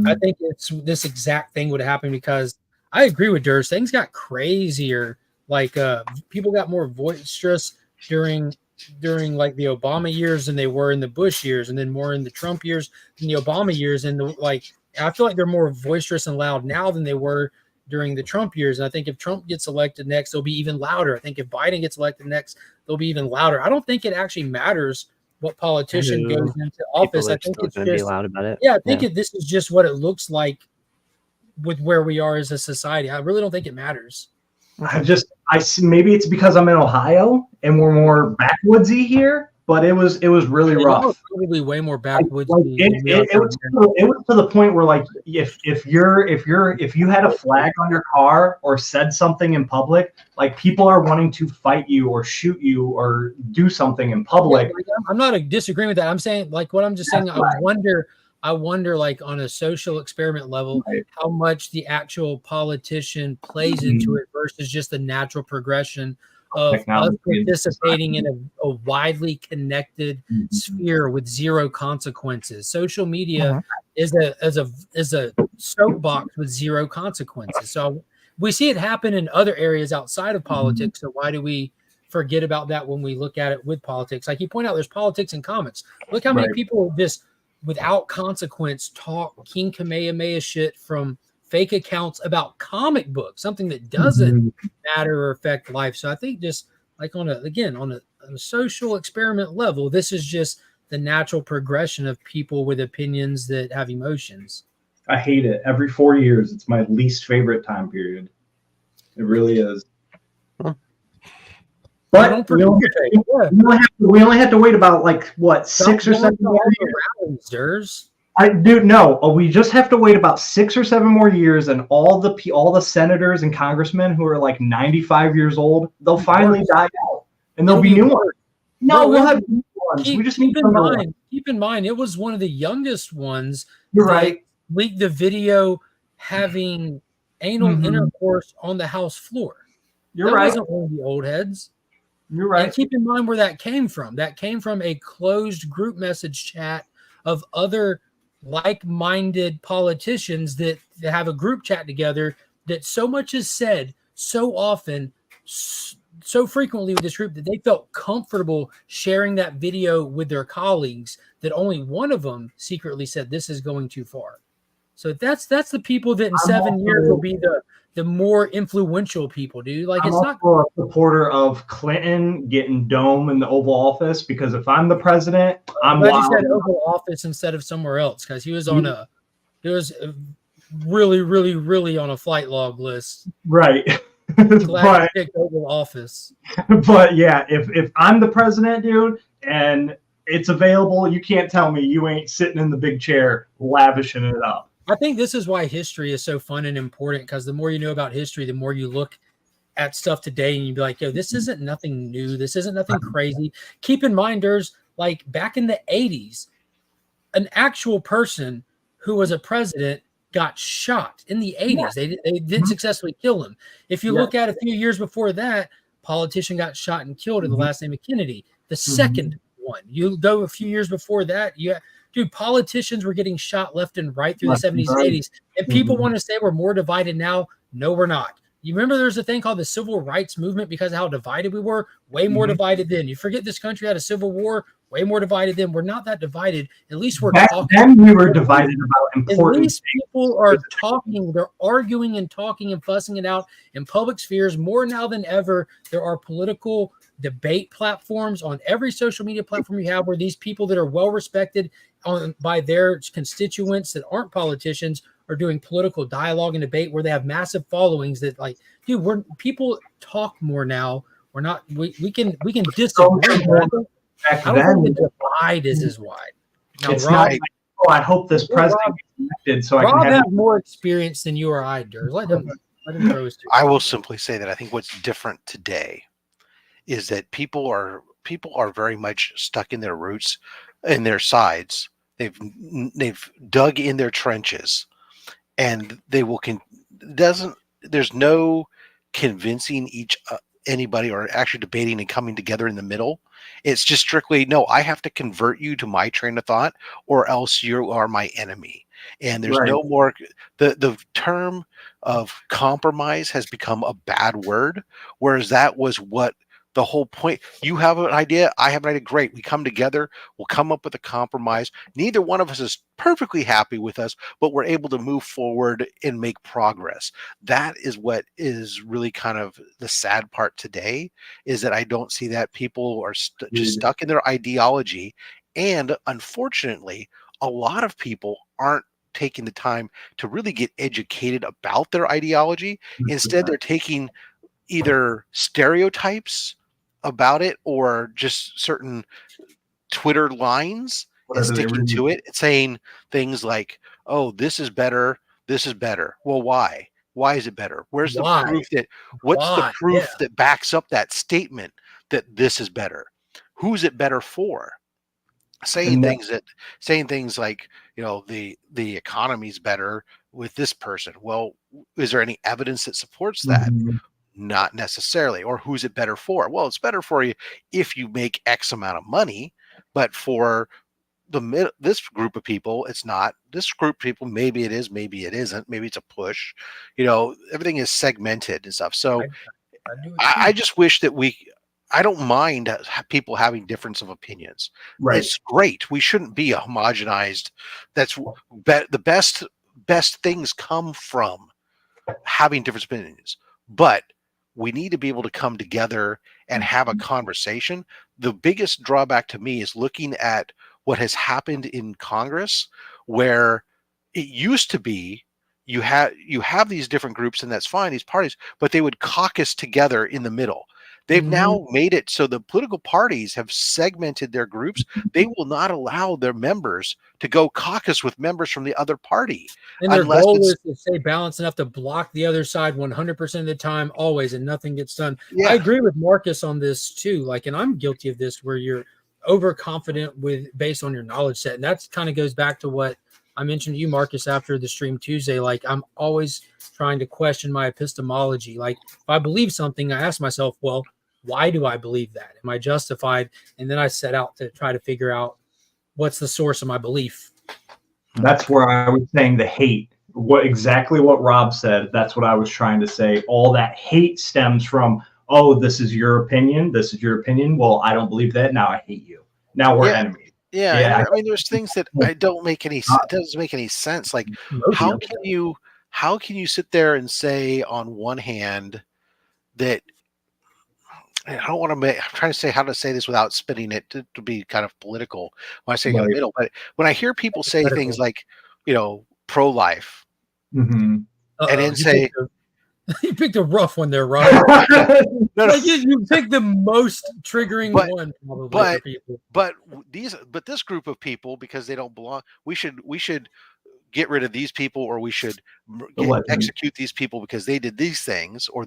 I think it's this exact thing would happen because I agree with Durst. Things got crazier. Like people got more boisterous during like the Obama years than they were in the Bush years, and then more in the Trump years than the Obama years. And I feel like they're more boisterous and loud now than they were during the Trump years. And I think if Trump gets elected next, they'll be even louder. I think if Biden gets elected next, they'll be even louder. I don't think it actually matters what politician goes into office. I think it's just be loud about it. Yeah, I think this is just what it looks like with where we are as a society. I really don't think it matters. Maybe it's because I'm in Ohio and we're more backwoodsy here, but it was really rough. Probably way more backwoods. It was to the point where like if you had a flag on your car or said something in public, like people are wanting to fight you or shoot you or do something in public. Yeah, I'm not disagreeing with that. I'm saying like what I'm just saying. I wonder like on a social experiment level, how much the actual politician plays into it versus just the natural progression of us participating in a widely connected sphere with zero consequences. Social media is a soapbox with zero consequences. So we see it happen in other areas outside of politics. So why do we forget about that when we look at it with politics? Like you point out, there's politics in comics. Look how many people just without consequence talk King Kamehameha shit from fake accounts about comic books, something that doesn't matter or affect life. So I think just like on a social experiment level, this is just the natural progression of people with opinions that have emotions. I hate it. Every 4 years, it's my least favorite time period. It really is. But we only have to wait about like what 6 or 7 more years. We just have to wait about 6 or 7 more years, and all the senators and congressmen who are like 95 years old, they'll finally die out, and there'll be new ones. No, we'll have new ones. We just need to keep in mind it was one of the youngest ones. You're right. Leaked the video having anal intercourse on the House floor. You're right. That wasn't one of the old heads. You're right. And keep in mind where that came from. That came from a closed group message chat of other like-minded politicians that have a group chat together that so much is said so often, so frequently with this group that they felt comfortable sharing that video with their colleagues that only one of them secretly said this is going too far. So that's the people that in 7 years will be the more influential people, dude. Like I'm it's not also a supporter of Clinton getting dome in the Oval Office, because if I'm the president, I'm glad you said Oval Office instead of somewhere else, because he was really, really, really on a flight log list. Right. Glad he picked Oval Office. But yeah, if I'm the president, dude, and it's available, you can't tell me you ain't sitting in the big chair lavishing it up. I think this is why history is so fun and important, because the more you know about history, the more you look at stuff today and you'd be like, yo, this isn't nothing new. This isn't nothing crazy. Keep in mind, there's like back in the 80s, an actual person who was a president got shot in the 80s. They didn't successfully kill him. If you look at a few years before that, politician got shot and killed in the last name of Kennedy. The second one. You go a few years before that, dude, politicians were getting shot left and right through the 70s and 80s. And people want to say we're more divided now. No, we're not. You remember there's a thing called the civil rights movement because of how divided we were? Way more divided then. You forget this country had a civil war, way more divided then. We're not that divided. At least we're talking. Then we were divided about important At least people are talking. They're arguing and talking and fussing it out in public spheres more now than ever. There are political debate platforms on every social media platform you have where these people that are well respected by their constituents that aren't politicians are doing political dialogue and debate where they have massive followings that like, dude, people talk more now. We're not, we can disagree. I don't think the divide is as wide. Now, It's Rob, not like, oh, I hope this president gets elected so I Rob can has have. more experience than you or I, Durs. Let him throw his two. I will simply say that I think what's different today is that people are very much stuck in their roots, in their sides. They've dug in their trenches, and they will there's no convincing anybody or actually debating and coming together in the middle. It's just strictly, no, I have to convert you to my train of thought or else you are my enemy. And there's no more, the term of compromise has become a bad word, whereas that was what the whole point. You have an idea, I have an idea, great. We come together, we'll come up with a compromise. Neither one of us is perfectly happy with us, but we're able to move forward and make progress. That is what is really kind of the sad part today, is that I don't see that. People are just stuck in their ideology. And unfortunately, a lot of people aren't taking the time to really get educated about their ideology. Instead, they're taking either stereotypes about it or just certain Twitter lines and sticking to it, saying things like, oh, this is better. This is better. Well, why? Why is it better? Where's the proof what's the proof that backs up that statement that this is better? Who's it better for? Saying things like, the economy's better with this person. Well, is there any evidence that supports that? Not necessarily. Or who's it better for? Well, it's better for you if you make X amount of money, but for this group of people, it's not. This group of people, maybe it is, maybe it isn't, maybe it's a push. Everything is segmented and stuff. So I just wish that I don't mind people having difference of opinions. Right. It's great. We shouldn't be a homogenized. That's the best things come from having different opinions. But we need to be able to come together and have a conversation. The biggest drawback to me is looking at what has happened in Congress, where it used to be you have these different groups, and that's fine, these parties, but they would caucus together in the middle. They've now made it so the political parties have segmented their groups. They will not allow their members to go caucus with members from the other party. And their goal is to stay balanced enough to block the other side 100% of the time, always, and nothing gets done. Yeah. I agree with Marcus on this too. Like, and I'm guilty of this, where you're overconfident based on your knowledge set. And that kind of goes back to what I mentioned to you, Marcus, after the stream Tuesday. Like, I'm always trying to question my epistemology. Like, if I believe something, I ask myself, well, why do I believe that? Am I justified? And then I set out to try to figure out what's the source of my belief. That's where I was saying the hate. Exactly what Rob said. That's what I was trying to say. All that hate stems from, oh, this is your opinion. This is your opinion. Well, I don't believe that. Now I hate you. Now we're enemies. Yeah. I mean, there's things that it doesn't make any sense. Like, how can you sit there and say on one hand that, I don't want to I'm trying to say how to say this without spinning it to be kind of political when I say in the middle, but when I hear people say things like, pro-life, and then say, you picked a rough one there, Rob. You picked the most triggering one, probably, for people. But this group of people, because they don't belong, we should get rid of these people, or we should execute these people because they did these things, or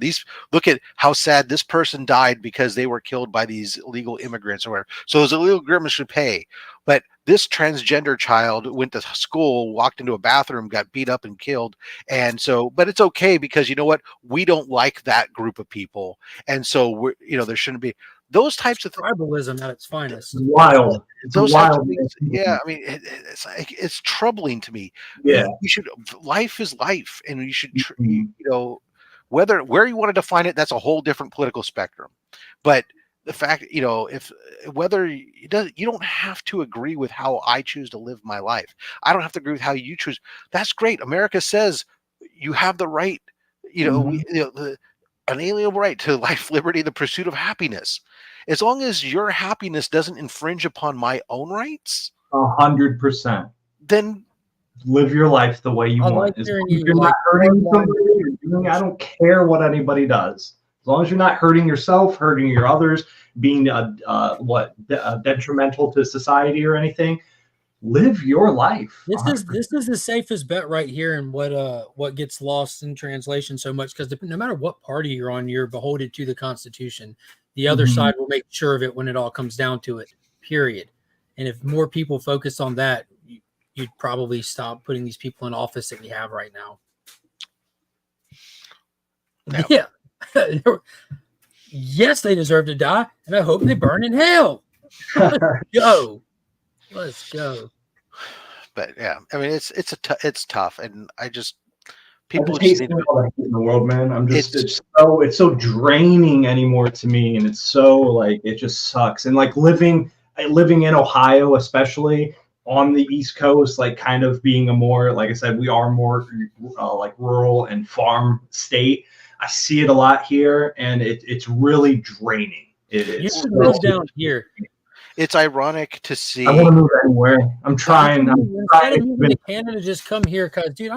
look at how sad this person died because they were killed by these illegal immigrants or whatever. So those illegal immigrants should pay. But this transgender child went to school, walked into a bathroom, got beat up and killed. And so, but it's okay because you know what? We don't like that group of people. And so we're, there shouldn't be those types of tribalism at its finest. Wild. It's those types of wild. things. Yeah. I mean, it's troubling to me. Yeah. Life is life. And you should, where you want to define it, that's a whole different political spectrum. But the fact, if whether you don't have to agree with how I choose to live my life. I don't have to agree with how you choose. That's great. America says you have the right, the unalienable right to life, liberty, the pursuit of happiness. As long as your happiness doesn't infringe upon my own rights, 100%. Then live your life the way you want. As long as you're not hurting somebody, I don't care what anybody does. As long as you're not hurting yourself, hurting your others, being detrimental to society or anything, live your life. This is the safest bet right here, and what gets lost in translation so much, because no matter what party you're on, you're beholden to the Constitution. The other side will make sure of it when it all comes down to it. Period. And if more people focus on that, you'd probably stop putting these people in office that we have right now. Yeah. Yes, they deserve to die, and I hope they burn in hell. Let's go. But yeah, I mean, it's tough, and people just need all the hate in the world, man. It's so draining anymore to me, and it's so like it just sucks. And like living in Ohio, especially on the East Coast, like kind of being a more, like I said, we are more like rural and farm state. I see it a lot here, and it's really draining. It is. You should live down here. It's ironic to see. I want to move anywhere. I'm trying. Instead of moving to Canada, just come here, because dude,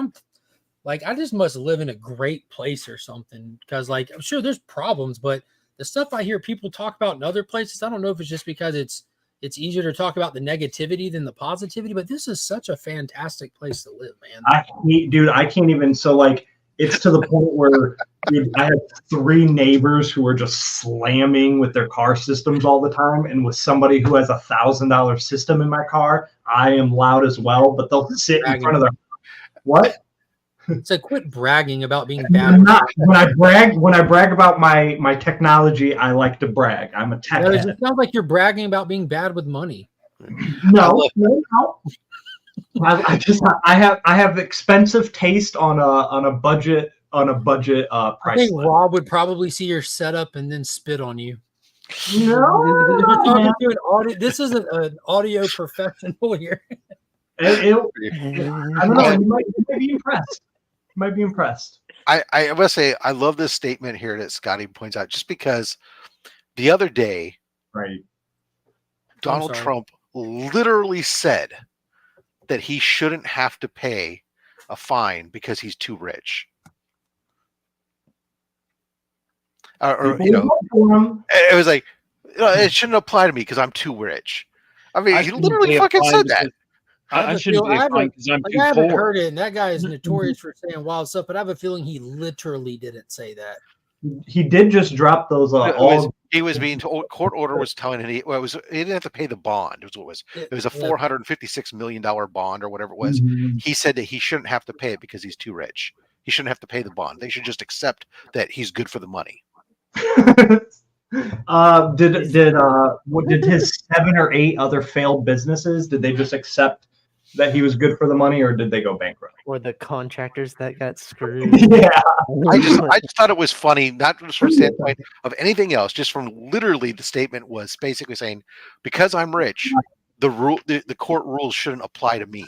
I just must live in a great place or something. Because like I'm sure there's problems, but the stuff I hear people talk about in other places, I don't know if it's just because it's easier to talk about the negativity than the positivity. But this is such a fantastic place to live, man. I can't even. So like, it's to the point where I have 3 neighbors who are just slamming with their car systems all the time. And with somebody who has $1,000 system in my car, I am loud as well, but they'll sit in front of their, what? So quit bragging about being bad. When I brag about my technology, I like to brag. I'm a tech head. It sounds like you're bragging about being bad with money. No. I have expensive taste on a budget price. I think Rob would probably see your setup and then spit on you. No, this isn't an audio professional here. I don't know. You might be impressed. I must say, I love this statement here that Scotty points out, just because the other day, right, Donald Trump literally said that he shouldn't have to pay a fine because he's too rich. It was like, it shouldn't apply to me because I'm too rich. I mean, he literally fucking said that. I shouldn't be fine because I'm too I haven't poor. heard it, and that guy is notorious for saying wild stuff, but I have a feeling he literally didn't say that. He did just drop those. He was being told, court order was telling him he didn't have to pay the bond. It was a $456 million bond or whatever it was. Mm-hmm. He said that he shouldn't have to pay it because he's too rich. He shouldn't have to pay the bond. They should just accept that he's good for the money. Did his 7 or 8 other failed businesses, did they just accept that he was good for the money, or did they go bankrupt? Or the contractors that got screwed? Yeah. I just thought it was funny, not just from the standpoint of anything else, just from literally the statement was basically saying, because I'm rich, the court rules shouldn't apply to me.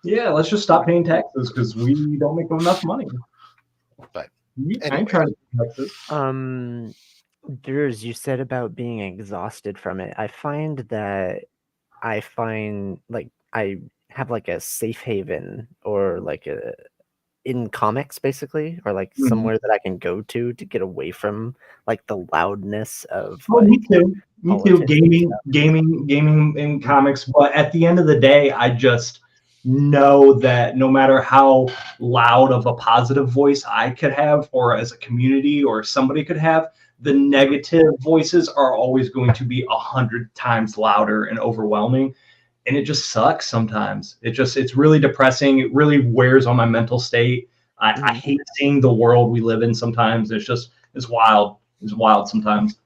Yeah, let's just stop paying taxes because we don't make enough money. But I ain't trying to pay taxes. Durs, you said about being exhausted from it. I find like I have like a safe haven, or like in comics basically, or like somewhere that I can go to get away from like the loudness of. Me too. Gaming in comics. But at the end of the day, I just know that no matter how loud of a positive voice I could have, or as a community or somebody could have, the negative voices are always going to be 100 times louder and overwhelming. and it just sucks sometimes. It's really depressing. It really wears on my mental state. I hate seeing the world we live in sometimes. It's wild. It's wild sometimes.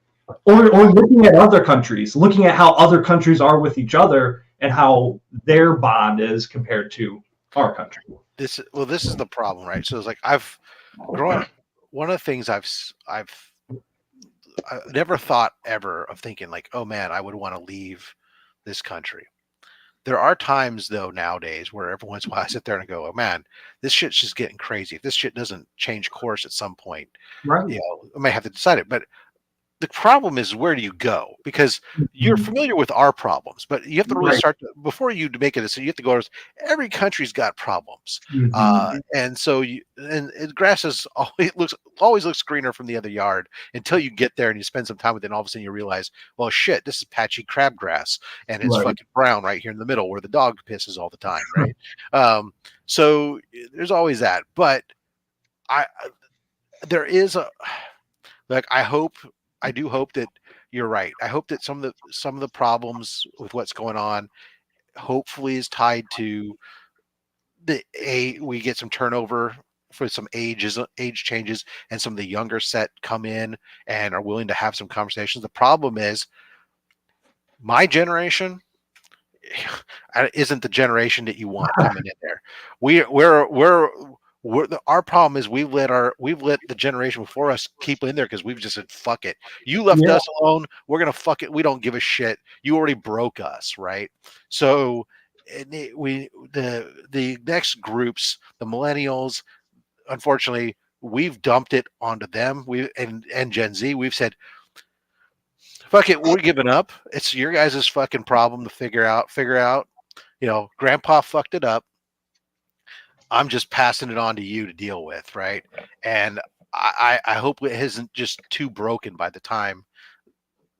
Or looking at other countries, looking at how other countries are with each other and how their bond is compared to our country. This is the problem, right? So it's like I've grown. One of the things I never thought ever of thinking like, oh man, I would want to leave this country. There are times though nowadays where every once in a while I sit there and go, oh man, this shit's just getting crazy. If this shit doesn't change course at some point, right? I might have to decide it. But the problem is, where do you go? Because you're familiar with our problems, but you have to really start before you make a decision. You have to go. Every country's got problems, and so grass is always looks greener from the other yard until you get there and you spend some time with it. And all of a sudden, you realize, well, shit, this is patchy crabgrass, and it's fucking brown right here in the middle where the dog pisses all the time, right? So there's always that, but there is a like I do hope that you're right. I hope that some of the problems with what's going on hopefully is tied to we get some turnover for some age changes, and some of the younger set come in and are willing to have some conversations. The problem is my generation isn't the generation that you want coming in there. Our problem is we've let the generation before us keep in there because we've just said fuck it. You left us alone. We're gonna fuck it. We don't give a shit. You already broke us, right? So the next groups, the millennials, unfortunately, we've dumped it onto them. And Gen Z, we've said, fuck it, we're giving up. It's your guys' fucking problem to figure out. Grandpa fucked it up. I'm just passing it on to you to deal with, right? And I hope it isn't just too broken by the time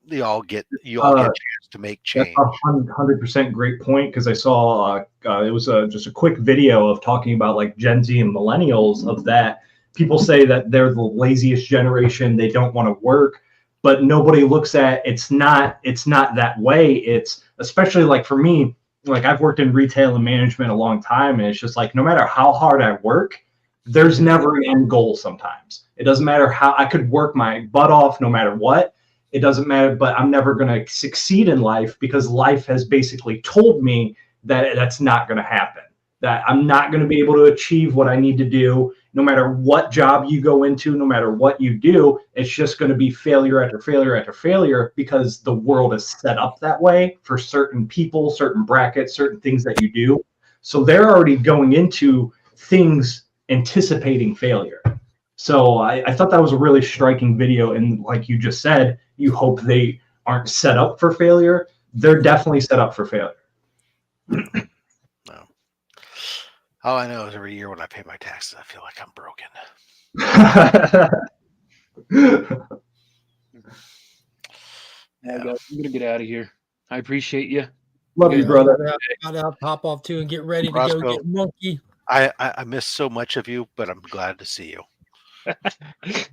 you all get a chance to make change. That's 100% great point, because I saw it was just a quick video of talking about like Gen Z and millennials of that. People say that they're the laziest generation. They don't want to work, but nobody looks at it's not that way. It's especially like for me, like I've worked in retail and management a long time, and it's just like no matter how hard I work, there's never an end goal sometimes. It doesn't matter how I could work my butt off no matter what. It doesn't matter, but I'm never going to succeed in life because life has basically told me that that's not going to happen, that I'm not going to be able to achieve what I need to do. No matter what job you go into, no matter what you do, it's just going to be failure after failure after failure because the world is set up that way for certain people, certain brackets, certain things that you do. So they're already going into things anticipating failure. So I thought that was a really striking video. And like you just said, you hope they aren't set up for failure. They're definitely set up for failure. No. All I know is every year when I pay my taxes, I feel like I'm broken. I'm gonna get out of here. I appreciate you. Love you, brother. Gotta pop off too and get ready to go get monkey. I miss so much of you, but I'm glad to see you.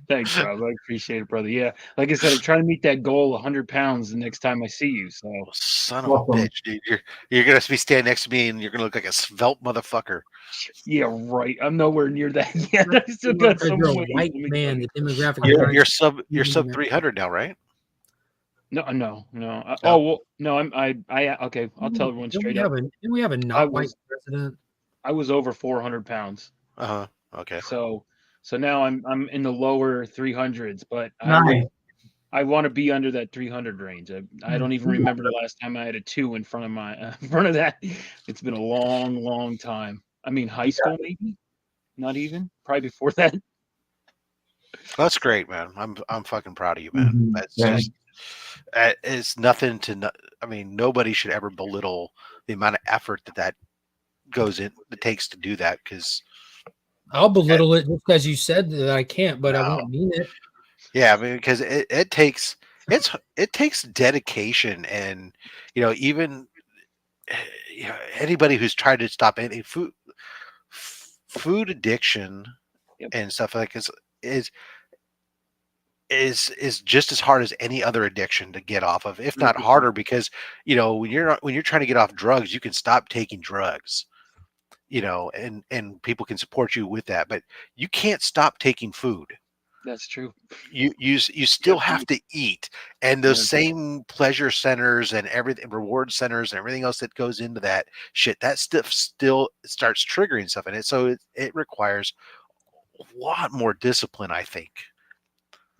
Thanks, Rob. I appreciate it, brother. Yeah, like I said, I'm trying to meet that goal, 100 pounds, the next time I see you. So, son of a bitch, dude, you're gonna be standing next to me, and you're gonna look like a svelte motherfucker. Yeah, right. I'm nowhere near that yet. I still got some You're a white man. The demographic. You're sub 300 now, right? No. Oh well, no. Okay. I'll tell everyone straight up. We have a not white president. I was over 400 pounds. Okay. So now I'm in the lower 300s, but I want to be under that 300 range. I don't even remember the last time I had a 2 in front of that. It's been a long time. I mean, high school maybe, not even. Probably before that. That's great, man. I'm fucking proud of you, man. That's just it's nothing to. I mean, nobody should ever belittle the amount of effort that goes in. It takes to do that, because I'll belittle it just because you said that I can't, but I won't mean it. Yeah, I mean, because it takes dedication, and even anybody who's tried to stop any food addiction and stuff like this is is just as hard as any other addiction to get off of, if not harder, because when you're trying to get off drugs, you can stop taking drugs, and people can support you with that, but you can't stop taking food. That's true. You still have to eat, and those same pleasure centers and everything, reward centers and everything else that goes into that shit, that stuff still starts triggering stuff in it. So it requires a lot more discipline, I think.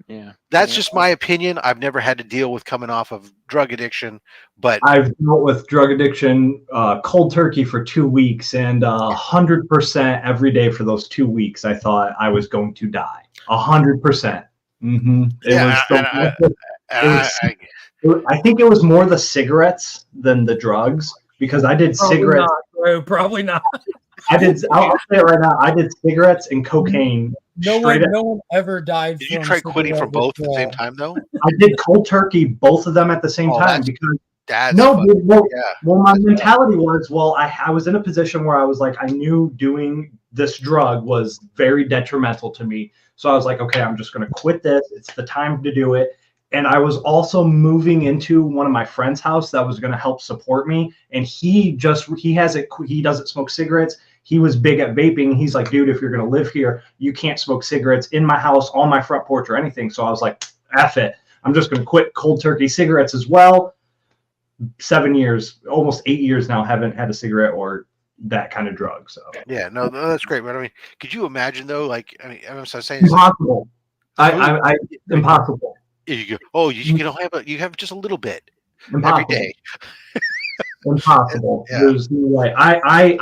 Yeah, That's just my opinion. I've never had to deal with coming off of drug addiction, but I've dealt with drug addiction cold turkey for 2 weeks, and 100% every day for those 2 weeks. I thought I was going to die. 100%. It was. I think it was more the cigarettes than the drugs, because I did Probably cigarettes. not, bro. Probably not. I'll say it right now. I did cigarettes and cocaine. No one ever died. Did you try quitting from both at the same time, though? I did cold turkey, both of them at the same time, because that's dude, my mentality was, I was in a position where I was like, I knew doing this drug was very detrimental to me. So I was like, okay, I'm just going to quit this. It's the time to do it. And I was also moving into one of my friend's house that was going to help support me. And he doesn't smoke cigarettes. He was big at vaping. He's like, dude, if you're going to live here, you can't smoke cigarettes in my house, on my front porch, or anything. So I was like, F it. I'm just going to quit cold turkey cigarettes as well. 7 years, almost 8 years now, haven't had a cigarette or that kind of drug. So yeah, no, that's great. But I mean, could you imagine though? Like, I mean, I'm saying impossible. Impossible. You go, you can have just a little bit Impossible. every day. Impossible. Yeah. There's no way. I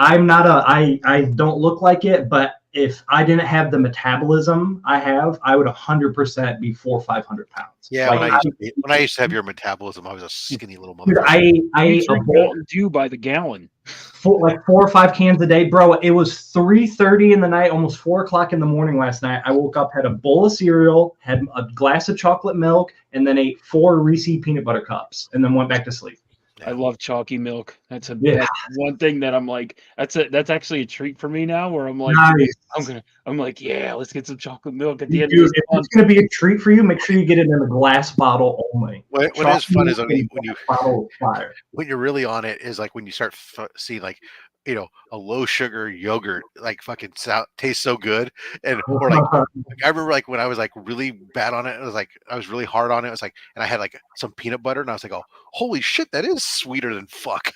don't look like it, but if I didn't have the metabolism I have, I would 100% be 400 or 500 pounds. Yeah, like, when I used to have your metabolism, I was a skinny little dude, motherfucker. I ate a bowl do by the gallon. like 4 or 5 cans a day, bro. It was 3:30 in the night, almost 4 o'clock in the morning last night. I woke up, had a bowl of cereal, had a glass of chocolate milk, and then ate 4 Reese's peanut butter cups, and then went back to sleep. I love chalky milk. That's Yeah. one thing that I'm like, that's actually a treat for me now, where I'm like, Nice. I'm like, yeah, let's get some chocolate milk at the end Dude, of this if month. it's gonna be a treat for you, make sure you get it in a glass bottle only. What is fun is when you're really on it is like when you start seeing like a low sugar yogurt like fucking tastes so good, and or like I remember like when I was like really bad on it, it was like I was really hard on it. It was like, and I had like some peanut butter, and I was like, oh, holy shit, that is sweeter than fuck.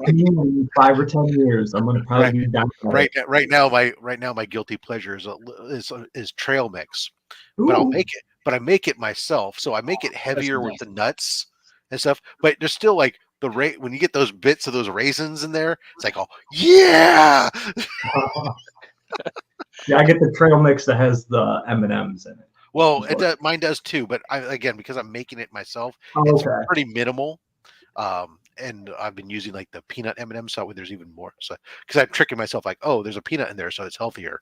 In 5 or 10 years, I'm gonna probably be down. Right now, my guilty pleasure is trail mix, but I'll make it. But I make it myself, so I make it heavier with the nuts and stuff. But there's still like when you get those bits of those raisins in there, it's like, oh yeah. Yeah, I get the trail mix that has the M&Ms in it. Well, mine does too, but again, because I'm making it myself, it's pretty minimal. And I've been using like the peanut M&M, so there's even more. So because I'm tricking myself, like, oh, there's a peanut in there, so it's healthier.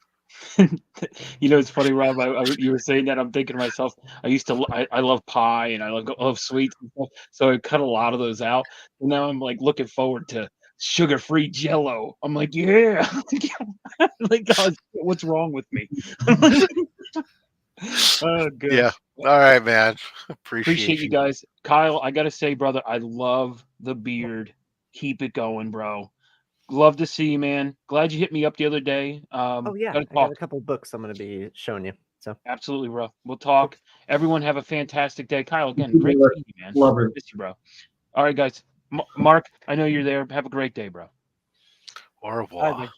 It's funny, Rob. You were saying that, I'm thinking to myself, I love pie and I love sweets and stuff, so I cut a lot of those out. And now I'm like looking forward to sugar-free Jello. I'm like, yeah, like, God, what's wrong with me? Oh, good. Yeah. All right, man. Appreciate you guys. Kyle, I gotta say, brother, I love the beard. Keep it going, bro. Love to see you, man. Glad you hit me up the other day. Oh yeah, I got a couple of books I'm going to be showing you. So absolutely, bro. We'll talk. Everyone have a fantastic day. Kyle, again, great to see you, man. Love her. Miss you, bro. All right, guys. Mark, I know you're there. Have a great day, bro. Au revoir. Bye,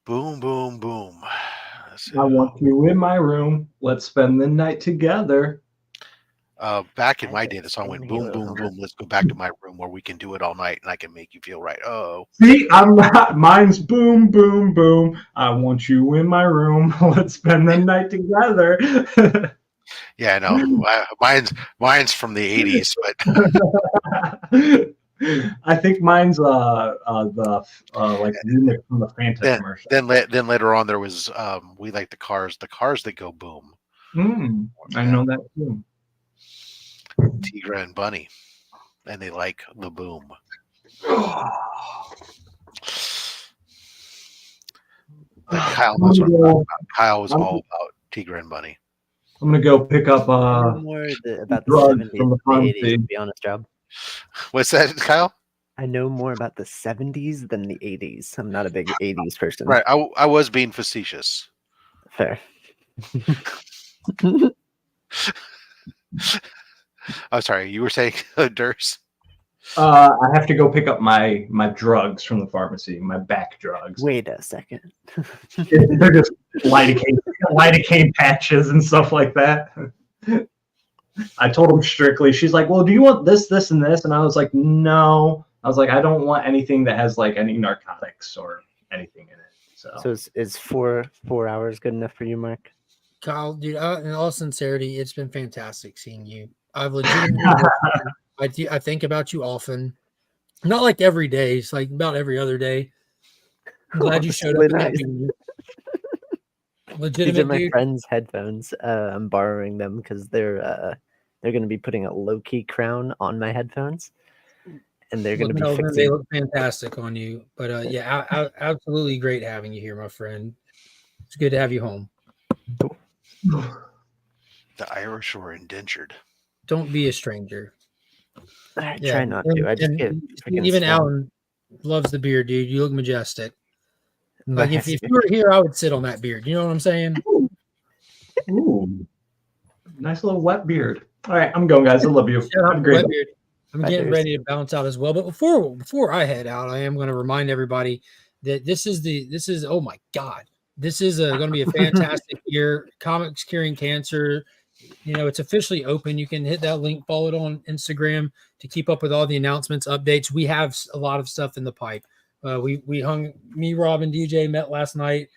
boom, boom, boom. I want you in my room. Let's spend the night together. Back in my day, the song went boom, boom, boom. Let's go back to my room where we can do it all night, and I can make you feel right. Oh, see, I'm not. Mine's boom, boom, boom. I want you in my room. Let's spend the night together. Yeah, I know. Mine's from the '80s, but I think mine's the remix from the Fanta commercial. Then later on there was we like the cars that go boom. I know that too. Tigra and Bunny, and they like the boom. Kyle was all about Tigra and Bunny. I'm gonna go pick up I know more about the drugs 70s from the than the 80s, pharmacy. to be honest, Job. What's that, Kyle? I know more about the 70s than the 80s. I'm not a big 80s person. Right. I was being facetious. Fair. I'm sorry. You were saying Durst? I have to go pick up my drugs from the pharmacy, my back drugs. Wait a second. They're just lidocaine patches and stuff like that. I told him strictly. She's like, "Well, do you want this, this, and this?" And I was like, "No." I was like, "I don't want anything that has like any narcotics or anything in it." So is 4 hours good enough for you, Mark? Kyle, dude, in all sincerity, it's been fantastic seeing you. I've legitimately, I think about you often. Not like every day, it's like about every other day. I'm glad you showed up. Really nice. These are Legitimate, my dude. friend's headphones. I'm borrowing them because they're going to be putting a low-key crown on my headphones, and they're going to be They fixing. look fantastic on you. But yeah, absolutely great having you here, my friend. It's good to have you home. The Irish were indentured. Don't be a stranger. I try not to. I just get freaking even swamped. Alan loves the beard, dude. You look majestic. Like if Nice. you were here, I would sit on that beard. You know what I'm saying? Ooh, nice little wet beard. All right, I'm going, guys. I love you. Have a great Wet day. beard. I'm Bye, getting Darius. ready to bounce out as well. But before I head out, I am going to remind everybody that this is oh my god, this is going to be a fantastic year. Comics Curing Cancer. You know, it's officially open. You can hit that link, follow it on Instagram to keep up with all the announcements, updates. We have a lot of stuff in the pipe. Me, Rob, and DJ met last night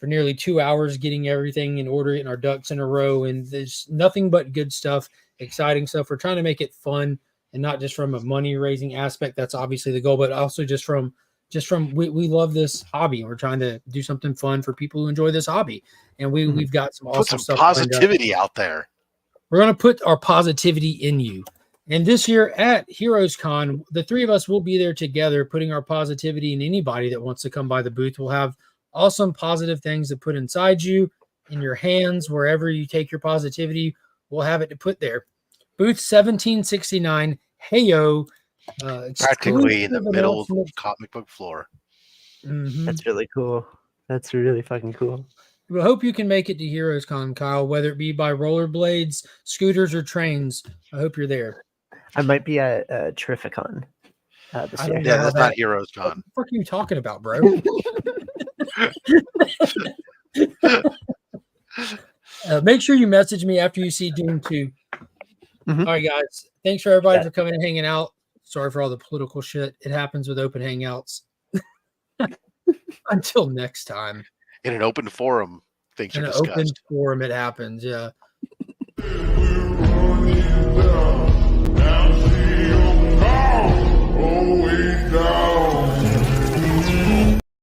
for nearly 2 hours getting everything in order, getting our ducks in a row. And there's nothing but good stuff, exciting stuff. We're trying to make it fun and not just from a money raising aspect. That's obviously the goal, but also just from we love this hobby and we're trying to do something fun for people who enjoy this hobby. And we've got some awesome Put some stuff lined up. positivity out there. We're going to put our positivity in you. And this year at Heroes Con, the three of us will be there together, putting our positivity in anybody that wants to come by the booth. We'll have awesome positive things to put inside you, in your hands, wherever you take your positivity, we'll have it to put there. Booth 1769, Heyo. Practically in the exclusive middle of the announcements. comic book floor. Mhm. That's really cool. That's really fucking cool. We hope you can make it to Heroes Con, Kyle, whether it be by rollerblades, scooters, or trains. I hope you're there. I might be at Terrificon this I year. don't know Yeah, how that's that- not Heroes Con. What the fuck are you talking about, bro? Make sure you message me after you see Doom 2. All right, guys. Thanks for everybody for coming and hanging out. Sorry for all the political shit. It happens with open hangouts. Until next time. In an open forum, things In are an discussed. open forum, it happens. Yeah.